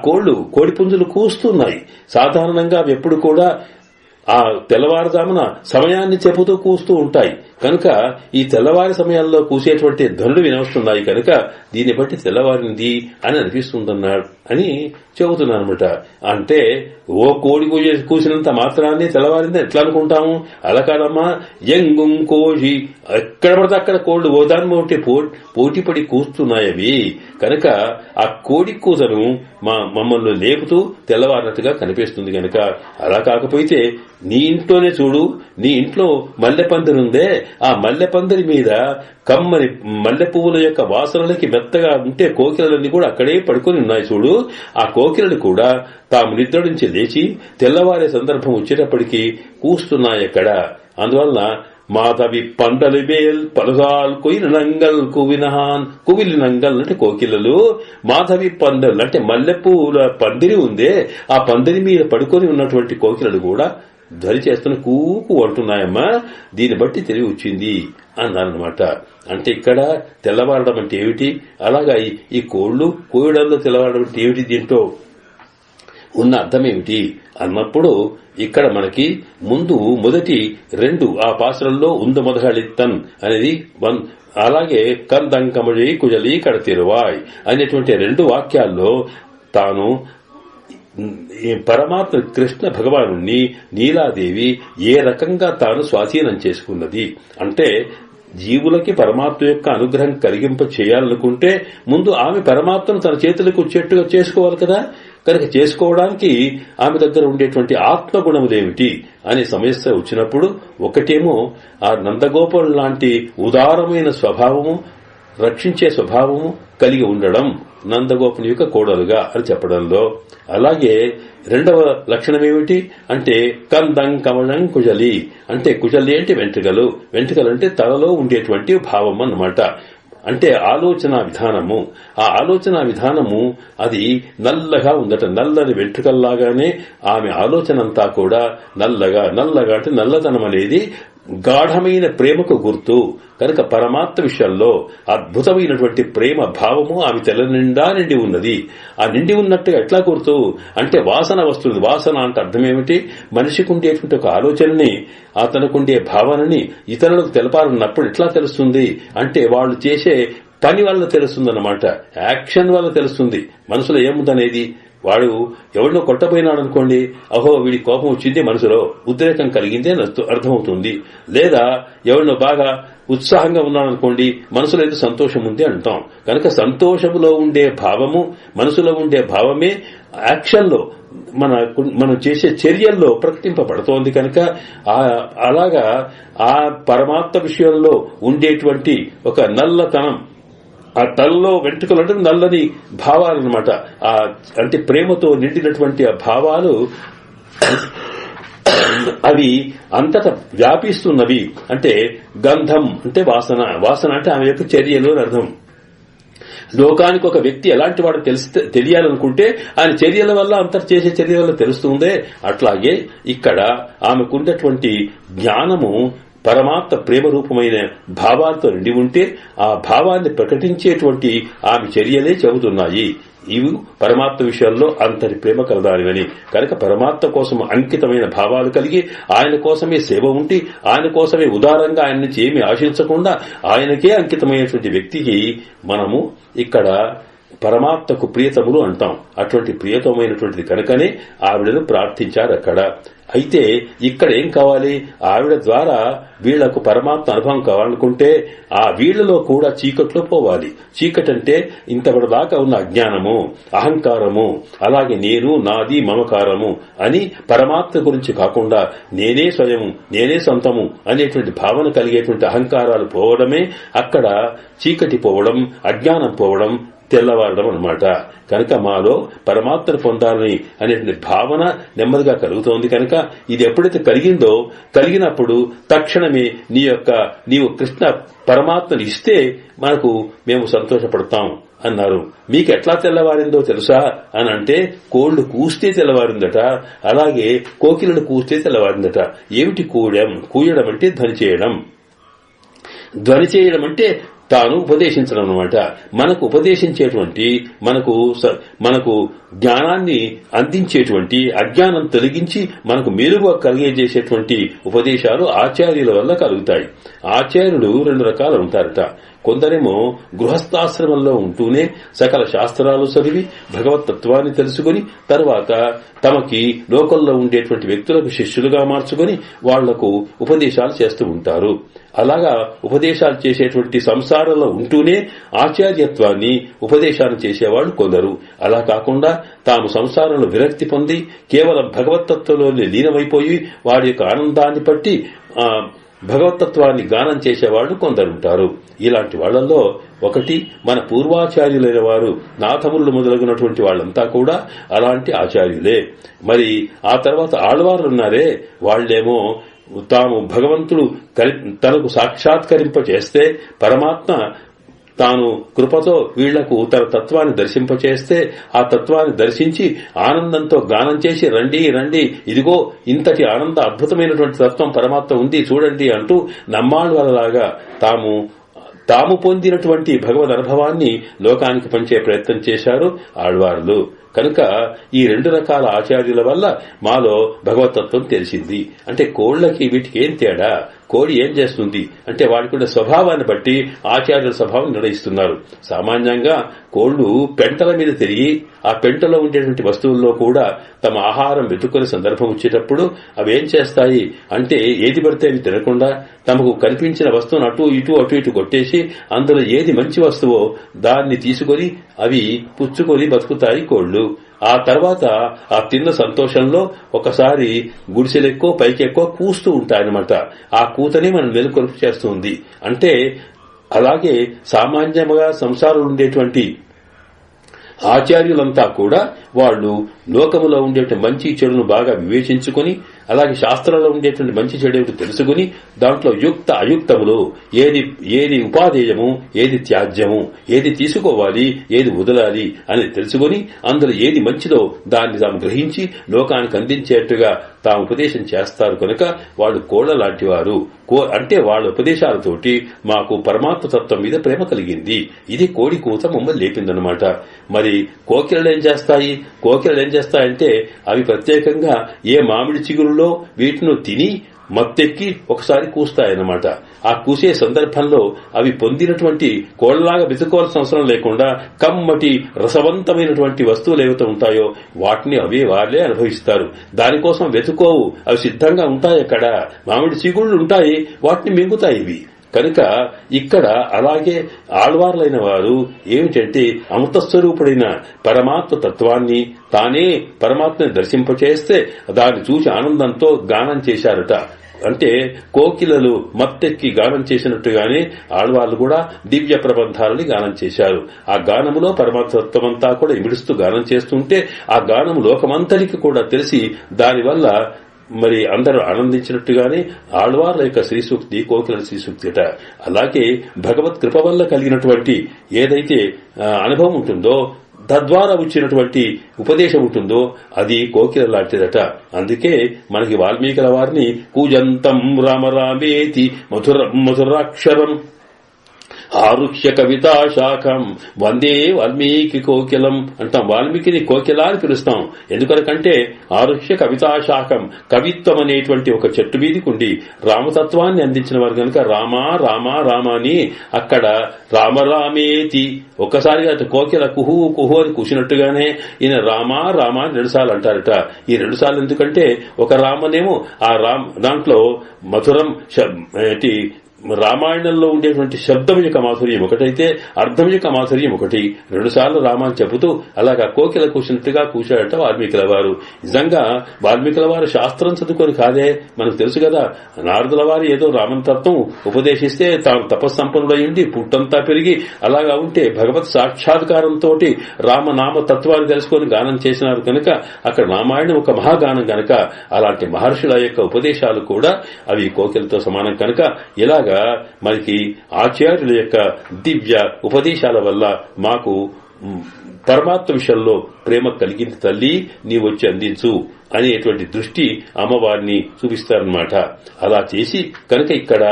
కోడిపుంజులు కూస్తున్నాయి. సాధారణంగా అవి ఎప్పుడు కూడా ఆ తెల్లవారుజామున సమయాన్ని చెబుతూ కూస్తూ ఉంటాయి కనుక ఈ తెల్లవారి సమయాల్లో కూసేటువంటి ధ్వనులు వినవస్తున్నాయి కనుక దీన్ని బట్టి తెల్లవారింది అని అనిపిస్తుందన్నాడు అని చెబుతున్నానమాట. అంటే ఓ కోడి కూసినంత మాత్రాన్ని తెల్లవారింది ఎట్లా అనుకుంటాము? అలా కాదమ్మా, ఎంగుం కోజి, ఎక్కడ పడితే అక్కడ కోళ్లు ఓదాన్ని ఒకటి పోటీపడి కూస్తున్నాయి అవి కనుక ఆ కోడి కూతను మమ్మల్ని లేపుతూ తెల్లవారినట్టుగా కనిపిస్తుంది కనుక. అలా కాకపోతే నీ ఇంట్లోనే చూడు, నీ ఇంట్లో మల్లెపందిరుందే, ఆ మల్లెపందిరి మీద కమ్మని మల్లె పువ్వుల యొక్క వాసనలకి మెత్తగా ఉంటే కోకిలలన్నీ కూడా అక్కడే పడుకొని ఉన్నాయి చూడు. ఆ కోకిలలు కూడా తాము నిద్ర నుంచి లేచి తెల్లవారే సందర్భం వచ్చేటప్పటికీ కూస్తున్నాయక్కడ. అందువలన మాధవి పందలిబేల్ పలుగాల్ కుయిలినంగల్ కువినహాన్. కువిలినంగల్ అంటే కోకిలలు, మాధవి పందల్ అంటే మల్లెపూల పందిరి ఉందే ఆ పందిరి మీద పడుకొని ఉన్నటువంటి కోకిలలు కూడా ధ్వని చేస్తున్న కూకు అంటున్నాయమ్మా. దీన్ని బట్టి తెలివి వచ్చింది అన్నారనమాట. అంటే ఇక్కడ తెల్లవారడం అంటే ఏమిటి, అలాగా ఈ కోళ్లు కోయడంలో తెల్లవారడం అంటే ఏమిటి, దీంట్లో ఉన్న అర్థం ఏమిటి అన్నప్పుడు ఇక్కడ మనకి మొదటి రెండు ఆ పాత్రల్లో ఉంద మొదగళిత్తన్ అనేది అలాగే కందంకమళి కుజలి కడతిరువాయ్ అనేటువంటి రెండు వాక్యాల్లో తాను పరమాత్మ కృష్ణ భగవానుణ్ణి నీలాదేవి ఏ రకంగా తాను స్వాధీనం చేసుకున్నది అంటే జీవులకి పరమాత్మ యొక్క అనుగ్రహం కలిగింప చేయాలనుకుంటే ముందు ఆమె పరమాత్మను తన చేతులకు వచ్చేట్టుగా చేసుకోవాలి కదా. కనుక చేసుకోవడానికి ఆమె దగ్గర ఉండేటువంటి ఆత్మగుణములేమిటి అనే సమస్య వచ్చినప్పుడు ఒకటేమో ఆ నందగోపాల్ లాంటి ఉదారమైన స్వభావము, రక్షించే స్వభావము కలిగి ఉండడం నందగోపుని యొక్క కోడలుగా అని చెప్పడంలో, అలాగే రెండవ లక్షణం ఏమిటి అంటే కందం కమలం కుజలి అంటే కుజలి అంటే వెంట్రుకలు అంటే తలలో ఉండేటువంటి భావం అన్నమాట. అంటే ఆలోచన విధానము, ఆ ఆలోచన విధానము అది నల్లగా ఉందట. నల్లని వెంట్రుకల్లాగానే ఆమె ఆలోచన అంతా కూడా నల్లగా అంటే నల్లదనం అనేది గాఢమైన ప్రేమకు గుర్తు కనుక పరమాత్మ విషయంలో అద్భుతమైనటువంటి ప్రేమ భావము ఆమె తెల్ల నిండా నిండి ఉన్నది. ఆ నిండి ఉన్నట్టుగా ఎట్లా గుర్తు అంటే వాసన వస్తుంది. వాసన అంటే అర్థం ఏమిటి, మనిషికి ఉండేటువంటి ఒక ఆలోచనని, అతనుకుండే భావనని ఇతరులకు తెలపాలన్నప్పుడు ఎట్లా తెలుస్తుంది అంటే వాళ్ళు చేసే పని వల్ల తెలుస్తుందన్నమాట, యాక్షన్ వల్ల తెలుస్తుంది మనసులో ఏముందనేది. వాడు ఎవరినో కొట్టపోయినాడు అనుకోండి, అహో వీడి కోపం వచ్చింది, మనసులో ఉద్రేకం కలిగింది అని అర్థమవుతుంది. లేదా ఎవరినో బాగా ఉత్సాహంగా ఉన్నాడనుకోండి, మనసులో ఏదో సంతోషం ఉంది అంటాం. కనుక సంతోషంలో ఉండే భావము, మనసులో ఉండే భావమే యాక్షన్లో మనం చేసే చర్యల్లో ప్రకటింపబడుతోంది. కనుక అలాగా ఆ పరమాత్మ విషయంలో ఉండేటువంటి ఒక నల్లతనం, ఆ తలలో వెంట్రుకలు అంటే నల్లని భావాలన్నమాట. అంటే ప్రేమతో నిండినటువంటి ఆ భావాలు అవి అంతటా వ్యాపిస్తున్నవి. అంటే గంధం అంటే వాసన అంటే ఆమె యొక్క చర్యలు అని అర్థం. లోకానికి ఒక వ్యక్తి ఎలాంటి వాడు తెలియాలనుకుంటే ఆయన చర్యల వల్ల అంతర్ చేసే చర్యల వల్ల తెలుస్తుందే, అట్లాగే ఇక్కడ ఆమెకున్నటువంటి జ్ఞానము పరమాత్మ ప్రేమ రూపమైన భావాలతో నిండి ఉంటే ఆ భావాన్ని ప్రకటించేటువంటి ఆమె చర్యలే చెబుతున్నాయి. ఇవి పరమాత్మ విషయాల్లో అంతటి ప్రేమ కలదానివని. కనుక పరమాత్మ కోసం అంకితమైన భావాలు కలిగి ఆయన కోసమే సేవ ఉండి ఆయన కోసమే ఉదారంగా ఆయన నుంచి ఏమీ ఆశించకుండా ఆయనకే అంకితమైనటువంటి వ్యక్తికి మనము ఇక్కడ పరమాత్మకు ప్రియతములు అంటాం. అటువంటి ప్రియతమైనటువంటిది కనుకనే ఆవిడను ప్రార్థించారు అక్కడ. అయితే ఇక్కడ ఏం కావాలి? ఆవిడ ద్వారా వీళ్లకు పరమాత్మ అనుభవం కావాలనుకుంటే ఆ వీళ్లలో కూడా చీకట్లో పోవాలి. చీకటంటే ఇంతవరదాకా ఉన్న అజ్ఞానము, అహంకారము, అలాగే నేను, నాది, మమకారము అని పరమాత్మ గురించి కాకుండా నేనే స్వయము, నేనే సొంతము అనేటువంటి భావన కలిగేటువంటి అహంకారాలు పోవడమే అక్కడ చీకటి పోవడం, అజ్ఞానం పోవడం, తెల్లవారడం అన్నమాట. కనుక మాలో పరమాత్మను పొందాలని అనేటువంటి భావన నెమ్మదిగా కలుగుతోంది. కనుక ఇది ఎప్పుడైతే కలిగిందో, కలిగినప్పుడు తక్షణమే నీవు కృష్ణ పరమాత్మను ఇస్తే మనకు మేము సంతోషపడతాం అన్నారు. మీకు ఎట్లా తెల్లవారిందో తెలుసా అని అంటే, కోళ్లు కూస్తే తెల్లవారిందట, అలాగే కోకిలను కూస్తే తెల్లవారిందట. ఏమిటి కూయడం అంటే ధ్వని చేయడం. ధ్వని చేయడం అంటే తాను ఉపదేశించడం అన్నమాట. మనకు ఉపదేశించేటువంటి, మనకు జ్ఞానాన్ని అందించేటువంటి, అజ్ఞానం తొలగించి మనకు మేలుగా కలిగజేసేటువంటి ఉపదేశాలు ఆచార్యుల వల్ల కలుగుతాయి. ఆచార్యులు 2 రకాలు ఉంటారట. కొందరేమో గృహస్థాశ్రమంలో ఉంటూనే సకల శాస్త్రాలు చదివి భగవతత్వాన్ని తెలుసుకుని తర్వాత తమకి లోకంలో ఉండేటువంటి వ్యక్తులకు శిష్యులుగా మార్చుకుని వాళ్లకు ఉపదేశాలు చేస్తూ ఉంటారు. అలాగా ఉపదేశాలు చేసేటువంటి సంసారంలో ఉంటూనే ఆచార్యత్వాన్ని, ఉపదేశాన్ని చేసేవాళ్లు కొందరు. అలా కాకుండా తాము సంసారంలో విరక్తి పొంది కేవలం భగవతత్వంలోనే లీనమైపోయి వాడి యొక్క ఆనందాన్ని బట్టి భగవతత్వాన్ని గానం చేసేవాళ్లు కొందరుంటారు. ఇలాంటి వాళ్లలో ఒకటి మన పూర్వాచార్యులైన వారు, నాథములు మొదలగునటువంటి వాళ్లంతా కూడా అలాంటి ఆచార్యులే. మరి ఆ తర్వాత ఆళ్వార్లున్నారే, వాళ్లేమో తాము భగవంతుడు తనకు సాక్షాత్కరింపచేస్తే, పరమాత్మ తాను కృపతో వీళ్లకు తన తత్వాన్ని దర్శింపచేస్తే ఆ తత్వాన్ని దర్శించి ఆనందంతో గానం చేసి రండి రండి, ఇదిగో ఇంతటి ఆనంద అద్భుతమైనటువంటి తత్వం పరమాత్మ ఉంది చూడండి అంటూ నమ్మాళ్వాళ్ళలాగా తాము పొందినటువంటి భగవద్ అనుభవాన్ని లోకానికి పంచే ప్రయత్నం చేశారు ఆళ్వార్లు. కనుక ఈ 2 రకాల ఆచార్యుల వల్ల మాలో భగవతత్వం తెలిసింది. అంటే కోళ్లకి వీటికి ఏం తేడా? కోడి ఏం చేస్తుంది అంటే వాడికి స్వభావాన్ని బట్టి ఆచార్యుల స్వభావం నిర్ణయిస్తున్నారు. సామాన్యంగా కోళ్లు పెంటల మీద తిరిగి ఆ పెంటలో ఉండేటువంటి వస్తువుల్లో కూడా తమ ఆహారం వెతుక్కునే సందర్భం వచ్చేటప్పుడు అవి ఏం చేస్తాయి అంటే ఏది పడితే అవి తినకుండా తమకు కనిపించిన వస్తువును అటు ఇటు కొట్టేసి అందులో ఏది మంచి వస్తువో దాన్ని తీసుకొని అవి పుచ్చుకొని బతుకుతాయి కోళ్లు. ఆ తర్వాత ఆ తిన్న సంతోషంలో ఒకసారి గుడిసెలెక్కో పైకెక్కో కూస్తూ ఉంటాయన్నమాట. ఆ కూతని మనం వెలుకొలుపు చేస్తుంది. అంటే అలాగే సామాన్యంగా సంసారంలో ఉండేటువంటి ఆచార్యులంతా కూడా వాళ్ళు లోకములో ఉండేటువంటి మంచి చెడును బాగా వివేచించుకుని, అలాగే శాస్త్రంలో ఉండేటువంటి మంచి చెడు తెలుసుకుని దాంట్లో యుక్త అయుక్తములు, ఏది ఉపాధేయము, ఏది త్యాజ్యము, ఏది తీసుకోవాలి, ఏది వదలాలి అని తెలుసుకుని అందులో ఏది మంచిదో దాన్ని తాము గ్రహించి లోకానికి అందించేట్టుగా తాము ఉపదేశం చేస్తారు. కనుక వాళ్ళు కోళ్ల లాంటి వారు. అంటే వాళ్ళ ఉపదేశాలతోటి మాకు పరమాత్మ తత్వం మీద ప్రేమ కలిగింది. ఇది కోడి కూత మమ్మల్ని లేపిందనమాట. మరి కోకిలలు ఏం చేస్తాయంటే అవి ప్రత్యేకంగా ఏ మామిడి చిగురులో వీటిని తిని మత్తెక్కి ఒకసారి కూస్తాయన్నమాట. ఆ కూసే సందర్భంలో అవి పొందినటువంటి కోళ్లలాగా వెతుకోవాల్సిన అవసరం లేకుండా కమ్మటి రసవంతమైనటువంటి వస్తువులు ఏవైతే ఉంటాయో వాటిని వాళ్ళే అనుభవిస్తారు. దానికోసం వెతుకోవు, అవి సిద్ధంగా ఉంటాయి. అక్కడ మామిడి చిగుళ్ళు ఉంటాయి, వాటిని మింగుతాయి ఇవి. కనుక ఇక్కడ అలాగే ఆళ్వార్లైన వారు ఏమిటంటే అమృతస్వరూపుడైన పరమాత్మ తత్వాన్ని తానే పరమాత్మని దర్శింపచేస్తే దాన్ని చూసి ఆనందంతో గానం చేశారట. అంటే కోకిలలు మత్తెక్కి గానం చేసినట్టుగానే ఆళ్వార్లు కూడా దివ్య ప్రబంధాలని గానం చేశారు. ఆ గానములో పరమాత్మత్వమంతా కూడా ఇమిడుస్తూ గానం చేస్తుంటే ఆ గానము లోకమంతరికి కూడా తెలిసి దానివల్ల మరి అందరూ ఆనందించినట్టుగానే ఆళ్వార్ల యొక్క శ్రీసూక్తి కోకిల శ్రీసూక్తి అట. అలాగే భగవత్ కృప వల్ల కలిగినటువంటి ఏదైతే అనుభవం ఉంటుందో తద్వారా వచ్చినటువంటి ఉపదేశం ఉంటుందో అది కోకిల లాంటిదట. అందుకే మనకి వాల్మీకుల వారిని కూజంతం రామరామేతి మధురాక్షరం ఆరుహ్య కవితా శాఖం వందే వాల్మీకి కోకిలం అంటాం. వాల్మీకిని కోకిల అని పిలుస్తాం. ఎందుకనకంటే ఆరుహ్య కవితా శాఖం, కవిత్వం అనేటువంటి ఒక చెట్టు మీదకి ఉండి రామతత్వాన్ని అందించిన వారు కనుక రామ రామ రామ అని అక్కడ రామరామేతి ఒక్కసారిగా కోకిల కుహు కుహు అని కూసినట్టుగానే ఈయన రామ రామ అని 2 సార్లు అంటారట. ఈ 2 సార్లు ఎందుకంటే ఒక రామనేమో ఆ దాంట్లో మధురం రామాయణంలో ఉండేటువంటి శబ్దం యొక్క మాధుర్యం ఒకటైతే అర్థం యొక్క మాధుర్యం ఒకటి. 2 సార్లు రామాన్ని చెబుతూ అలాగా కోకిల కూసినట్టుగా కూశాడట వాల్మీకుల వారు. నిజంగా వాల్మీకుల వారు శాస్త్రం చదువుకొని కాదే, మనకు తెలుసు కదా. నారదుల వారు ఏదో రామతత్వం ఉపదేశిస్తే తాను తపస్సంపన్నుడై ఉండి పుట్టంతా పెరిగి అలాగా ఉంటే భగవత్ సాక్షాత్కారంతో రామనామ తత్వాన్ని తెలుసుకొని గానం చేసినారు కనుక అక్కడ రామాయణం ఒక మహాగానం కనుక అలాంటి మహర్షుల యొక్క ఉపదేశాలు కూడా అవి కోకిలతో సమానం కనుక ఇలాగా మనకి ఆచార్యుల యొక్క దివ్య ఉపదేశాల వల్ల మాకు పరమాత్మ విషయంలో ప్రేమ కలిగింది తల్లి, నీ వచ్చి అందించు అనేటువంటి దృష్టి అమ్మవారిని చూపిస్తారన్నమాట. అలా చేసి కనుక ఇక్కడ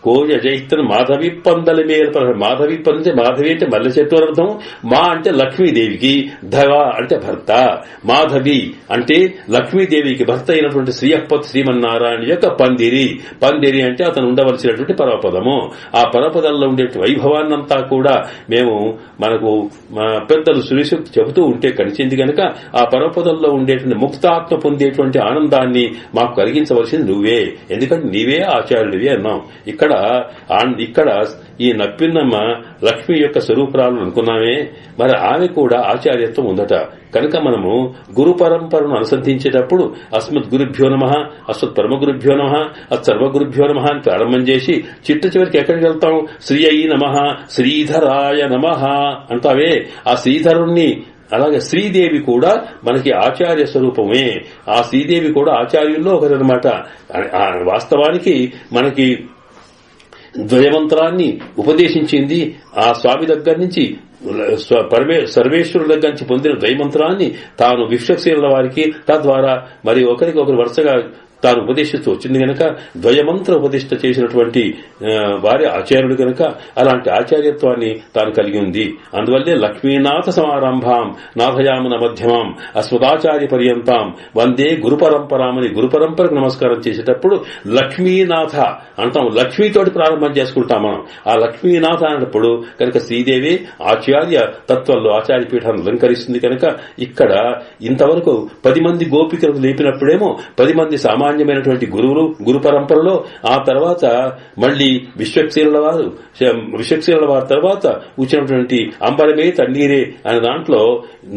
కోయ జైత్ర మాధవి పందల మేల మాధవి పందే మాధవి అంటే మల్లె చెట్టు అర్థం. మా అంటే లక్ష్మీదేవికి, ధవ అంటే భర్త, మాధవి అంటే లక్ష్మీదేవికి భర్త అయినటువంటి శ్రీయప్పత్ శ్రీమన్నారాయణ యొక్క పందిరి. పందిరి అంటే అతను ఉండవలసినటువంటి పరమపదము. ఆ పరమపదంలో ఉండే వైభవాన్నంతా కూడా మేము మనకు పెద్దలు సురిశక్తి చెబుతూ ఉంటే కనిచింది కనుక ఆ పరమపదంలో ఉండేటువంటి ముక్తాత్మ పొందేటువంటి ఆనందాన్ని మాకు కలిగించవలసింది నువ్వే, ఎందుకంటే నీవే ఆచార్యుడివే అన్నాం. ఇక్కడ ఈ నప్పిన్నమ్మ లక్ష్మి యొక్క స్వరూపురాలు అనుకున్నామే, మరి ఆమె కూడా ఆచార్యత్వం ఉందట. కనుక మనము గురు పరంపరను అనుసంధించేటప్పుడు అస్మద్ గురుభ్యో నమః, అస్మత్ పరమగురుభ్యో నమః, అస్సర్వగురుభ్యో నమః అని ప్రారంభం చేసి చిట్ట చివరికి ఎక్కడికి వెళ్తాం? శ్రీ అయి నమః, శ్రీధరాయ నమః అంటావే. ఆ శ్రీధరుణ్ణి అలాగే శ్రీదేవి కూడా మనకి ఆచార్య స్వరూపమే. ఆ శ్రీదేవి కూడా ఆచార్యుల్లో ఒకరనమాట. వాస్తవానికి మనకి ద్వయమంత్రాన్ని ఉపదేశించింది ఆ స్వామి దగ్గర నుంచి, సర్వేశ్వరుల దగ్గర నుంచి పొందిన ద్వయమంత్రాన్ని తాను విశ్వక్సేనుల వారికి తద్వారా మరి ఒకరికొకరు వరుసగా తాను ఉపదేశిస్తూ వచ్చింది కనుక ద్వయమంత్ర ఉపదిష్ట చేసినటువంటి వారి ఆచార్యుడు కనుక అలాంటి ఆచార్యత్వాన్ని తాను కలిగి ఉంది. అందువల్లే లక్ష్మీనాథ సమారంభాం నాథయామన మధ్యమాం అస్మదాచార్య పర్యంతాం వందే గురు పరంపరామని గురు పరంపరకు నమస్కారం చేసేటప్పుడు లక్ష్మీనాథ అంటాం. లక్ష్మీతోటి ప్రారంభం చేసుకుంటాం మనం. ఆ లక్ష్మీనాథ అన్నప్పుడు కనుక శ్రీదేవి ఆచార్య తత్వంలో ఆచార్య పీఠాన్ని అలంకరిస్తుంది కనుక ఇక్కడ ఇంతవరకు 10 మంది గోపికలు లేపినప్పుడేమో 10 మంది సామాన్యమైనటువంటి గురువులు గురు పరంపరలో, ఆ తర్వాత మళ్లీ విశ్వక్సేనుల వారు తర్వాత వచ్చినటువంటి అంబరమే తన్నీరే అనే దాంట్లో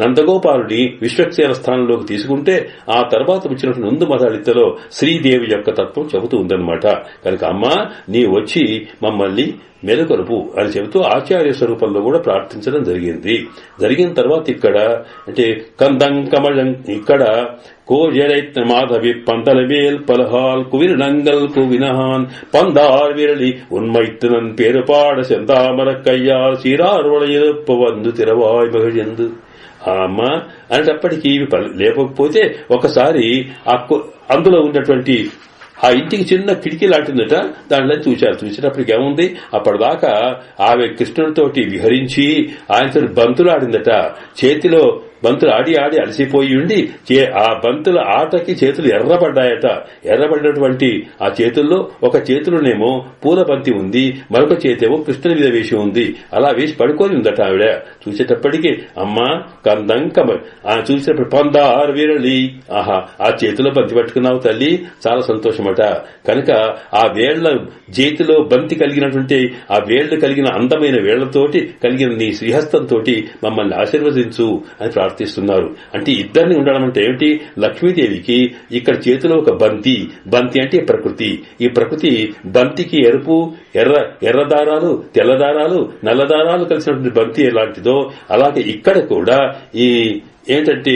నందగోపాలుడి విశ్వక్సేన స్థానంలోకి తీసుకుంటే ఆ తర్వాత వచ్చినటువంటి ముందు మతాళితలో శ్రీదేవి యొక్క తత్వం చెబుతూ ఉందన్నమాట. కనుక అమ్మ నీ వచ్చి మమ్మల్ని మెలుకొలుపు అని చెబుతూ ఆచార్య స్వరూపంలో కూడా ప్రార్థించడం జరిగిన తర్వాత ఇక్కడ అంటే కందం కమలం ఇక్కడ கோஜரைத் மாதவி பந்தலவேல் பலகால் குவிரணங்கள் குவினஹான் பந்தார் விரலி உண்மைத்துனன் பேருபாட செந்தாமர கையால் சீரார்வளையெழுப்ப வந்து తిరవాయ్ మహిళందు. అమ్మ అనేటప్పటికీ ఇవి లేకపోతే ఒకసారి అందులో ఉన్నటువంటి ఆ ఇంటికి చిన్న కిటికీ లాంటిందట. దాంట్లో చూసినప్పటికి ఏముంది, అప్పటిదాకా ఆమె కృష్ణుడితోటి విహరించి ఆయనతో బంతులు ఆడిందట. చేతిలో బంతులు ఆడి అలసిపోయి ఉండి ఆ బంతుల ఆటకి చేతులు ఎర్రబడ్డాయట. ఎర్రబడినటువంటి ఆ చేతుల్లో ఒక చేతులోనేమో పూల బంతి ఉంది, మరొక చేతేమో కృష్ణుని మీద వేసి ఉంది. అలా వేసి పడుకొని ఉందట ఆవిడ. చూసేటప్పటికి అమ్మ కందంకమ చూసేటప్పుడు పందారు వీరలి, ఆహా ఆ చేతిలో బంతి పట్టుకున్నావు తల్లి, చాలా సంతోషమట. కనుక ఆ వేళ్ల చేతిలో బంతి కలిగినటువంటి ఆ వేళ్లు కలిగిన అందమైన వేళ్లతోటి కలిగిన నీ శ్రీహస్తంతో మమ్మల్ని ఆశీర్వదించు అని ప్రార్థిస్తున్నారు. అంటే ఇద్దరిని ఉండడం అంటే ఏమిటి? లక్ష్మీదేవికి ఇక్కడ చేతిలో ఒక బంతి అంటే ప్రకృతి. ఈ ప్రకృతి బంతికి ఎర్ర దారాలు, తెల్ల దారాలు, నల్ల దారాలు కలిసినటువంటి బంతి ఎలాంటిదో అలాగే ఇక్కడ కూడా ఈ ఏంటంటే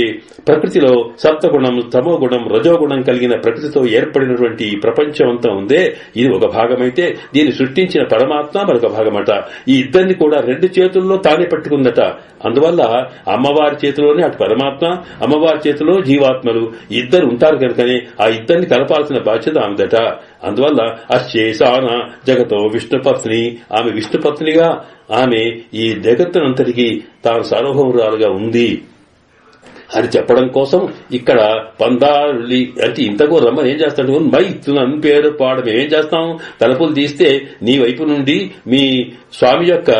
ప్రకృతిలో సప్తగుణం, తమోగుణం, రజోగుణం కలిగిన ప్రకృతితో ఏర్పడినటువంటి ఈ ప్రపంచం అంతా ఉందే, ఇది ఒక భాగమైతే దీన్ని సృష్టించిన పరమాత్మ మరొక భాగమట. ఈ ఇద్దరిని కూడా రెండు చేతుల్లో తానే పట్టుకుందట. అందువల్ల అమ్మవారి చేతిలోనే అటు పరమాత్మ, అమ్మవారి చేతిలో జీవాత్మలు ఇద్దరు ఉంటారు కనుకనే ఆ ఇద్దరిని కలపాల్సిన బాధ్యత ఆమెదట. అందువల్ల అశ్చేసాన జగతో విష్ణుపత్ని, ఆమె విష్ణుపత్నిగా ఆమె ఈ జగత్తునంతటికీ తాను సార్వభౌమురాలుగా ఉంది అని చెప్పడం కోసం ఇక్కడ పందారులి అంటే ఇంతకు రమ్మని ఏం చేస్తాడు, మైత్తునన్ పేరు పాడడం ఏం చేస్తాం, తలుపులు తీస్తే నీ వైపు నుండి మీ స్వామి యొక్క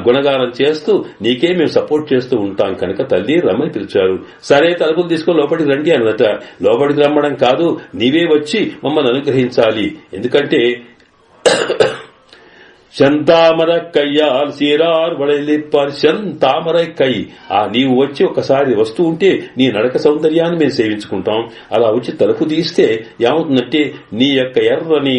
గుణగానం చేస్తూ నీకే మేము సపోర్ట్ చేస్తూ ఉంటాం కనుక తల్లి రమ్మని పిలిచారు. సరే తలుపులు తీసుకొని లోపలికి రండి అన్నట. లోపలికి రమ్మడం కాదు, నీవే వచ్చి మమ్మల్ని అనుగ్రహించాలి. ఎందుకంటే శంతామర కయ్యాల్ సీరార్ వడలిప్పార్ శంతామర కై, నీవు వచ్చి ఒకసారి వస్తూ ఉంటే నీ నడక సౌందర్యాన్ని మేము సేవించుకుంటాం. అలా వచ్చి తలుపు తీస్తే ఏమవుతుందంటే నీ యొక్క ఎర్రని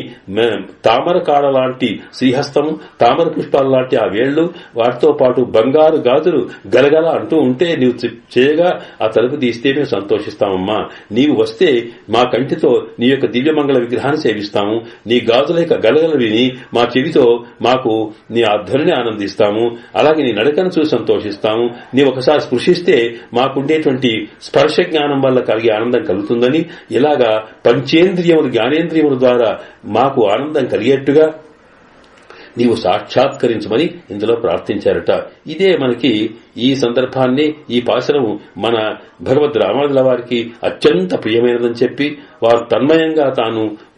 తామర కాడ లాంటి శ్రీహస్తము, తామర పుష్పాల లాంటి ఆ వేళ్లు, వాటితో పాటు బంగారు గాజులు గలగల అంటూ ఉంటే నీవు చేయగా ఆ తలుపు తీస్తే మేము సంతోషిస్తామమ్మా. నీవు వస్తే మా కంటితో నీ యొక్క దివ్యమంగళ విగ్రహాన్ని సేవిస్తాము. నీ గాజుల యొక్క గలగల విని మా చెవితో మాకు నీ ఆ ధ్వనిని ఆనందిస్తాము. అలాగే నీ నడకను చూసి సంతోషిస్తాము. నీ ఒకసారి స్పృశిస్తే మాకుండేటువంటి స్పర్శ జ్ఞానం వల్ల కలిగే ఆనందం కలుగుతుందని, ఇలాగా పంచేంద్రియములు జ్ఞానేంద్రియముల ద్వారా మాకు ఆనందం కలిగేట్టుగా నీవు సాక్షాత్కరించమని ఇందులో ప్రార్థించారట. ఇదే మనకి ఈ సందర్భాన్ని, ఈ పాశనం మన భగవద్ రామానుజుల వారికి అత్యంత ప్రియమైనదని చెప్పి వారు తన్మయంగా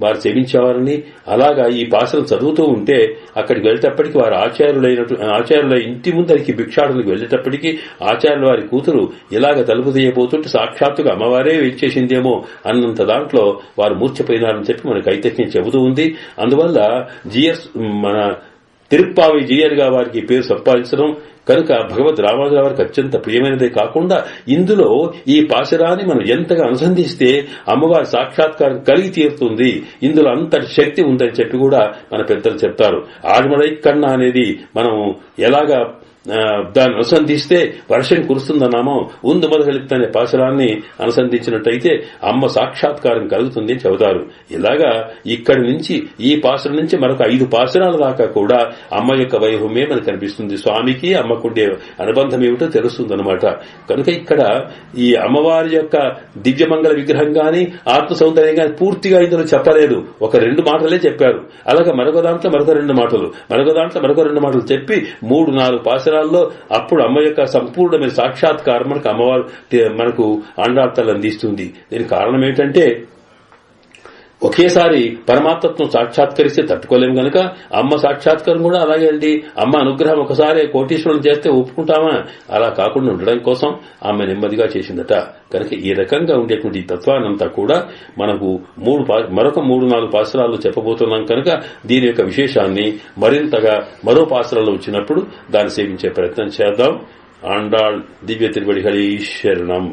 వారు సేవించేవారని, అలాగా ఈ పాశనం చదువుతూ ఉంటే అక్కడికి వెళ్లేటప్పటికీ వారు ఆచార్యుల ఇంటి ముందరికి భిక్షాటనకు వెళ్లేటప్పటికీ ఆచార్యుల వారి కూతురు ఇలాగ తలుపు తీయబోతుంటే సాక్షాత్తుగా అమ్మవారే వెచ్చేసిందేమో అన్నంత దాంట్లో వారు మూర్ఛపోయినారని చెప్పి మనకు ఐతక్యం చెబుతూ ఉంది. అందువల్ల మన తిరుప్పావి జీయర్గా వారికి పేరు సంపాదించడం కనుక భగవద్ రామానుజుల వారికి అత్యంత ప్రియమైనదే కాకుండా ఇందులో ఈ పాశరాన్ని మనం ఎంతగా అనుసంధిస్తే అమ్మవారి సాక్షాత్కారం కలిగి తీరుతుంది. ఇందులో అంతటి శక్తి ఉందని చెప్పి కూడా మన పెద్దలు చెప్తారు. ఆడమడై కన్నా అనేది మనం ఎలాగా దాన్ని అనుసంధిస్తే వర్షం కురుస్తుందన్నామో ఉందు మొదలెత్తనే పాశరాన్ని అనుసంధించినట్టయితే అమ్మ సాక్షాత్కారం కలుగుతుంది అని చెబుతారు. ఇలాగా ఇక్కడి నుంచి ఈ పాశరం నుంచి మరొక 5 పాశరాల దాకా కూడా అమ్మ యొక్క వైభవమే మనకు కనిపిస్తుంది. స్వామికి అమ్మకుండే అనుబంధం ఏమిటో తెలుస్తుందన్నమాట. కనుక ఇక్కడ ఈ అమ్మవారి యొక్క దివ్యమంగళ విగ్రహం గాని ఆత్మ సౌందర్యం గాని పూర్తిగా ఇందులో చెప్పలేదు. ఒక 2 మాటలే చెప్పారు. అలాగే మరొక దాంట్లో మరొక 2 మాటలు, మరొక దాంట్లో మరొక 2 మాటలు చెప్పి 3-4 పాశరాలు అప్పుడు అమ్మ యొక్క సంపూర్ణమైన సాక్షాత్కారం మనకు అమ్మవారు మనకు ఆండార్తలు అందిస్తుంది. దీనికి కారణం ఏంటంటే ఒకేసారి పరమాత్మత్వం సాక్షాత్కరిస్తే తట్టుకోలేము గనక అమ్మ సాక్షాత్కారం కూడా అలాగే అండి. అమ్మ అనుగ్రహం ఒకసారి కోటీశ్వరులు చేస్తే ఒప్పుకుంటామా? అలా కాకుండా ఉండడం కోసం ఆమె నెమ్మదిగా చేసిందట. కనుక ఈ రకంగా ఉండేటువంటి తత్వానంతా కూడా మనకు మరొక 3-4 పాశరాలు చెప్పబోతున్నాం కనుక దీని యొక్క విశేషాన్ని మరింతగా మరో పాశరాలు వచ్చినప్పుడు దాన్ని సేవించే ప్రయత్నం చేద్దాం. ఆండాళ్ దివ్య తిరువడిగళి శరణం.